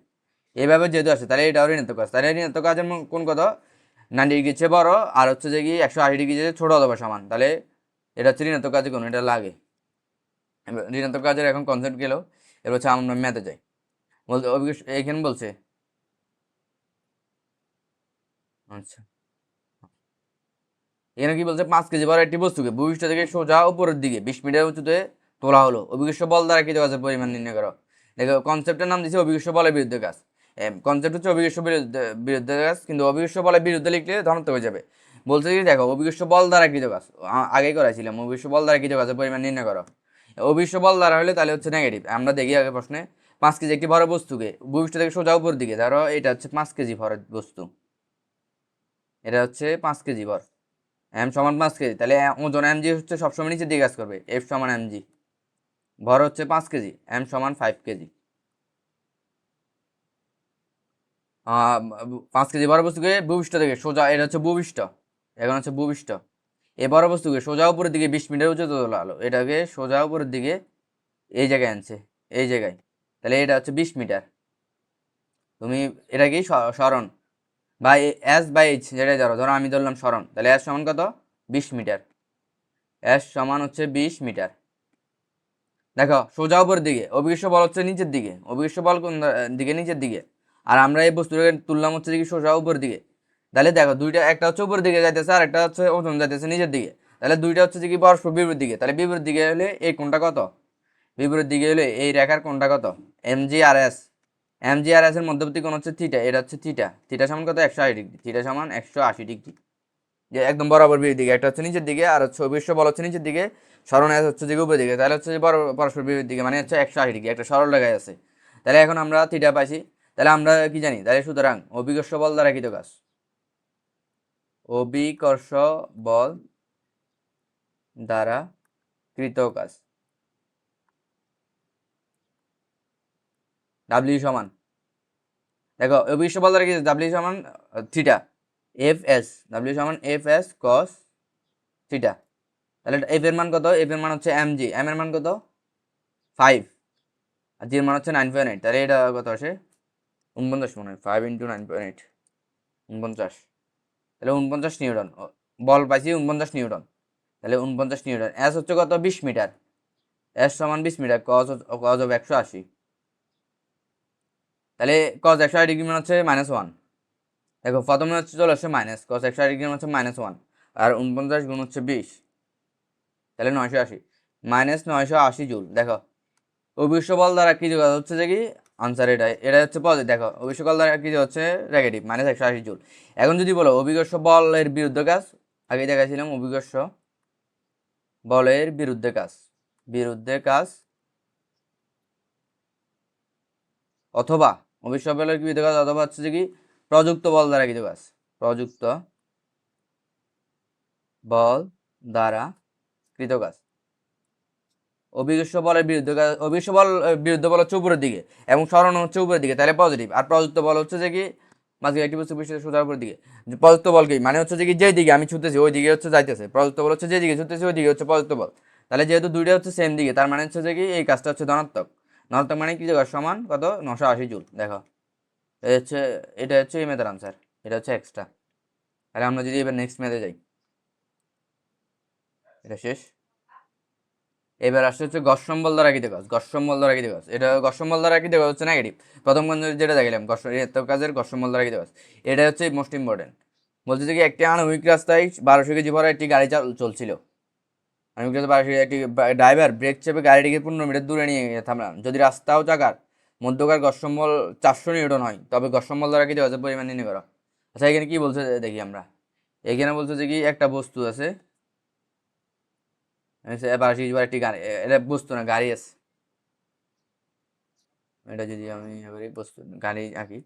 এইভাবে যেহেতু আসছে, তাহলে এটাও ঋণাত্মক কাজ। তাহলে ঋণাত্মক কাজের কোন কত, 90 ডিগ্রির চেয়ে বড় আর হচ্ছে যে কি 180 ডিগ্রি চেয়ে ছোট অথবা সমান, তাহলে এটা হচ্ছে ঋণাত্মক কাজে কোন এটা লাগে। ঋণাত্মক কাজের এখন কনসেপ্ট গেল, এবার হচ্ছে আমরা ম্যাথে যাই। বলতে এখানে বলছে, আচ্ছা এখানে কি বলছে, 5 কেজি বড় একটি বস্তুকে ভূপৃষ্ঠ থেকে সোজা উপরের দিকে 20 মিটার উঁচুতে তোলা হলো, অভিকর্ষ বল দ্বারা কৃত কাজের পরিমাণ নির্ণয় করো। দেখো কনসেপ্টের নাম দিচ্ছে অভিকর্ষ বলের বিরুদ্ধে কাজ। কনসেপ্ট হচ্ছে অভিকর্ষ বিরুদ্ধে কাজ, কিন্তু অভিকর্ষ বলের বিরুদ্ধে লিখলে ধনাত্মক হয়ে যাবে। বলছে কি দেখো, অভিকর্ষ বল দ্বারা কৃত কাজ আগেই করাইছিলাম, অভিকর্ষ বল দ্বারা কৃত কাজের পরিমাণ নির্ণয় করো। অভিকর্ষ বল দ্বারা হলে তাহলে হচ্ছে নেগেটিভ। আমরা দেখি আগে প্রশ্নে, 5 কেজি একটি ভর বস্তুকে ভূপৃষ্ঠ থেকে সোজা উপর দিকে, ধরো এটা হচ্ছে 5 কেজি ভরের বস্তু, এটা হচ্ছে 5 কেজি ভর, এম সমান 5 কেজি, তাহলে ওজন এম জি হচ্ছে সবসময় নিচের দিকে কাজ করবে, এফ সমান এম জি, ভর হচ্ছে 5 কেজি, এম সমান 5 কেজি। 5 কেজি ভর বস্তুকে ভূপৃষ্ঠ থেকে সোজা, এটা হচ্ছে ভূপৃষ্ঠ, এখন হচ্ছে ভূপৃষ্ঠ, এ ভর বস্তুকে সোজা উপরের দিকে 20 মিটার উঁচুতে তোলা হলো, এটাকে সোজা উপরের দিকে এই জায়গায় আনছে, এই জায়গায়, তাহলে এটা হচ্ছে 20 মিটার। তুমি এটা কি সরণ বা এস বাই এইচ যেটা ধরো, ধরো আমি ধরলাম সরণ, তাহলে এস সমান কত, 20 মিটার, এস সমান হচ্ছে 20 মিটার। দেখো সোজা উপরের দিকে, অভিকর্ষ বল হচ্ছে নিচের দিকে, অভিকর্ষ বল কোন দিকে, নিচের দিকে, আর আমরা এই বস্তুটাকে তুললাম হচ্ছে কি সোজা উপরের দিকে। তাহলে দেখো দুইটা, একটা হচ্ছে উপরের দিকে যাইতেছে আর একটা হচ্ছে ওজন যাইতেছে নিচের দিকে, তাহলে দুইটা হচ্ছে কি পরস্পর বিপরীত দিকে, তাহলে বিপরীত দিকে হলে এই কোণটা কত, বিপরীত দিকে হলে এই রেখার কোণটা কত, এম জি আর এস, এম জি আর এস এর মধ্যবর্তী কোণ হচ্ছে থিটা, এটা হচ্ছে থিটা, থিটা সমান কত, 180 ডিগ্রি, থিটা সমান 180 ডিগ্রি, যে একদম বরাবর বিপরীত দিকে, একটা হচ্ছে নিচের দিকে আর হচ্ছে অভিকর্ষ বল হচ্ছে নিচের দিকে, সরণ এস হচ্ছে যে উপরের দিকে, তাহলে হচ্ছে পরস্পর বিপরীত দিকে, মানে হচ্ছে 180 ডিগ্রি, একটা সরল রেখায় আছে। তাহলে এখন আমরা থিটা পাইছি, তাহলে আমরা কি জানি, তাহলে সুতরাং অভিকর্ষ বল দ্বারা কৃত কাজ, অভিকর্ষ বল দ্বারা কৃত কাজ, ডাব্লিউ সমান, দেখো অভিকর্ষ বল দ্বারা কৃত ডাব্লিউ সমান থিটা, এফ এস, ডাব্লিউ সমান এফ এস কস থিটা, তাহলে এফ এর মান কত, এফ এর মান হচ্ছে এম জি, এম এর মান কত 5, আর জির মান হচ্ছে 9.8, তাহলে এটা কত আসে 49, মনে হয় 5 × 9.8, 49, তাহলে 49 নিউটন বল পাইছি, 49 নিউটন, তাহলে 49 নিউটন। এস হচ্ছে কত, 20 মিটার, এস সমান 20 মিটার, কজ হবে 180, তাহলে কজ 180 ডিগ্রি মানে হচ্ছে -1, দেখো প্রথমে হচ্ছে চলে আসছে মাইনাস, কজ 180 ডিগ্রি মানে হচ্ছে -1, আর 49 গুণ হচ্ছে 20, তাহলে 980, -980 জুল। দেখো অভিকর্ষ বল দ্বারা কি যোগ হচ্ছে যে কি আনসার, এটা হচ্ছে পজিটিভ, দেখো অভিকর্ষ বল দ্বারা কি হচ্ছে নেগেটিভ, -180 জুল। এখন যদি বলো অভিকর্ষ বলের বিরুদ্ধে কাজ, আগে দেখাইছিলাম অভিকর্ষ বলের বিরুদ্ধে কাজ, বিরুদ্ধে কাজ অথবা অভিকর্ষ বলের বিরুদ্ধে কাজ অথবা হচ্ছে যে কি প্রযুক্ত বল দ্বারা কৃত কাজ, প্রযুক্ত বল দ্বারা কৃত কাজ। অভিকর্ষ বলের বিরুদ্ধে কাজ, অভিকর্ষ বল বিরুদ্ধে বল হচ্ছে উপরের দিকে এবং সরণ হচ্ছে উপরের দিকে, তাহলে পজিটিভ, আর প্রযুক্ত বল হচ্ছে যে কি মাঝে একটি বস্তু পৃষ্ঠের সোজা উপরের দিকে, প্রযুক্ত বল কি মানে হচ্ছে যে কি যেই দিকে আমি ছুটতেছি ওই দিকে হচ্ছে যাইতেছে, প্রযুক্ত বল হচ্ছে যে দিকে ছুটতেছি ওই দিকে হচ্ছে প্রযুক্ত বল, তাহলে যেহেতু দুইটা হচ্ছে সেম দিকে, তার মানে হচ্ছে যে কি এই কাজটা হচ্ছে ধনাত্মক, ধনাত্মক মানে কি জায়গা সমান কত 980 জুল। দেখো এই হচ্ছে, এটা হচ্ছে এই মেথের আনসার, এটা হচ্ছে এক্সট্রা। তাহলে আমরা যদি এবার নেক্সট মেথে যাই, এটা শেষ। এবার আসছে হচ্ছে ঘর্ষণ বল দ্বারা কৃত কাজ, ঘর্ষণ বল দ্বারা কৃত কাজ, এটা ঘর্ষণ বল দ্বারা কৃত কাজ হচ্ছে নেগেটিভ, প্রথম যেটা দেখলাম কাজের ঘর্ষণ বল দ্বারা কৃত কাজ, এটা হচ্ছে মোস্ট ইম্পর্টেন্ট। বলছে যে কি একটি আণবিক রাস্তায় 1200 কেজি ভরা একটি গাড়ি চলছিল, আণবিক রাস্তায় 1200 একটি ড্রাইভার ব্রেক চেপে গাড়িটিকে 15 মিটার দূরে নিয়ে থামলাম, যদি রাস্তা ও চাকার মধ্যকার ঘর্ষণ বল 400 নিউটন হয়, তবে ঘর্ষণ বল দ্বারা কৃত কাজের পরিমাণ নির্ণয় করো। আচ্ছা এখানে কি বলছে দেখি আমরা, এখানে বলছে যে কি একটা বস্তু আছে, 1200 কেজি ভরা একটি গাড়ি, এটা বস্তু না গাড়ি আছে, এটা যদি আমি এবারে বস্তু গাড়ি আঁকি,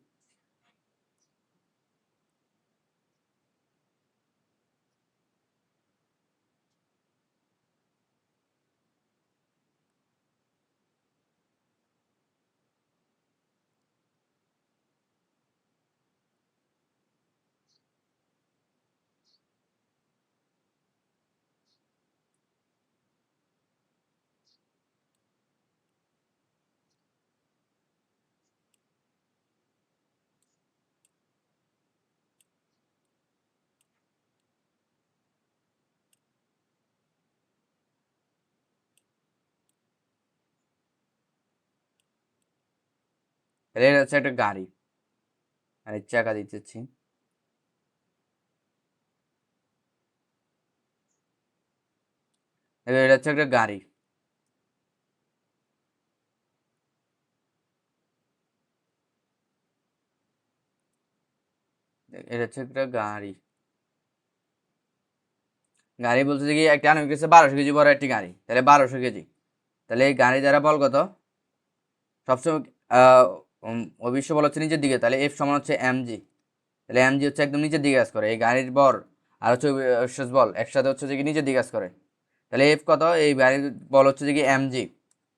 তাহলে এটা হচ্ছে একটা গাড়ি, গাড়ির চাকা দিতেছি। এটা হচ্ছে একটা গাড়ি। এটা হচ্ছে একটা গাড়ি। গাড়ি বলছে যে কি একটা আনুক গেছে 1200 কেজি বড় একটি গাড়ি, তাহলে 1200 কেজি। তাহলে এই গাড়ি দ্বারা বল কত? সবসময় অবশ্য বল হচ্ছে নিচের দিকে, তাহলে এফ সমান হচ্ছে এমজি। তাহলে এমজি হচ্ছে একদম নিচের দিকে কাজ করে, এই গাড়ির বর আর হচ্ছে বল একসাথে হচ্ছে যে কি নিচের দিকে কাজ করে। তাহলে এফ কত? এই গাড়ির বল হচ্ছে যে কি এমজি।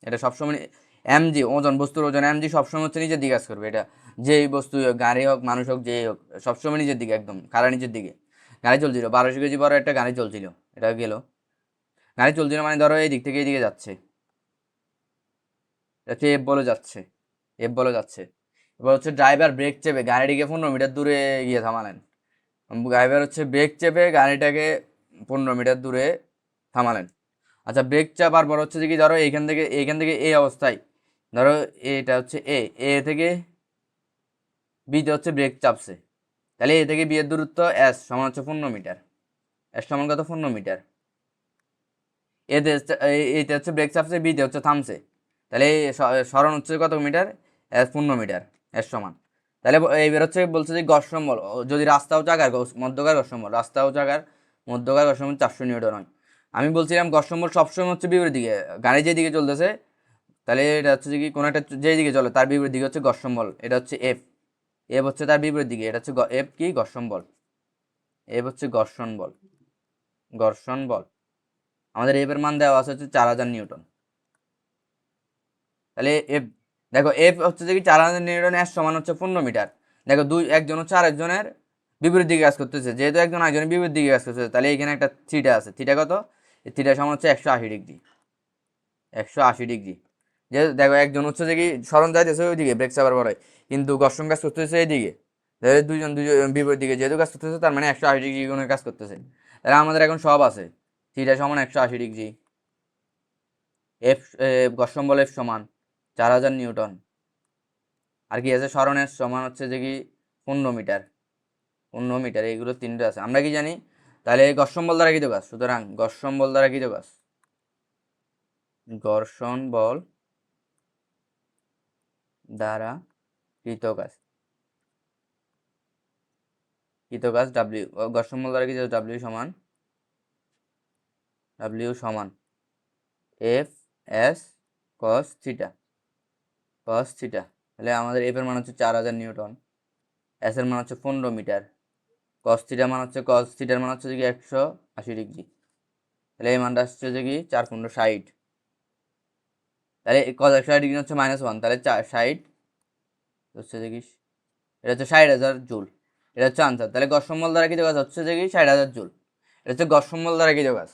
এটা সবসময় এমজি, ওজন, বস্তুর ওজন এমজি সবসময় হচ্ছে নিচের দিকে কাজ করবে। এটা যেই বস্তু হোক, গাড়ি হোক, মানুষ হোক, যেই হোক, সবসময় নিচের দিকে, একদম খাড়া নিচের দিকে। গাড়ি চলছিল 1200 কেজি বড় একটা গাড়ি চলছিল, এটা গেল। গাড়ি চলছিল মানে ধরো এই দিক থেকে এই দিকে যাচ্ছে, এটা এফ বলে যাচ্ছে, এফ বলে যাচ্ছে। এবার হচ্ছে ড্রাইভার ব্রেক চেপে গাড়িটিকে 15 মিটার দূরে গিয়ে থামালেন। ড্রাইভার হচ্ছে ব্রেক চেপে গাড়িটাকে 15 মিটার দূরে থামালেন। আচ্ছা, ব্রেক চাপার পর হচ্ছে যে কি ধরো এইখান থেকে এই অবস্থায়, ধরো এটা হচ্ছে এ থেকে বিতে হচ্ছে ব্রেক চাপছে, তাহলে এ থেকে বি এর দূরত্ব এস সমান হচ্ছে 15 মিটার। এস সমান কত? 15 মিটার। এইটা হচ্ছে ব্রেক চাপছে, বিতে হচ্ছে থামছে, তাহলে সরণ হচ্ছে কত মিটার? S 15 metre. এস সমান, তাহলে এইবার হচ্ছে বলছে যে ঘর্ষণ বল, যদি রাস্তা ও চাকার মধ্যকার ঘর্ষণ বল, রাস্তা ও চাকার মধ্যকার ঘর্ষণ বল 400 নিউটন হয়। আমি বলছিলাম ঘর্ষণ বল সবসময় হচ্ছে বিপরীত দিকে, গাড়ি যেদিকে চলতেছে, তাহলে এটা হচ্ছে যে কি কোনো একটা যেই দিকে চলে তার বিপরীত দিকে হচ্ছে ঘর্ষণ বল, এটা হচ্ছে এফ। এফ হচ্ছে তার বিপরীত দিকে, এটা হচ্ছে এফ কি? ঘর্ষণ বল। এফ হচ্ছে ঘর্ষণ বল, ঘর্ষণ বল। আমাদের এফ এর মান দেওয়া আছে হচ্ছে 4000 নিউটন। তাহলে এফ, দেখো এফ হচ্ছে যে কি 4000 নিউটন, এস সমান হচ্ছে 15 মিটার। দেখো একজন হচ্ছে আরেকজনের বিপরীত দিকে কাজ করতেছে, যেহেতু একজন আরেকজনের বিপরীত দিকে কাজ করতেছে, তাহলে এখানে একটা থিটা আছে। থিটা কত? থিটা সমান হচ্ছে 180 ডিগ্রি। 180 ডিগ্রি। যে দেখো একজন হচ্ছে যে কি সরণ যাইতেছে ওইদিকে ব্রেক চাপার পরে, কিন্তু ঘর্ষণ কাজ করতেছে এইদিকে। দুইজন দুইজন বিপরীত দিকে যেহেতু কাজ করতেছে, তার মানে 180 ডিগ্রি কোণে কাজ করতেছে। তাহলে আমাদের এখন সব আছে, থিটা সমান 180 ডিগ্রি, এফ ঘর্ষণ বল এফ সমান 4000 নিউটন, আর কি আছে সরণের সমান হচ্ছে যে কি 15 মিটার। 15 মিটার, এইগুলো তিনটে আছে। আমরা কি জানি? তাহলে ঘর্ষণ বল দ্বারা কৃত কাজ, সুতরাং ঘর্ষণ বল দ্বারা কৃত কাজ, ঘর্ষণ বল দ্বারা কৃত কাজ, কৃত কাজ ডাব্লিউ, ঘর্ষণ বল দ্বারা কৃত ডাব্লিউ সমান F S cos theta, cos theta. তাহলে আমাদের এফ এর মান হচ্ছে 4000 নিউটন, এস এর মান হচ্ছে 15 মিটার, কস থিটার মান হচ্ছে 180 ডিগ্রি। তাহলে এই মানটা আসছে যে কি 4×15 = 60। তাহলে কস 160 ডিগ্রি হচ্ছে -1, তাহলে 60 হচ্ছে যে কি, এটা হচ্ছে 60,000 জুল। এটা হচ্ছে আনসার। তাহলে ঘর্ষণ বল দ্বারা কৃত কাজ হচ্ছে যে কি 60,000 জুল। এটা হচ্ছে ঘর্ষণ বল দ্বারা কৃত কাজ,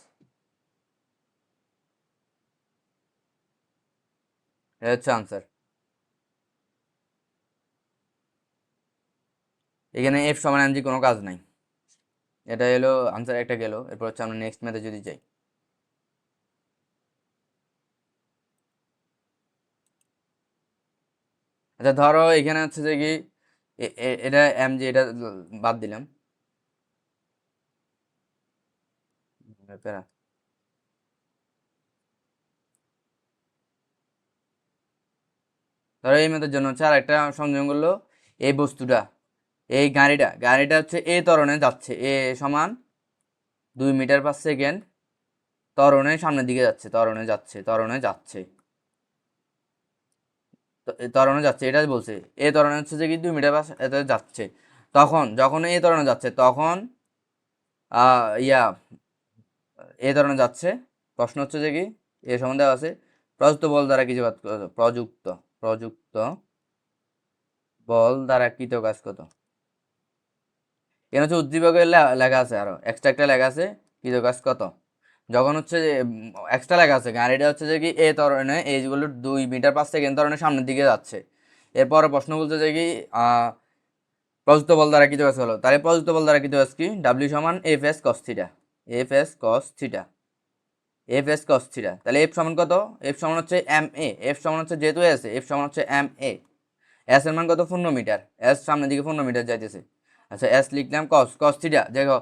এটা হচ্ছে আনসার। এখানে এফ সমান এমজি কোনো কাজ নাই। এটা হলো আনসার, একটা গেল। এরপর হচ্ছে আমরা নেক্সট ম্যাথে যদি যাই। আচ্ছা ধরো এখানে হচ্ছে যে কি এটা এমজি, এটা বাদ দিলাম। ধরো এই ম্যাথের জন্য হচ্ছে আর একটা সংযোজন করলো, এই বস্তুটা, এই গাড়িটা হচ্ছে এ ত্বরণে যাচ্ছে, এ সমান 2 মিটার/সেকেন্ড ত্বরণে সামনের দিকে যাচ্ছে, ত্বরণে যাচ্ছে, এটা বলছে। এ ত্বরণে হচ্ছে যে কি 2 মিটার এতে যাচ্ছে। যখন এ ত্বরণে যাচ্ছে তখন ইয়া এ ত্বরণে যাচ্ছে। প্রশ্ন হচ্ছে যে কি এ সমান দেওয়া আছে প্রযুক্ত বল দ্বারা কিছু কাজ কত, প্রযুক্ত বল দ্বারা কৃত কাজ কত। এখানে হচ্ছে উদ্দীপকের লেখা আছে, আরো এক্সট্রা একটা লেখা আছে কৃত কাজ কত। যখন হচ্ছে যে এক্সট্রা লেখা আছে গাড়িটা হচ্ছে যে কি এ ত্বরণে, এইগুলো 2 মিটার/সেকেন্ড ত্বরণে সামনের দিকে যাচ্ছে। এরপরে প্রশ্ন বলতে যে কি প্রযুক্ত বল দ্বারা কৃত কাজ হলো, তাহলে প্রযুক্ত বল দ্বারা কৃত কাজ কি? ডাব্লিউ সমান F S cos theta, F S cos theta, F S cos theta. তাহলে এফ সমান কত? এফ সমান হচ্ছে এম এ, এফ সমান হচ্ছে যেহেতু আছে, এফ সমান হচ্ছে এম এ। এস এর মান কত 15 মিটার, এস সামনের দিকে 15 মিটার যাইতেছে। আচ্ছা এস লিখলাম কস কস থিটা, দেখো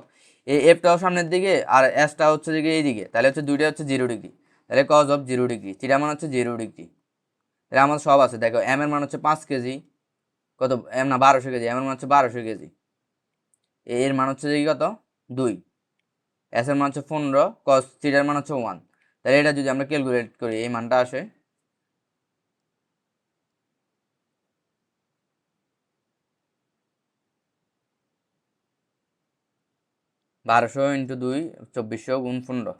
এই এফটাও সামনের দিকে আর এসটা হচ্ছে দিকে এইদিকে, তাহলে হচ্ছে দুইটা হচ্ছে 0 ডিগ্রি, তাহলে কস অফ 0 ডিগ্রি, থিটা মান হচ্ছে 0 ডিগ্রি। তাহলে আমার সব আছে, দেখো এম এর মান হচ্ছে 5 কেজি, কত এম না 1200 কেজি, এম এর মান হচ্ছে 1200 কেজি, এর মান হচ্ছে যে কত 2, এস এর মান হচ্ছে 15, কস থিটার মান হচ্ছে 1। তাহলে এটা যদি আমরা ক্যালকুলেট করি এই মানটা আসে 1200 × 2 2400 × 15,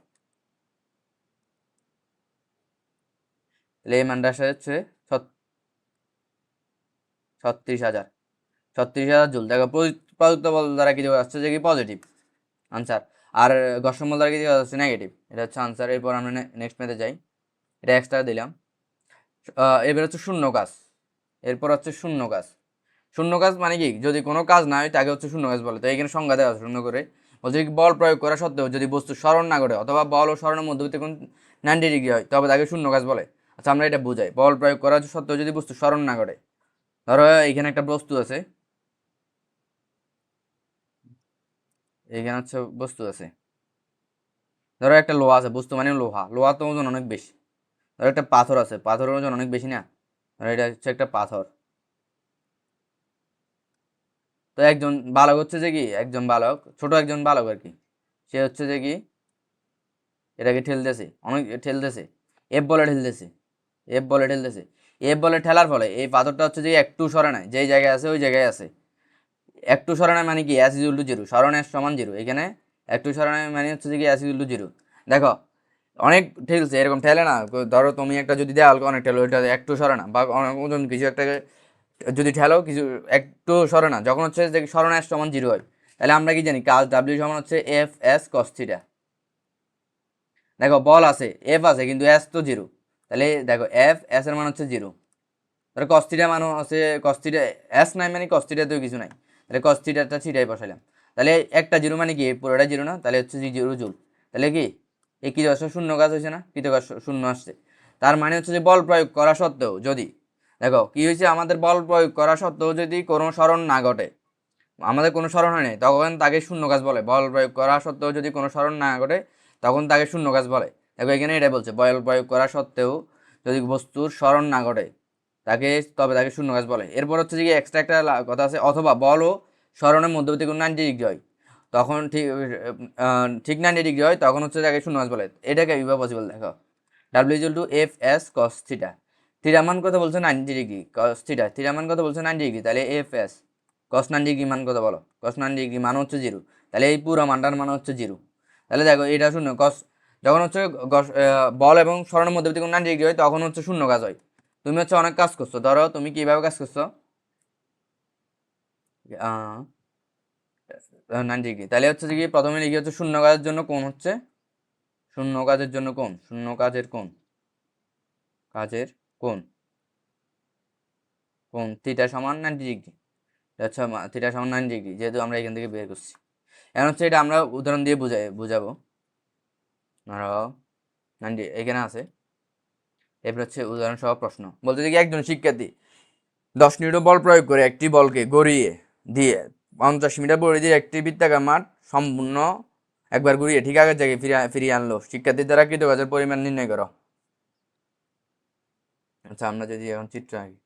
তাহলে এই মানটা আসে হচ্ছে 36,000, 36,000 জুল। দেখো প্রযুক্ত বল দ্বারা কি দেওয়া যাচ্ছে যে কি পজিটিভ আনসার, আর ঘর্ষণ বল দ্বারা কি দেওয়া যাচ্ছে নেগেটিভ, এটা হচ্ছে আনসার। এরপর আমরা নেক্সট ম্যাথে যাই, এটা এক্সট্রা দিলাম। এবার হচ্ছে শূন্য কাজ, এরপর হচ্ছে শূন্য কাজ। শূন্য কাজ মানে কি, যদি কোনো কাজ না হয় তাকে হচ্ছে শূন্য কাজ বলে। তো এখানে সংজ্ঞা দেওয়া আছে শূন্য করে, বলছে কি বল প্রয়োগ করা সত্ত্বেও যদি বস্তু স্মরণ না করে অথবা বল ও স্মরণের মধ্যবর্তী কোণ 90 ডিগ্রি হয় তবে তাকে শূন্য কাজ বলে। আচ্ছা আমরা এটা বুঝাই, বল প্রয়োগ করা সত্ত্বেও যদি বস্তু স্মরণ না করে, ধরো এখানে একটা বস্তু আছে, এখানে হচ্ছে বস্তু আছে, ধরো একটা লোহা আছে, বস্তু মানে লোহা, লোহা তো ওজন অনেক বেশি। ধরো একটা পাথর আছে, পাথরের ওজন অনেক বেশি না, ধরো এটা হচ্ছে একটা পাথর। তো একজন বালক হচ্ছে যে কি, একজন বালক ছোট একজন বালক আর কি, সে হচ্ছে যে কি এটাকে ঠেলতেছে, অনেক ঠেলতেছে, এফ বলে ঠেলতেছে, এফ বলে ঠেলতেছে। এফ বলে ঠেলার ফলে এই পাথরটা হচ্ছে যে একটু সরে নাই, যেই জায়গায় আছে ওই জায়গায় আছে। একটু সরে নাই মানে কি, এস ইকুয়াল টু জিরো, সরণ এস সমান জিরো। এখানে একটু সরে নাই মানে হচ্ছে যে কি এস ইকুয়াল টু জিরো। দেখো অনেক ঠেলছে, এরকম ঠেলে না, ধরো তুমি একটা যদি দেওয়ালকে অনেক ঠেলো, ওইটা একটু সরে না, বা অনেক ওজন কিছু একটা যদি ঠেলো কিছু একটু সরে না, যখন হচ্ছে যে সরণ এস সমান জিরো হয়, তাহলে আমরা কি জানি কাজ ডাব্লিউ সমান হচ্ছে এফ এস কস থিটা। দেখো বল আছে, এফ আছে, কিন্তু এস তো জিরো, তাহলে দেখো এফ এস এর মান হচ্ছে জিরো। ধরো কস্তিটা মান আছে, কস্তিটা এস নাই মানে কস্তিটাতেও কিছু নাই, তাহলে কস্তিটাটা থিটাই বসাইলাম। তাহলে একটা জিরো মানে কি পুরোটা জিরো না, তাহলে হচ্ছে জিরো জুল। তাহলে কি এই কি আসলে শূন্য কাজ হয়েছে না, কৃত কাজ শূন্য আসছে। তার মানে হচ্ছে যে বল প্রয়োগ করা সত্ত্বেও যদি, দেখো কি হয়েছে, আমাদের বল প্রয়োগ করা সত্ত্বেও যদি কোনো স্মরণ না ঘটে, আমাদের কোনো স্মরণ হয় নাই, তখন তাকে শূন্য কাজ বলে। বল প্রয়োগ করা সত্ত্বেও যদি কোনো স্মরণ না ঘটে তখন তাকে শূন্য কাজ বলে। দেখো এখানে এটাই বলছে, বল প্রয়োগ করা সত্ত্বেও যদি বস্তুর স্মরণ না ঘটে তাকে, তবে তাকে শূন্য কাজ বলে। এরপর হচ্ছে যে এক্সট্রা একটা কথা আছে, অথবা বল ও স্মরণের মধ্যবর্তী কোণ 90 ডিগ্রি হয়, তখন ঠিক 90 ডিগ্রি হয় তখন হচ্ছে তাকে শূন্য কাজ বলে। এটাকে কীভাবে পসিবল, দেখো W equal to F S cos theta, theta মান কত বলছে 90 ডিগ্রি, কস থিটা, থিটা মান কত বলছে 90 ডিগ্রি, তাহলে এফ এস কস 90 ডিগ্রি মান কত বলো, কস 90 ডিগ্রি মান হচ্ছে জিরো, তাহলে এই পুরো মানটার মান হচ্ছে জিরো। তাহলে দেখো এটা শূন্য, কস যখন হচ্ছে বল এবং স্মরণের মধ্যবর্তী কোণ 90 ডিগ্রি হয় তখন হচ্ছে শূন্য কাজ হয়। তুমি হচ্ছে অনেক কাজ করছো, ধরো তুমি কিভাবে কাজ করছো 90 ডিগ্রি, তাহলে হচ্ছে কি প্রথমে লিখি হচ্ছে শূন্য কাজের জন্য কোণ হচ্ছে, শূন্য কাজের জন্য কোণ, শূন্য কাজের কোণ, কাজের কোণ, কোণ থিটা সমান 90 ডিগ্রি। আচ্ছা থিটা সমান 90 ডিগ্রি, যেহেতু আমরা এখান থেকে বের করছি, এখন হচ্ছে এটা আমরা উদাহরণ দিয়ে বুঝাবো। ধরো 90 এখানে আছে, এরপর হচ্ছে উদাহরণ সহ প্রশ্ন বলতে যে একজন শিক্ষার্থী 10 নিউটন বল প্রয়োগ করে একটি বলকে গড়িয়ে দিয়ে 50 মিটার পরিধির একটি বৃত্তাকার মাঠ সম্পূর্ণ একবার ঘুরিয়ে ঠিক আগের জায়গায় ফিরিয়ে আনলো, শিক্ষার্থীর দ্বারা কৃতকাজের পরিমাণ নির্ণয় করো। আচ্ছা আমরা যদি এখন চিত্র আঁকি,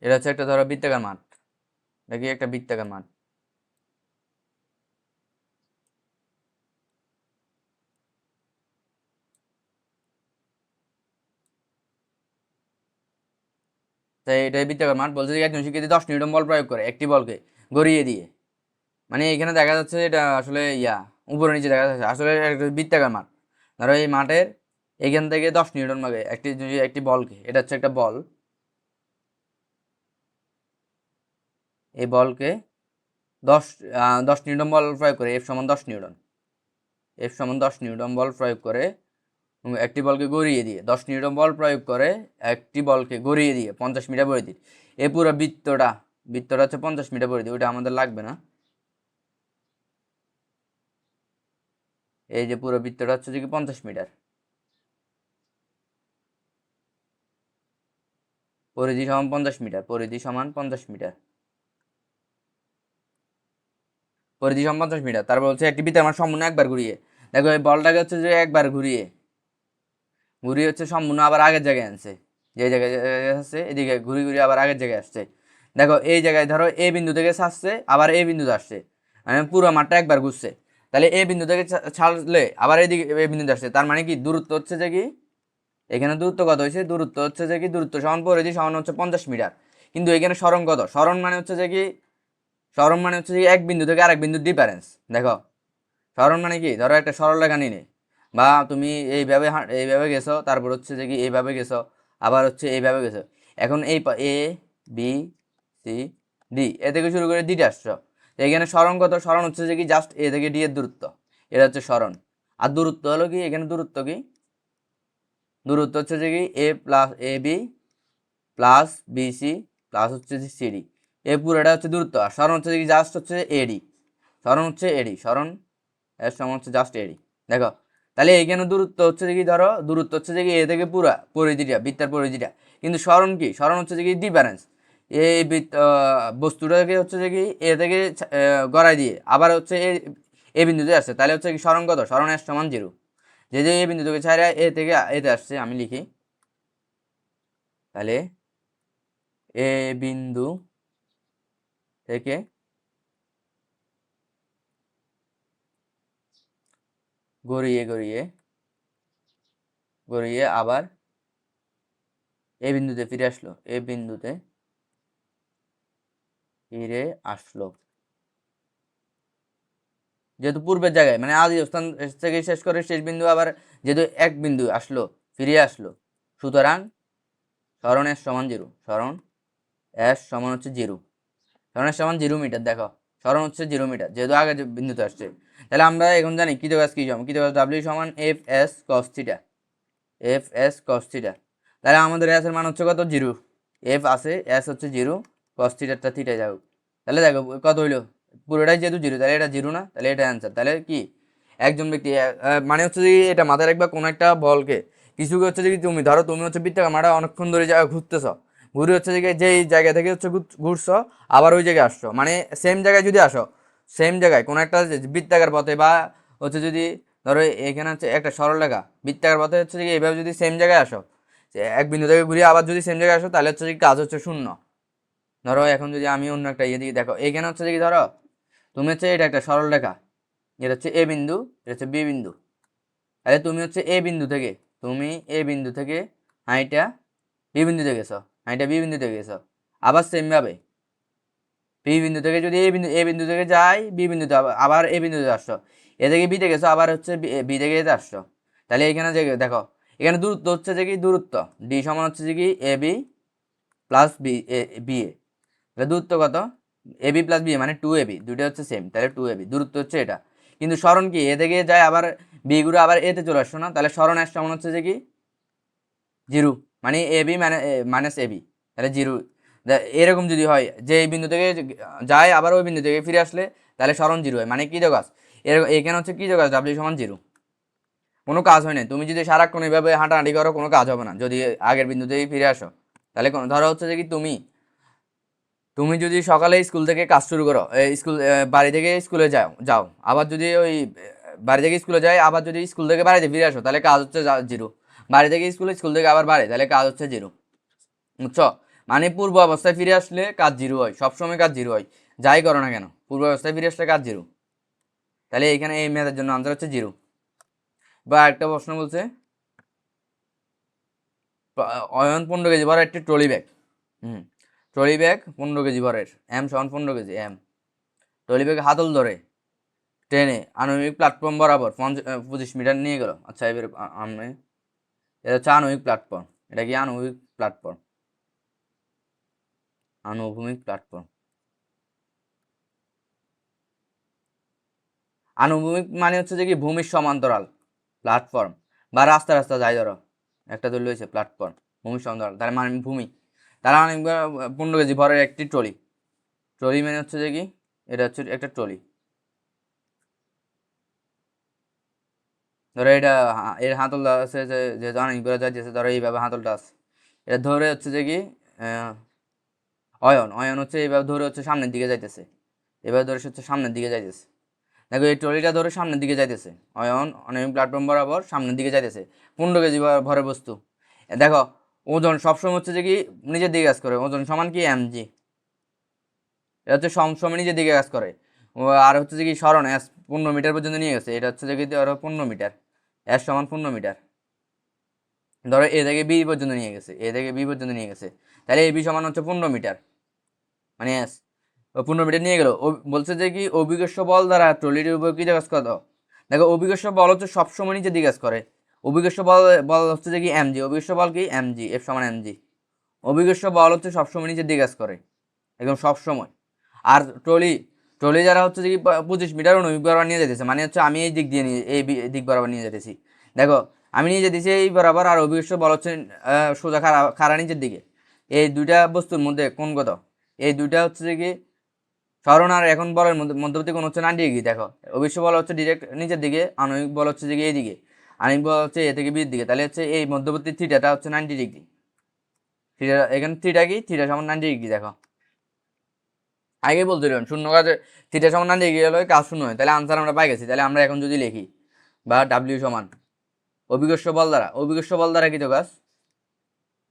এটা হচ্ছে একটা ধরো বৃত্তাকার মাঠ, দেখি একটা বৃত্তাকার মাঠ, তাই এটাই বৃত্তাকার মাঠ। বলছে যে একজন শিক্ষার্থী 10 নিউটন বল প্রয়োগ করে একটি বলকে গড়িয়ে দিয়ে, মানে এখানে দেখা যাচ্ছে এটা আসলে উপরে নিচে দেখা যাচ্ছে, আসলে একটা বৃত্তাকার মাঠ। ধরো এই মাঠের এখান থেকে 10 নিউটন ভাগে একটি যদি একটি বলকে, এটা হচ্ছে একটা বল, এই বলকে 10 10 নিউটন বল প্রয়োগ করে, এফ সমান 10 নিউটন, এফ সমান 10 নিউটন বল প্রয়োগ করে একটি বলকে গড়িয়ে দিয়ে, 10 নিউটন বল প্রয়োগ করে একটি বলকে গড়িয়ে দিয়ে 50 মিটার পরিধি, এই পুরো বৃত্তটা, বৃত্তটা হচ্ছে 50 মিটার পরিধি, ওইটা আমাদের লাগবে না। এই যে পুরো বৃত্তটা হচ্ছে যে কি 50 মিটার, পরিধি সমান 50 মিটার, পরিধি সমান 50 মিটার, পরিধি সমান 50 মিটার। তারপর হচ্ছে একটি বৃত্ত আমার সম্পূর্ণ একবার ঘুরিয়ে, দেখো এই বলটাকে হচ্ছে যে একবার ঘুরিয়ে ঘুরিয়ে হচ্ছে সম্পূর্ণ আবার আগের জায়গায় আনছে, যে জায়গায় আসছে এদিকে ঘুরি ঘুরি আবার আগের জায়গায় আসছে। দেখো এই জায়গায় ধরো এ বিন্দু থেকে ছাড়ছে, আবার এ বিন্দুতে আসছে, মানে পুরো মাঠটা একবার ঘুরছে। তাহলে এ বিন্দু থেকে ছাড়লে আবার এদিকে এ বিন্দুতে আসছে, তার মানে কি দূরত্ব হচ্ছে যে কি, এখানে দূরত্ব কত হয়েছে, দূরত্ব হচ্ছে যে কি, দূরত্ব সমান পরিধি সমান হচ্ছে 50 মিটার। কিন্তু এখানে সরণ কত, সরণ মানে হচ্ছে যে কি, সরণ মানে হচ্ছে যে এক বিন্দু থেকে আরেক বিন্দুর ডিফারেন্স। দেখো সরণ মানে কি, ধরো একটা সরলরেখা নিলে, বা তুমি এইভাবে এইভাবে গেছো, তারপর হচ্ছে যে কি এইভাবে গেছো, আবার হচ্ছে এইভাবে গেছো, এখন এই এ বি সি ডি এ থেকে শুরু করে ডিতে আসছো, এখানে সরণ কত, সরণ হচ্ছে যে কি জাস্ট এ থেকে ডি এর দূরত্ব, এটা হচ্ছে সরণ। আর দূরত্ব হলো কি, এখানে দূরত্ব কি, দূরত্ব হচ্ছে যে কি A plus A B plus B C plus হচ্ছে যে সিডি, এ পুরোটা হচ্ছে দূরত্ব। আর সরণ হচ্ছে কি জাস্ট হচ্ছে এডি, সরণ হচ্ছে এডি, সরণ এর সমান হচ্ছে জাস্ট এডি। দেখো তাহলে এইখানে দূরত্ব হচ্ছে যে কি, ধরো দূরত্ব হচ্ছে যে কি এ থেকে পুরা পরিধিটা, বৃত্তের পরিধিটা, কিন্তু সরণ কি, সরণ হচ্ছে যে কি ডিফারেন্স, এই বস্তুটাকে হচ্ছে যে কি এ থেকে গড়াই দিয়ে আবার হচ্ছে এ বিন্দুতে আসছে, তাহলে হচ্ছে কি সরণ কত, সরণ এর সমান 0। যে যে এ বিন্দু থেকে ছাড়া এ থেকে এতে আসছে, আমি লিখি তাহলে এ বিন্দু থেকে গড়িয়ে গড়িয়ে গড়িয়ে আবার এ বিন্দুতে ফিরে আসলো, এ বিন্দুতে ফিরে আসলো, যেহেতু পূর্বের জায়গায় মানে আদি অবস্থান থেকে শেষ করে শেষ বিন্দু আবার যেহেতু এক বিন্দু আসলো, ফিরে আসলো, সুতরাং সরণ এস সমান 0, সরণ এস সমান হচ্ছে 0, সরণ এস সমান 0 মিটার। দেখো সরণ হচ্ছে 0 মিটার, যেহেতু আগে যে বিন্দুতে আসছে। তাহলে আমরা এখন জানি কৃতকাজ কি সমান, কৃতকাজ ডাব্লিউ সমান F S cos theta, F S cos theta. তাহলে আমাদের এস এর মান হচ্ছে কত, 0, এফ আছে, এস হচ্ছে 0, কস থিটাটা থিটা যাও। তাহলে দেখো কত হইলো, পুরোটাই যেহেতু 0, তাহলে এটা 0 না, তাহলে এটা অ্যান্সার। তাহলে কি একজন ব্যক্তি মানে হচ্ছে যে এটা মাথায় রাখবা, কোনো একটা বলকে কিছুকে হচ্ছে যে তুমি ধরো, তুমি হচ্ছে বৃত্তাকার মাঠে অনেকক্ষণ ধরে জায়গা ঘুরতেছ, ঘুরে হচ্ছে যে যেই জায়গা থেকে হচ্ছে ঘুরছো আবার ওই জায়গায় আসছো, মানে সেম জায়গায় যদি আসো, সেম জায়গায় কোনো একটা বৃত্তাকার পথে, বা হচ্ছে যদি ধরো এখানে হচ্ছে একটা সরলরেখা বৃত্তাকার পথে হচ্ছে যে এইভাবে যদি সেম জায়গায় আসো, এক বিন্দু থেকে ঘুরিয়ে আবার যদি সেম জায়গায় আসো, তাহলে হচ্ছে যে কাজ হচ্ছে শূন্য। ধরো এখন যদি আমি অন্য একটা ইয়ে দিকে, দেখো এখানে হচ্ছে যে কি, ধরো তুমি হচ্ছে এটা একটা সরলরেখা, এটা হচ্ছে এ বিন্দু, এটা হচ্ছে বি বিন্দু, তাহলে তুমি হচ্ছে এ বিন্দু থেকে, তুমি এ বিন্দু থেকে হাইটা বি বিন্দুতে গেছো, হাইটা বি বিন্দুতে গেছো, আবার সেম ভাবে বি বিন্দু থেকে যদি এ বিন্দু থেকে যাই বি বিন্দুতে, আবার এ বিন্দুতে আসছো, এ থেকে বিতে গেছো, আবার হচ্ছে বি থেকে এতে আসছো। তাহলে এখানে যে দেখো এখানে দূরত্ব হচ্ছে যে কি, দূরত্ব ডি সমান হচ্ছে যে কি এ B plus B B A, তাহলে দূরত্ব কত, এ বি প্লাস বি মানে 2ab, দুইটা হচ্ছে সেম, তাহলে 2ab দূরত্ব হচ্ছে এটা। কিন্তু সরণ কি, এ থেকে যায় আবার বি ঘুরে আবার এতে চলে আসছো না, তাহলে সরণ এর সমান হচ্ছে যে কি 0, মানে এ বি মানে মাইনাস এ বি, তাহলে 0। এরকম যদি হয় যে এই বিন্দু থেকে যায় আবার ওই বিন্দু থেকে ফিরে আসলে, তাহলে সরণ 0 হয়, মানে কি যোগাস, এখানে হচ্ছে কি যোগাস, ডাব্লিউ সমান 0। কোনো কাজ হয় না, তুমি যদি সারাক্ষণ এইভাবে হাঁটাহাঁটি করো কোনো কাজ হবে না, যদি আগের বিন্দুতেই ফিরে আসো। তাহলে ধরো হচ্ছে যে কি তুমি তুমি যদি সকালে স্কুল থেকে কাজ শুরু করো, স্কুল বাড়ি থেকে স্কুলে যাও যাও, আবার যদি ওই বাড়ি থেকে স্কুলে যাই, আবার যদি স্কুল থেকে বাড়িতে ফিরে আসো, তাহলে কাজ হচ্ছে 0। বাড়ি থেকে স্কুলে, স্কুল থেকে আবার বাড়ি, তাহলে কাজ হচ্ছে 0, বুঝছো? মানে পূর্ব অবস্থায় ফিরে আসলে কাজ 0 হয়, সবসময় কাজ 0 হয়, যাই করো না কেন পূর্ব অবস্থায় ফিরে আসলে কাজ 0। তাহলে এখানে এই ম্যাথের জন্য আনসার হচ্ছে 0। বা একটা প্রশ্ন বলছে, অয়ন 15 কেজি ভরের একটি trolley bag, trolley bag 15 KG ভরের, এম সমান 15 কেজি, এম ট্রলি ব্যাগ হাতল ধরে টেনে আণবিক প্ল্যাটফর্ম বরাবর 25 মিটার নিয়ে গেল। আচ্ছা এবার আমি, এটা হচ্ছে আণবিক প্ল্যাটফর্ম, এটা কি আণবিক প্ল্যাটফর্ম, আনুভূমিক প্ল্যাটফর্ম। আনুভূমিক মানে হচ্ছে যে কি ভূমির সমান্তরাল প্ল্যাটফর্ম, বা রাস্তা রাস্তা যাই ধরো একটা ধরলে হয়েছে প্ল্যাটফর্ম, ভূমির সমান্তরাল, তার মানে ভূমি। তারা অনেক 15 কেজি ভরের একটি ট্রলি, ট্রলি মানে হচ্ছে যে কি, এটা হচ্ছে একটা ট্রলি। ধরো এটা এর হাতলটা আছে যে যেহেতু আনিং করে যাইতেছে, ধরো এইভাবে হাতলটা আছে, এটা ধরে হচ্ছে যে কি অয়ন অয়ন হচ্ছে এইভাবে ধরে হচ্ছে সামনের দিকে যাইতেছে, এবার ধরে হচ্ছে সামনের দিকে যাইতেছে। দেখো এই ট্রলিটা ধরে সামনের দিকে যাইতেছে, অয়ন অনেক প্ল্যাটফর্ম বরাবর সামনের দিকে যাইতেছে, 15 কেজি ভরের বস্তু। দেখো ওজন সবসময় হচ্ছে যে কি নিজের দিকে কাজ করে, ওজন সমান কি mg, এটা হচ্ছে সবসময় নিজের দিকে কাজ করে। আর হচ্ছে যে কি সরণ এস 15 মিটার পর্যন্ত নিয়ে গেছে, এটা হচ্ছে যে কি ধরো 15 মিটার, এস সমান 15 মিটার। ধরো এ থেকে বি পর্যন্ত নিয়ে গেছে, এ থেকে বি পর্যন্ত নিয়ে গেছে, তাহলে এ বি সমান হচ্ছে 15 মিটার, মানে এস 15 মিটার নিয়ে গেল। বলছে যে কি অভিকর্ষ বল দ্বারা ট্রলিটির উপর কি কাজ করো। দেখো অভিকর্ষ বল হচ্ছে সবসময় নিচের দিকে কাজ করে, অভিকর্ষ বল বল হচ্ছে যে কি mg, অভিকর্ষ বল কি mg, এফ সমান mg। অভিকর্ষ বল হচ্ছে সবসময় নিচের দিকে কাজ করে, একদম সবসময়। আর ট্রলি ট্রলি যারা হচ্ছে যে কি 25 মিটার অনুভব বরাবর নিয়ে যেতেছে, মানে হচ্ছে আমি এই দিক দিয়ে নিয়ে এই দিক বরাবর নিয়ে যেতেছি। দেখো আমি নিয়ে যেতেছি এই বরাবর, আর অভিকর্ষ বল হচ্ছে সোজা খাড়া নিচের দিকে। এই দুইটা বস্তুর মধ্যে কোন কত, এই দুইটা হচ্ছে যে কি সরণ আর এখন বলের মধ্যবর্তী কোণ হচ্ছে 90 ডিগ্রি। দেখো অভিকর্ষ বল হচ্ছে ডিরেক্ট নিচের দিকে, আণবিক বল হচ্ছে যে এই দিকে, আণবিক বল হচ্ছে এ থেকে বির দিকে, তাহলে হচ্ছে এই মধ্যবর্তী থিটাটা হচ্ছে 90 ডিগ্রি। থিটা এখানে থিটা কি, থিটা সমান 90 ডিগ্রি। দেখো আগে বলছিলাম শূন্য কাজে থিটা সমান 90 ডিগ্রি হলে কাজ শূন্য হয়, তাহলে আনসার আমরা পাই গেছি। তাহলে আমরা এখন যদি লিখি বা ডাব্লিউ সমান অভিকর্ষ বল দ্বারা, অভিকর্ষ বল দ্বারা কৃত কাজ,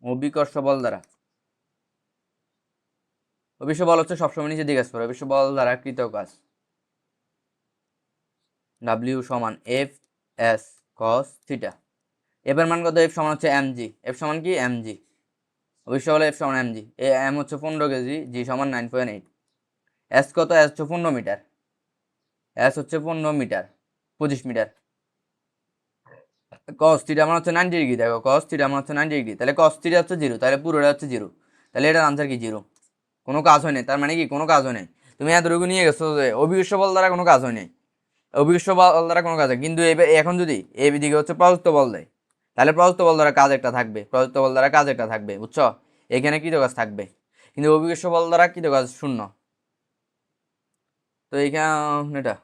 অভিকর্ষ বল দ্বারা, অভিকর্ষ বল হচ্ছে সবসময় নিচের দিকে কাজ করে, অভিকর্ষ বল দ্বারা কৃত কাজ ডাব্লিউ সমান F S cos theta. F এর মান কত, এফ সমান হচ্ছে mg, এফ সমান কি mg, অভিকর্ষ বলে এফ সমান mg, এ এম হচ্ছে 15 কেজি, জি সমান 9.8, এস কত, এস হচ্ছে 15 মিটার, এস হচ্ছে 15 মিটার, 25 মিটার। কস থিটা আমার হচ্ছে 90 ডিগ্রি। দেখো কস থিটা আমার হচ্ছে 90 ডিগ্রি, তাহলে কস থিটা হচ্ছে 0, তাহলে পুরোটা হচ্ছে 0, তাহলে এটার আনসার কি 0। কোনো কাজ হয় নাই, তার মানে কি কোনো কাজ হয় নাই। তুমি এতটুকু নিয়ে গেছো যে অভিকর্ষ বল দ্বারা কোনো কাজ হয় নাই, অভিকর্ষ বল দ্বারা কোনো কাজ হয়, কিন্তু এখন যদি এই দিকে হচ্ছে প্রযুক্ত বল দেয়, তাহলে প্রযুক্ত বল দ্বারা কাজ একটা থাকবে, প্রযুক্ত বল দ্বারা কাজ একটা থাকবে, বুঝছো, এখানে কৃত কাজ থাকবে, কিন্তু অভিকর্ষ বল দ্বারা কৃত কাজ শূন্য। তো এইখানে এটা,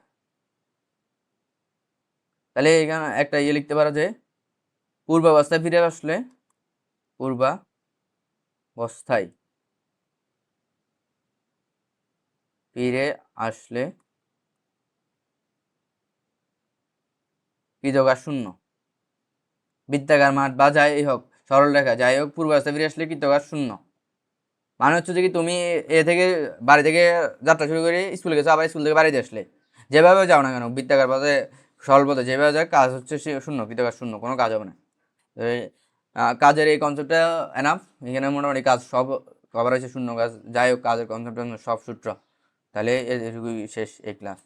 তাহলে এখানে একটা ইয়ে লিখতে পারো যে পূর্বাবস্থায় ফিরে আসলে, পূর্বাবস্থায় ফিরে আসলে কৃতকাজ শূন্য। বৃত্তাকার মাঠ বা যাই হোক, সরল রেখা যাই হোক, পূর্বাবস্থায় ফিরে আসলে কৃতকাজ শূন্য। মানে হচ্ছে যে কি তুমি এ থেকে বাড়ি থেকে যাত্রা শুরু করে স্কুলে গেছো, আবার স্কুল থেকে বাড়িতে আসলে যেভাবে যাও না কেন বৃত্তাকার পথে সরল পথে যেভাবে যায় কাজ হচ্ছে শূন্য, কৃতকাজ শূন্য, কোনো কাজ হবে না। তো কাজের এই কনসেপ্টটা এনাফ, এখানে মোটামুটি কাজ সব কভার হয়েছে, শূন্য কাজ যাই হোক কাজের কনসেপ্ট সব সূত্র। তাহলে এটুকুই শেষ এই ক্লাস।